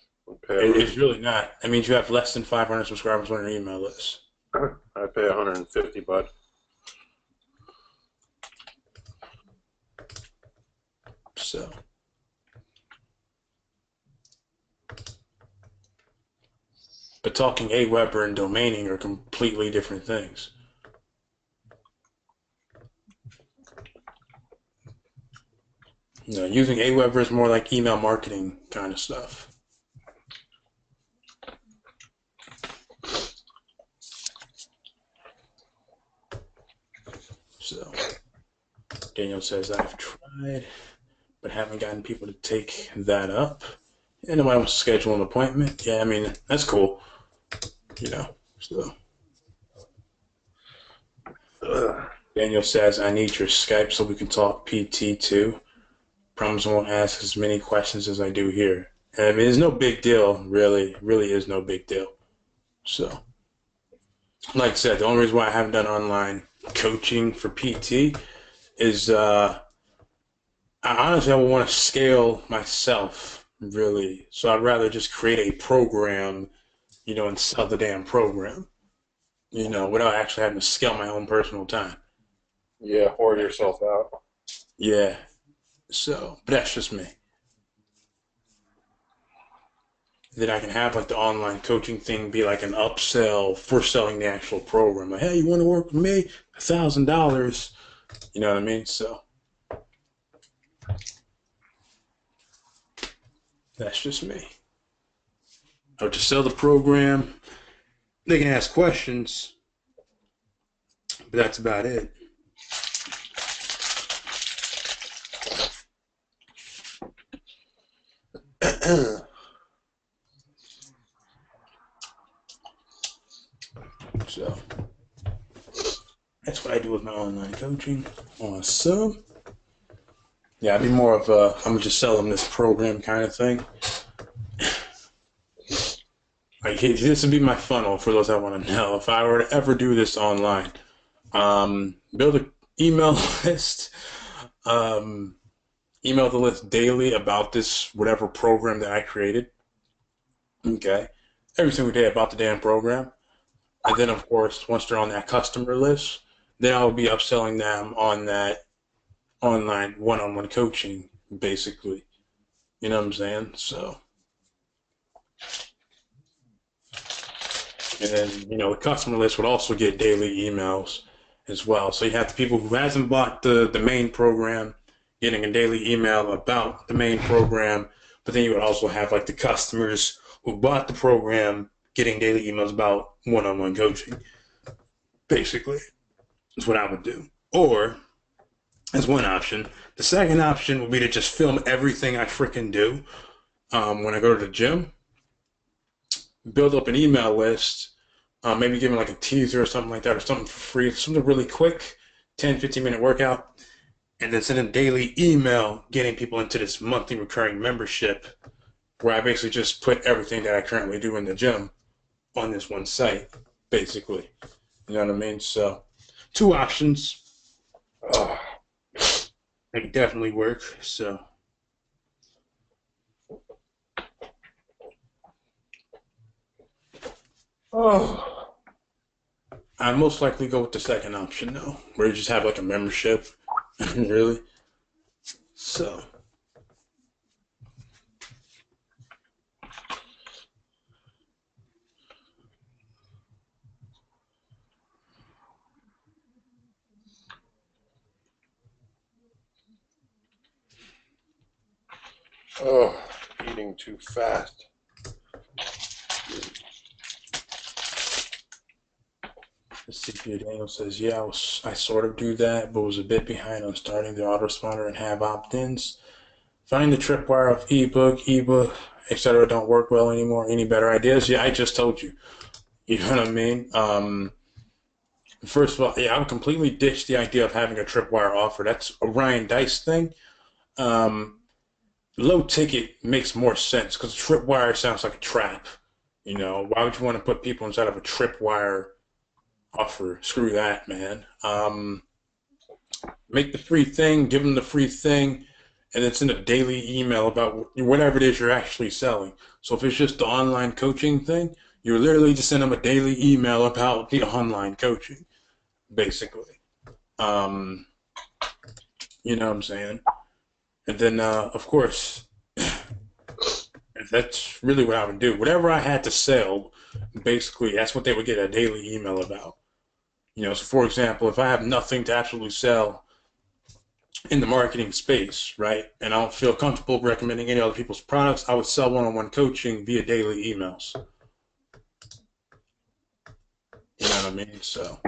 It's really not. That means you have less than 500 subscribers on your email list. I pay 150, bud. So, but talking Aweber and domaining are completely different things. You know, using Aweber is more like email marketing kind of stuff. So, Daniel says, I've tried, but haven't gotten people to take that up. And nobody wants to schedule an appointment. Yeah, I mean, that's cool. You know, so. Daniel says, I need your Skype so we can talk PT too. Promise I won't ask as many questions as I do here. And I mean, it's no big deal, really is no big deal. So, like I said, the only reason why I haven't done online coaching for PT is I honestly would want to scale myself, really. So I'd rather just create a program, you know, and sell the damn program, you know, without actually having to scale my own personal time. Yeah, hoard yourself out. Yeah. So, but that's just me. Then I can have like the online coaching thing be like an upsell for selling the actual program. Like, hey, you want to work with me? $1,000. You know what I mean? So that's just me. I'll just sell the program. They can ask questions, but that's about it. So that's what I do with my online coaching. Awesome. Yeah, I'd be more of a, I'm gonna just sell them this program kind of thing. Like, this would be my funnel for those that want to know. If I were to ever do this online, build an email list, email the list daily about this whatever program that I created. Okay, every single day about the damn program. And then, of course, once they're on that customer list, then I'll be upselling them on that online one-on-one coaching, basically. You know what I'm saying? So, and then, you know, the customer list would also get daily emails as well. So you have the people who hasn't bought the main program getting a daily email about the main program, but then you would also have like the customers who bought the program getting daily emails about one-on-one coaching. Basically, is what I would do. Or, as one option, the second option would be to just film everything I freaking do when I go to the gym, build up an email list, maybe give me like a teaser or something like that, or something for free, something really quick, 10, 15-minute workout, and then send a daily email getting people into this monthly recurring membership where I basically just put everything that I currently do in the gym on this one site, basically. You know what I mean? So, two options. They could definitely work. So, I most likely go with the second option though, where you just have like a membership, really. So, Eating too fast. let's see here. Daniel says, yeah, I sort of do that, but was a bit behind on starting the autoresponder and have opt-ins. Finding the tripwire of ebook, etc. don't work well anymore. Any better ideas? Yeah, I just told you. You know what I mean? First of all, yeah, I would completely ditch the idea of having a tripwire offer. That's a Ryan Dice thing. Low ticket makes more sense because tripwire sounds like a trap. You know, why would you want to put people inside of a tripwire offer? Screw that, man. Make the free thing, give them the free thing, and it's in a daily email about whatever it is you're actually selling. So if it's just the online coaching thing, you literally just send them a daily email about the online coaching, basically. You know what I'm saying? And then, of course, that's really what I would do. Whatever I had to sell, basically, that's what they would get a daily email about. You know, so for example, if I have nothing to absolutely sell in the marketing space, right, and I don't feel comfortable recommending any other people's products, I would sell one-on-one coaching via daily emails. You know what I mean? So,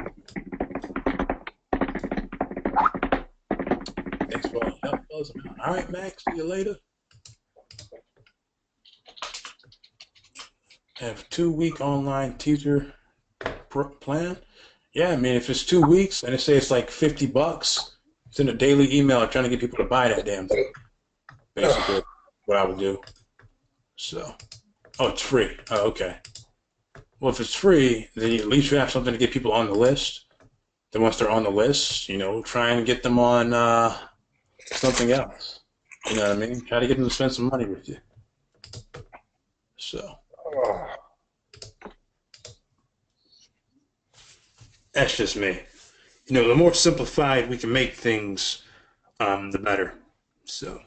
thanks for all your help, fellas. All right, Max, see you later. Have a 2-week online teacher plan. Yeah, I mean, if it's 2 weeks and they say it's like $50, send a daily email trying to get people to buy that damn thing. Basically, what I would do. So, oh, it's free. Oh, okay. Well, if it's free, then at least you have something to get people on the list. Then once they're on the list, you know, try and get them on something else. You know what I mean? Try to get them to spend some money with you. So, that's just me. You know, the more simplified we can make things, the better. So.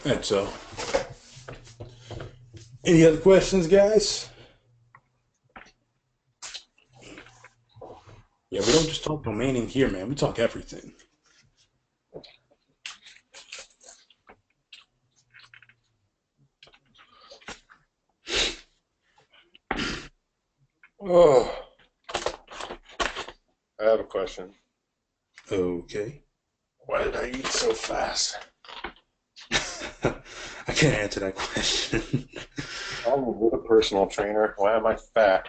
That's all. Any other questions, guys? Yeah, we don't just talk domaining here, man. We talk everything. Oh, I have a question. Okay. Why did I eat so fast? I can't answer that question. I'm with a personal trainer. Why am I fat?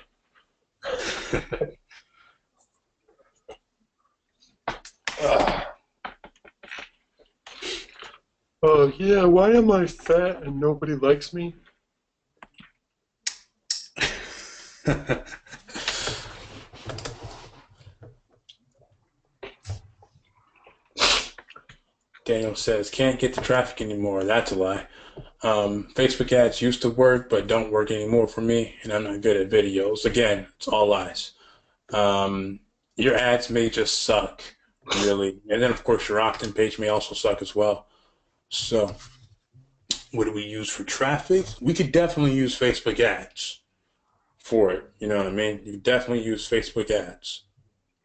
Oh, yeah, why am I fat and nobody likes me? Daniel says, can't get the traffic anymore. That's a lie. Facebook ads used to work, but don't work anymore for me, and I'm not good at videos. Again, it's all lies. Your ads may just suck, really. And then, of course, your opt-in page may also suck as well. So, what do we use for traffic? We could definitely use Facebook ads for it. You know what I mean? You definitely use Facebook ads.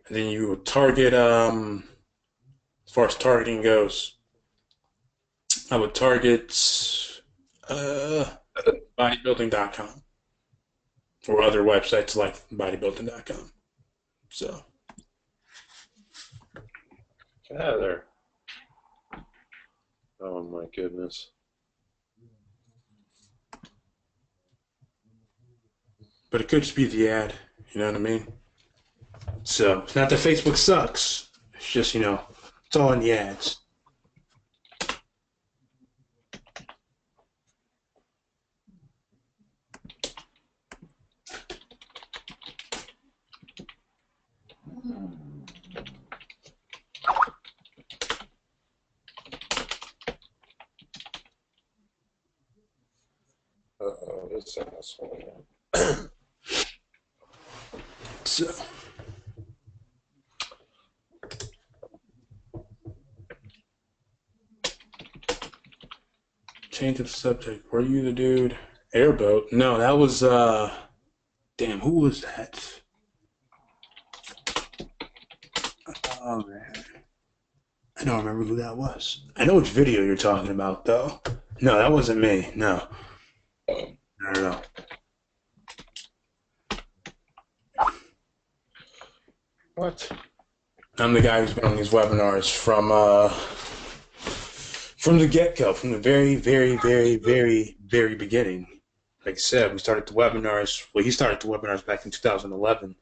And then you would target, as far as targeting goes, I would target bodybuilding.com or other websites like bodybuilding.com. So, Get out of there. Oh, my goodness. but it could just be the ad. You know what I mean? So, it's not that Facebook sucks. It's just, you know, it's all in the ads. Uh-oh, this asshole. So, change of the subject. Were you the dude? Airboat? No, that was, damn, who was that? Oh, man. I don't remember who that was. I know which video you're talking about, though. No, that wasn't me. No. No. What? I'm the guy who's been on these webinars from the get-go, from the very, very, very, very, very beginning. Like I said, we started the webinars. Well, he started the webinars back in 2011.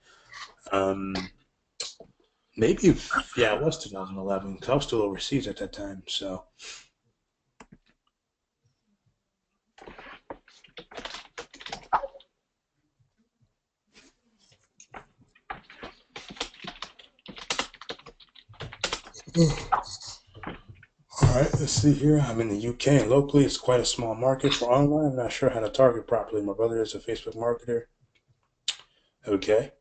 Maybe, yeah, it was 2011 because I was still overseas at that time. So, all right, let's see here. I'm in the UK, and locally, it's quite a small market for online. I'm not sure how to target properly. My brother is a Facebook marketer. Okay.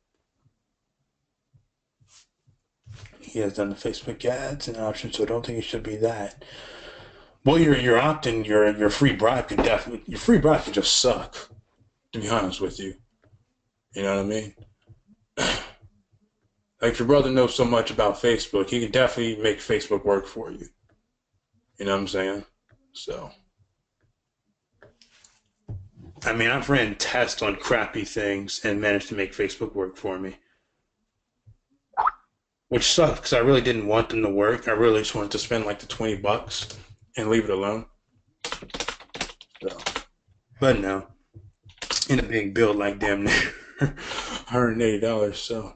He has done the Facebook ads and options, so I don't think it should be that. Well, your opt-in, your free bribe could definitely, your free bribe could just suck, to be honest with you. You know what I mean? Like, your brother knows so much about Facebook, he can definitely make Facebook work for you. You know what I'm saying? So, I mean, I've ran tests on crappy things and managed to make Facebook work for me, which sucks because I really didn't want them to work. I really just wanted to spend like the $20 and leave it alone. So, but no, in a big build like damn near $180. So.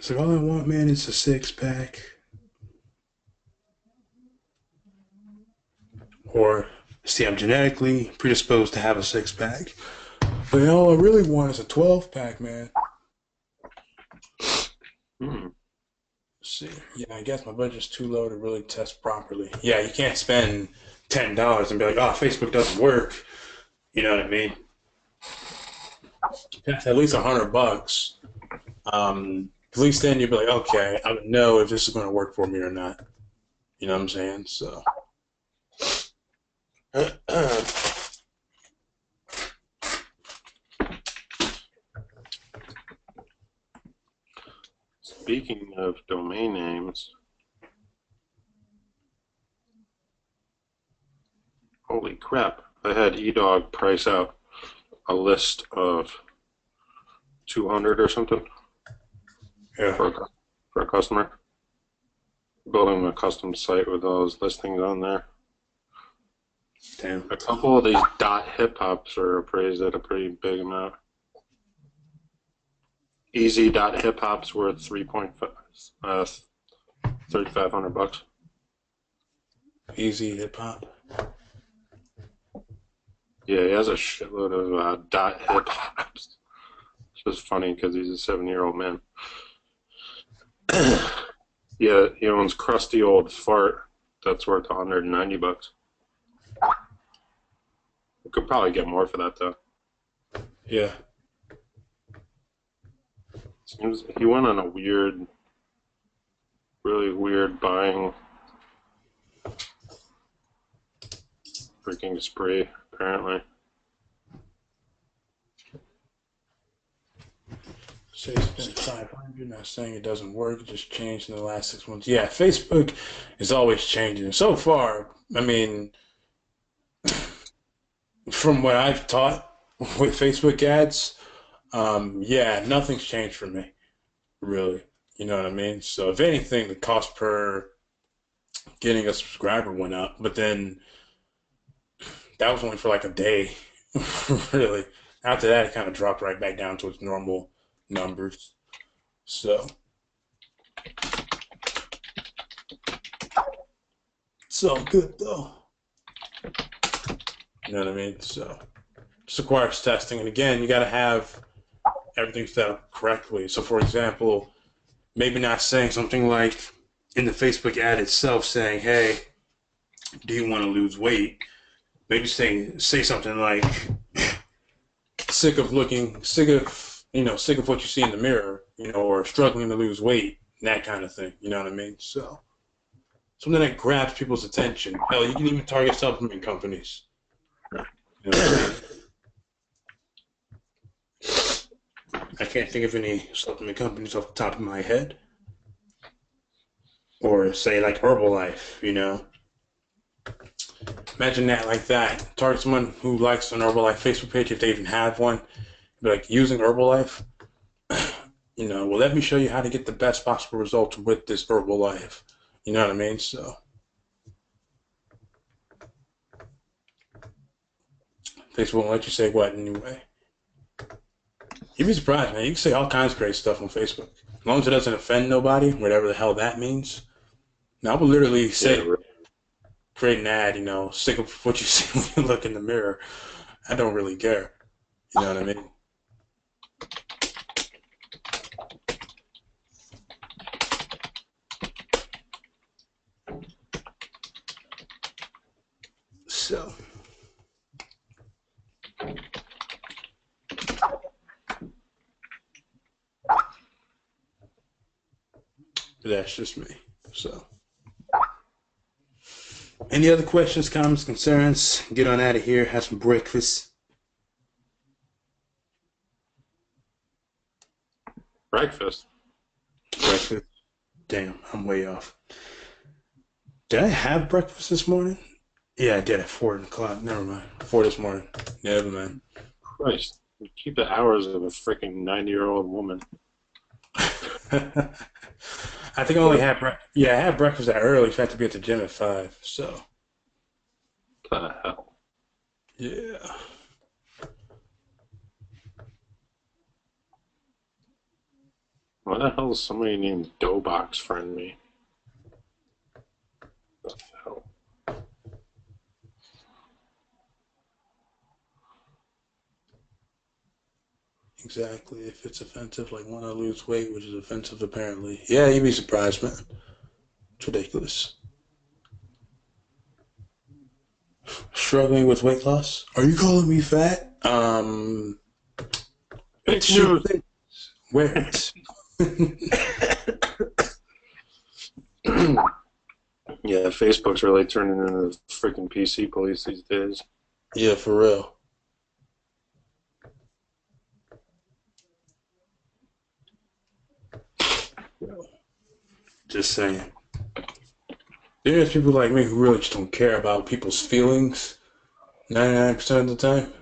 So all I want, man, is a 6-pack. Or, see, I'm genetically predisposed to have a 6-pack. But all I really want is a 12-pack, man. Let's see. Yeah, I guess my budget's too low to really test properly. Yeah, you can't spend $10 and be like, oh, Facebook doesn't work. You know what I mean? At least $100. At least then you'd be like, okay, I would know if this is going to work for me or not. You know what I'm saying? So. Speaking of domain names, holy crap! I had eDog price out a list of 200 or something. Yeah. For a customer. Building a custom site with those listings on there. Damn. A couple of these .hip hops are appraised at a pretty big amount. Easy .hip hops worth 3,500 bucks. Easy hip hop. Yeah, he has a shitload of .hip hops. It's just funny because he's a 7-year-old man. Yeah, he owns Crusty Old Fart. That's worth 190 bucks. We could probably get more for that though. Yeah. Seems he went on a really weird buying freaking spree, apparently. Say spend 500. Not saying it doesn't work. It just changed in the last 6 months. Yeah, Facebook is always changing. So far, I mean, from what I've taught with Facebook ads, yeah, nothing's changed for me, really. You know what I mean? So if anything, the cost per getting a subscriber went up, but then that was only for like a day, really. After that, it kind of dropped right back down to its normal numbers. So it's all good though. You know what I mean? So just requires testing, and again, you got to have everything set up correctly. So, for example, maybe not saying something like in the Facebook ad itself, saying, "Hey, do you want to lose weight?" Maybe say something like, "Sick of what you see in the mirror, or struggling to lose weight," that kind of thing. You know what I mean? So something that grabs people's attention. Hell, you can even target supplement companies. You know what I mean? I can't think of any supplement companies off the top of my head. Or say like Herbalife, Imagine that like that. Target someone who likes an Herbalife Facebook page if they even have one. Be like, using Herbalife, well, let me show you how to get the best possible results with this Herbalife. You know what I mean? So Facebook won't let you say what anyway. You'd be surprised, man. You can say all kinds of great stuff on Facebook. As long as it doesn't offend nobody, whatever the hell that means. Now, I would literally say, create an ad, sick of what you see when you look in the mirror. I don't really care. You know what I mean? So, that's just me. So, any other questions, comments, concerns? Get on out of here. Have some breakfast. Breakfast. Damn, I'm way off. Did I have breakfast this morning? Yeah, I did at 4 o'clock. Never mind. 4 this morning. Never mind. Christ. You keep the hours of a freaking 90-year-old woman. I think I only had breakfast. Yeah, I had breakfast that early, so I had to be at the gym at 5. So. What the hell? Yeah. Why the hell is somebody named Doughbox friend me? What the hell? Exactly. If it's offensive, like want to lose weight, which is offensive apparently. Yeah, you'd be surprised, man. It's ridiculous. Struggling with weight loss? Are you calling me fat? Fake news. Where? Yeah, Facebook's really turning into the freaking PC police these days. Yeah, for real. Just saying. There's people like me who really just don't care about people's feelings 99% of the time.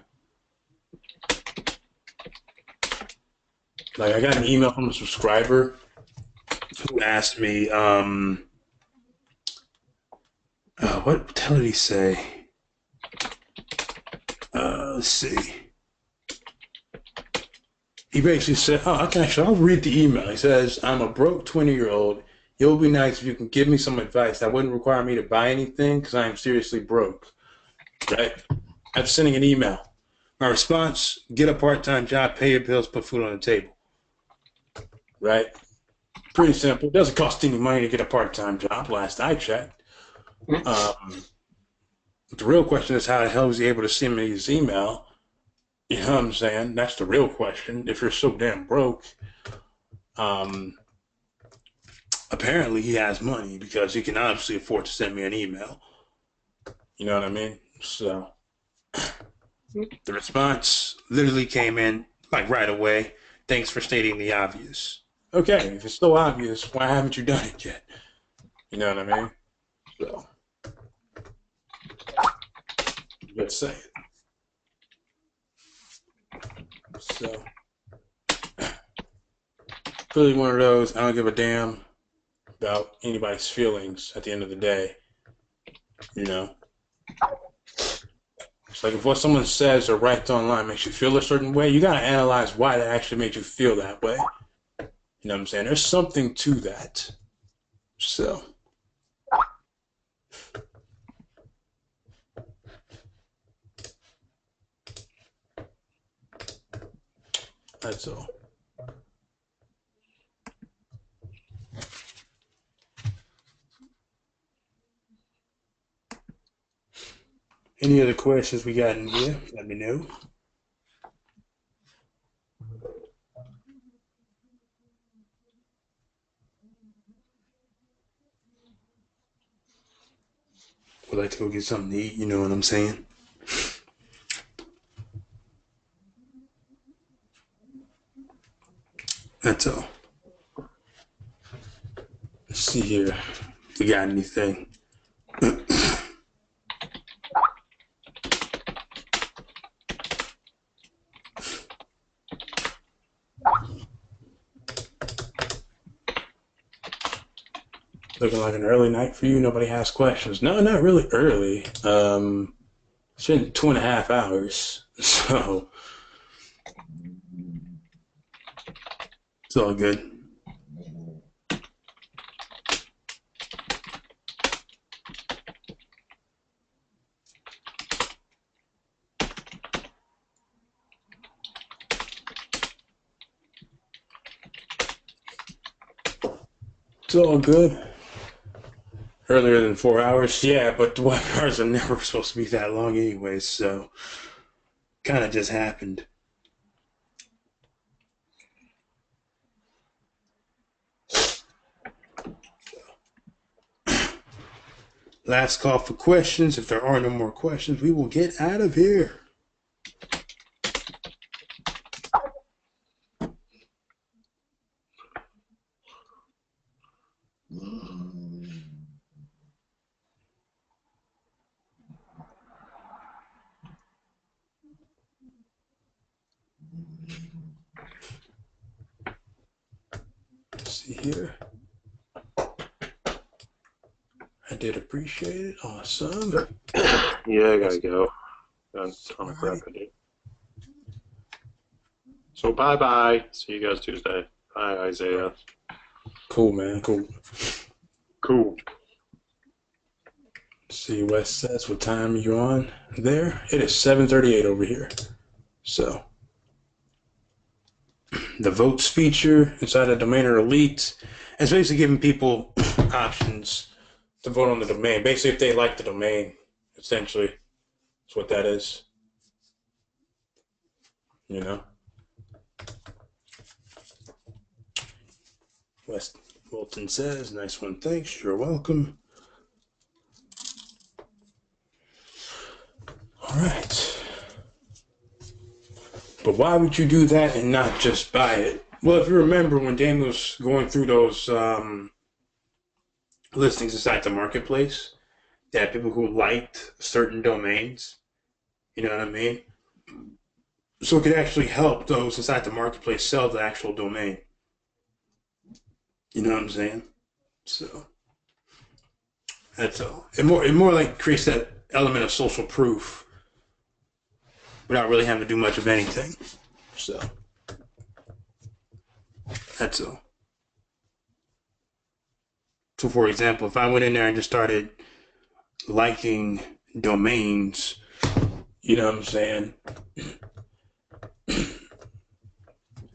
Like, I got an email from a subscriber who asked me, what the hell did he say? Let's see. He basically said, I'll read the email. He says, I'm a broke 20-year-old. It would be nice if you can give me some advice that wouldn't require me to buy anything because I am seriously broke. Right? I'm sending an email. My response, get a part-time job, pay your bills, put food on the table. Right? Pretty simple. It doesn't cost any money to get a part-time job, last I checked. The real question is how the hell was he able to send me his email? You know what I'm saying? That's the real question. If you're so damn broke, apparently he has money because he can obviously afford to send me an email. You know what I mean? So the response literally came in like right away. Thanks for stating the obvious. Okay, if it's so obvious, why haven't you done it yet? You know what I mean? So let's say it. So really one of those, I don't give a damn about anybody's feelings at the end of the day. It's like if what someone says or writes online makes you feel a certain way, you gotta analyze why that actually made you feel that way. You know what I'm saying? There's something to that. So that's all. Any other questions we got in here? Let me know. Would like to go get something to eat, you know what I'm saying? That's all. Let's see here. If we got anything. Looking like an early night for you. Nobody has questions. No, not really early. It's been 2.5 hours, so it's all good. It's all good. Earlier than 4 hours, yeah, but the webinars are never supposed to be that long anyways, so kind of just happened. Last call for questions. If there are no more questions, we will get out of here. Let's see here. I did appreciate it. Awesome. Yeah, I gotta go. Got a ton of crap to do. So bye-bye. See you guys Tuesday. Bye, Isaiah. Cool, man. Cool. Cool. Let's see, Wes says, what time are you on there? It is 7:38 over here. So, the votes feature inside of Domainer Elite is basically giving people options to vote on the domain. Basically, if they like the domain, essentially, that's what that is. You know? Wes Wilton says, nice one, thanks, you're welcome. All right. But why would you do that and not just buy it? Well, if you remember when Dan was going through those listings inside the marketplace, they had people who liked certain domains. You know what I mean? So it could actually help those inside the marketplace sell the actual domain. You know what I'm saying? So that's all. It more like creates that element of social proof without really having to do much of anything. So that's all. So for example, if I went in there and just started liking domains, you know what I'm saying?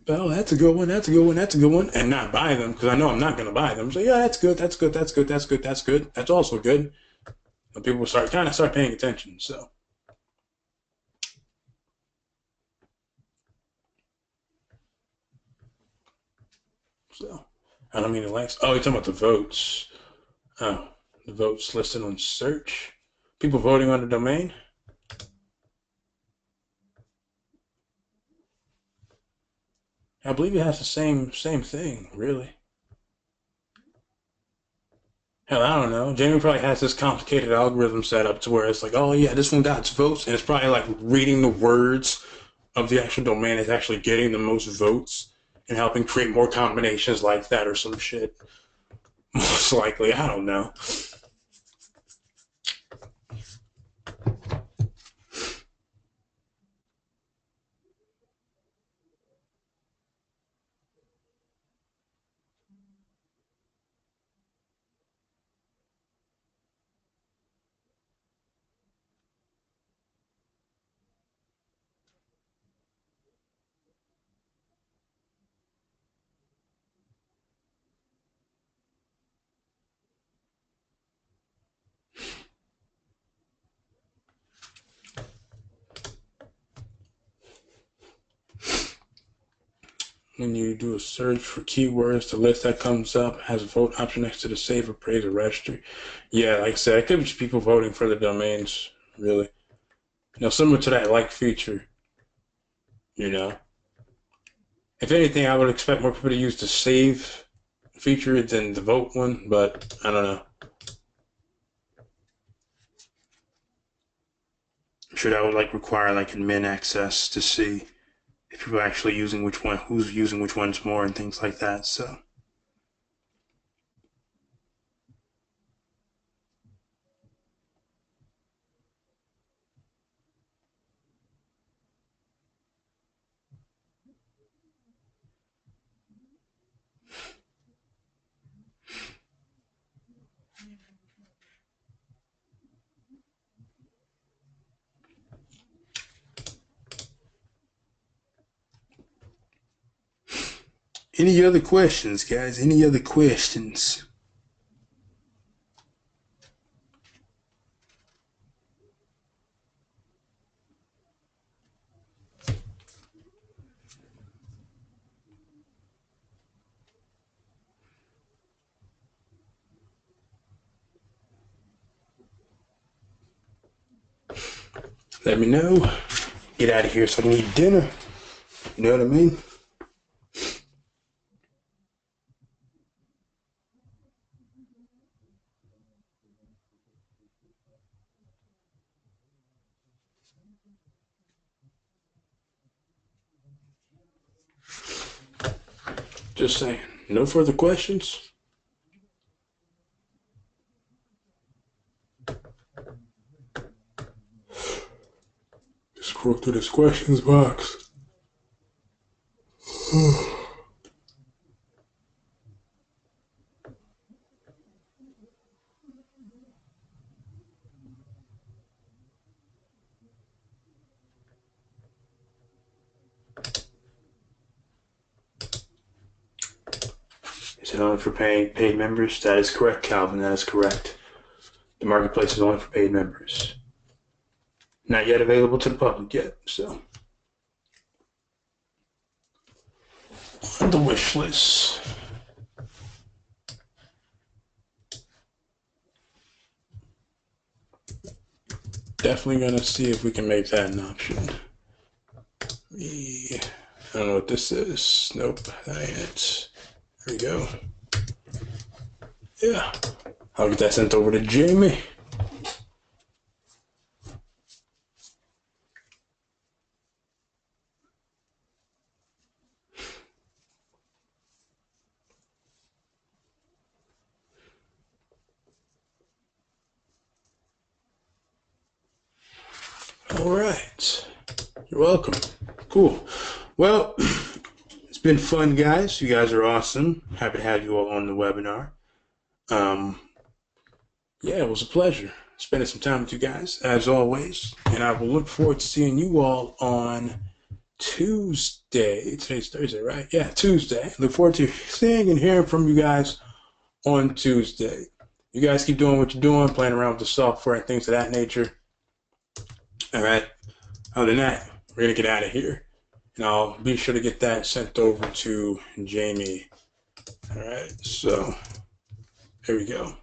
Oh, that's a good one, that's a good one, that's a good one, and not buy them because I know I'm not going to buy them. So yeah, that's good, that's good, that's good, that's good, that's good. That's also good. And people start paying attention. So I don't mean the likes. Oh, you're talking about the votes. Oh, the votes listed on search. People voting on the domain. I believe it has the same thing, really. Hell, I don't know. Jamie probably has this complicated algorithm set up to where it's like, oh yeah, this one got its votes, and it's probably like reading the words of the actual domain is actually getting the most votes and helping create more combinations like that or some shit. Most likely, I don't know. When you do a search for keywords, the list that comes up has a vote option next to the save, appraise, or registry. Yeah, like I said, it could be just people voting for the domains, really. Similar to that like feature, you know. If anything, I would expect more people to use the save feature than the vote one, but I don't know. I'm sure that would require admin access to see if people are actually using which one, who's using which ones more, and things like that. So Any other questions, guys? Any other questions? Let me know. Get out of here so I can eat dinner. You know what I mean? Just saying. No further questions? Scroll through this questions box. Is it only for paid members? That is correct, Calvin. That is correct. The marketplace is only for paid members. Not yet available to the public yet, so. On the wish list. Definitely gonna see if we can make that an option. I don't know what this is. Nope, that ain't it. There we go. Yeah, I'll get that sent over to Jamie. All right. You're welcome. Cool. Well, it's been fun, guys. You guys are awesome. Happy to have you all on the webinar. Yeah, it was a pleasure spending some time with you guys, as always. And I will look forward to seeing you all on Tuesday. Today's Thursday, right? Yeah, Tuesday. Look forward to seeing and hearing from you guys on Tuesday. You guys keep doing what you're doing, playing around with the software and things of that nature. All right. Other than that, we're going to get out of here. And I'll be sure to get that sent over to Jamie. All right. So there we go.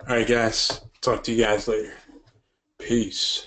All right, guys. Talk to you guys later. Peace.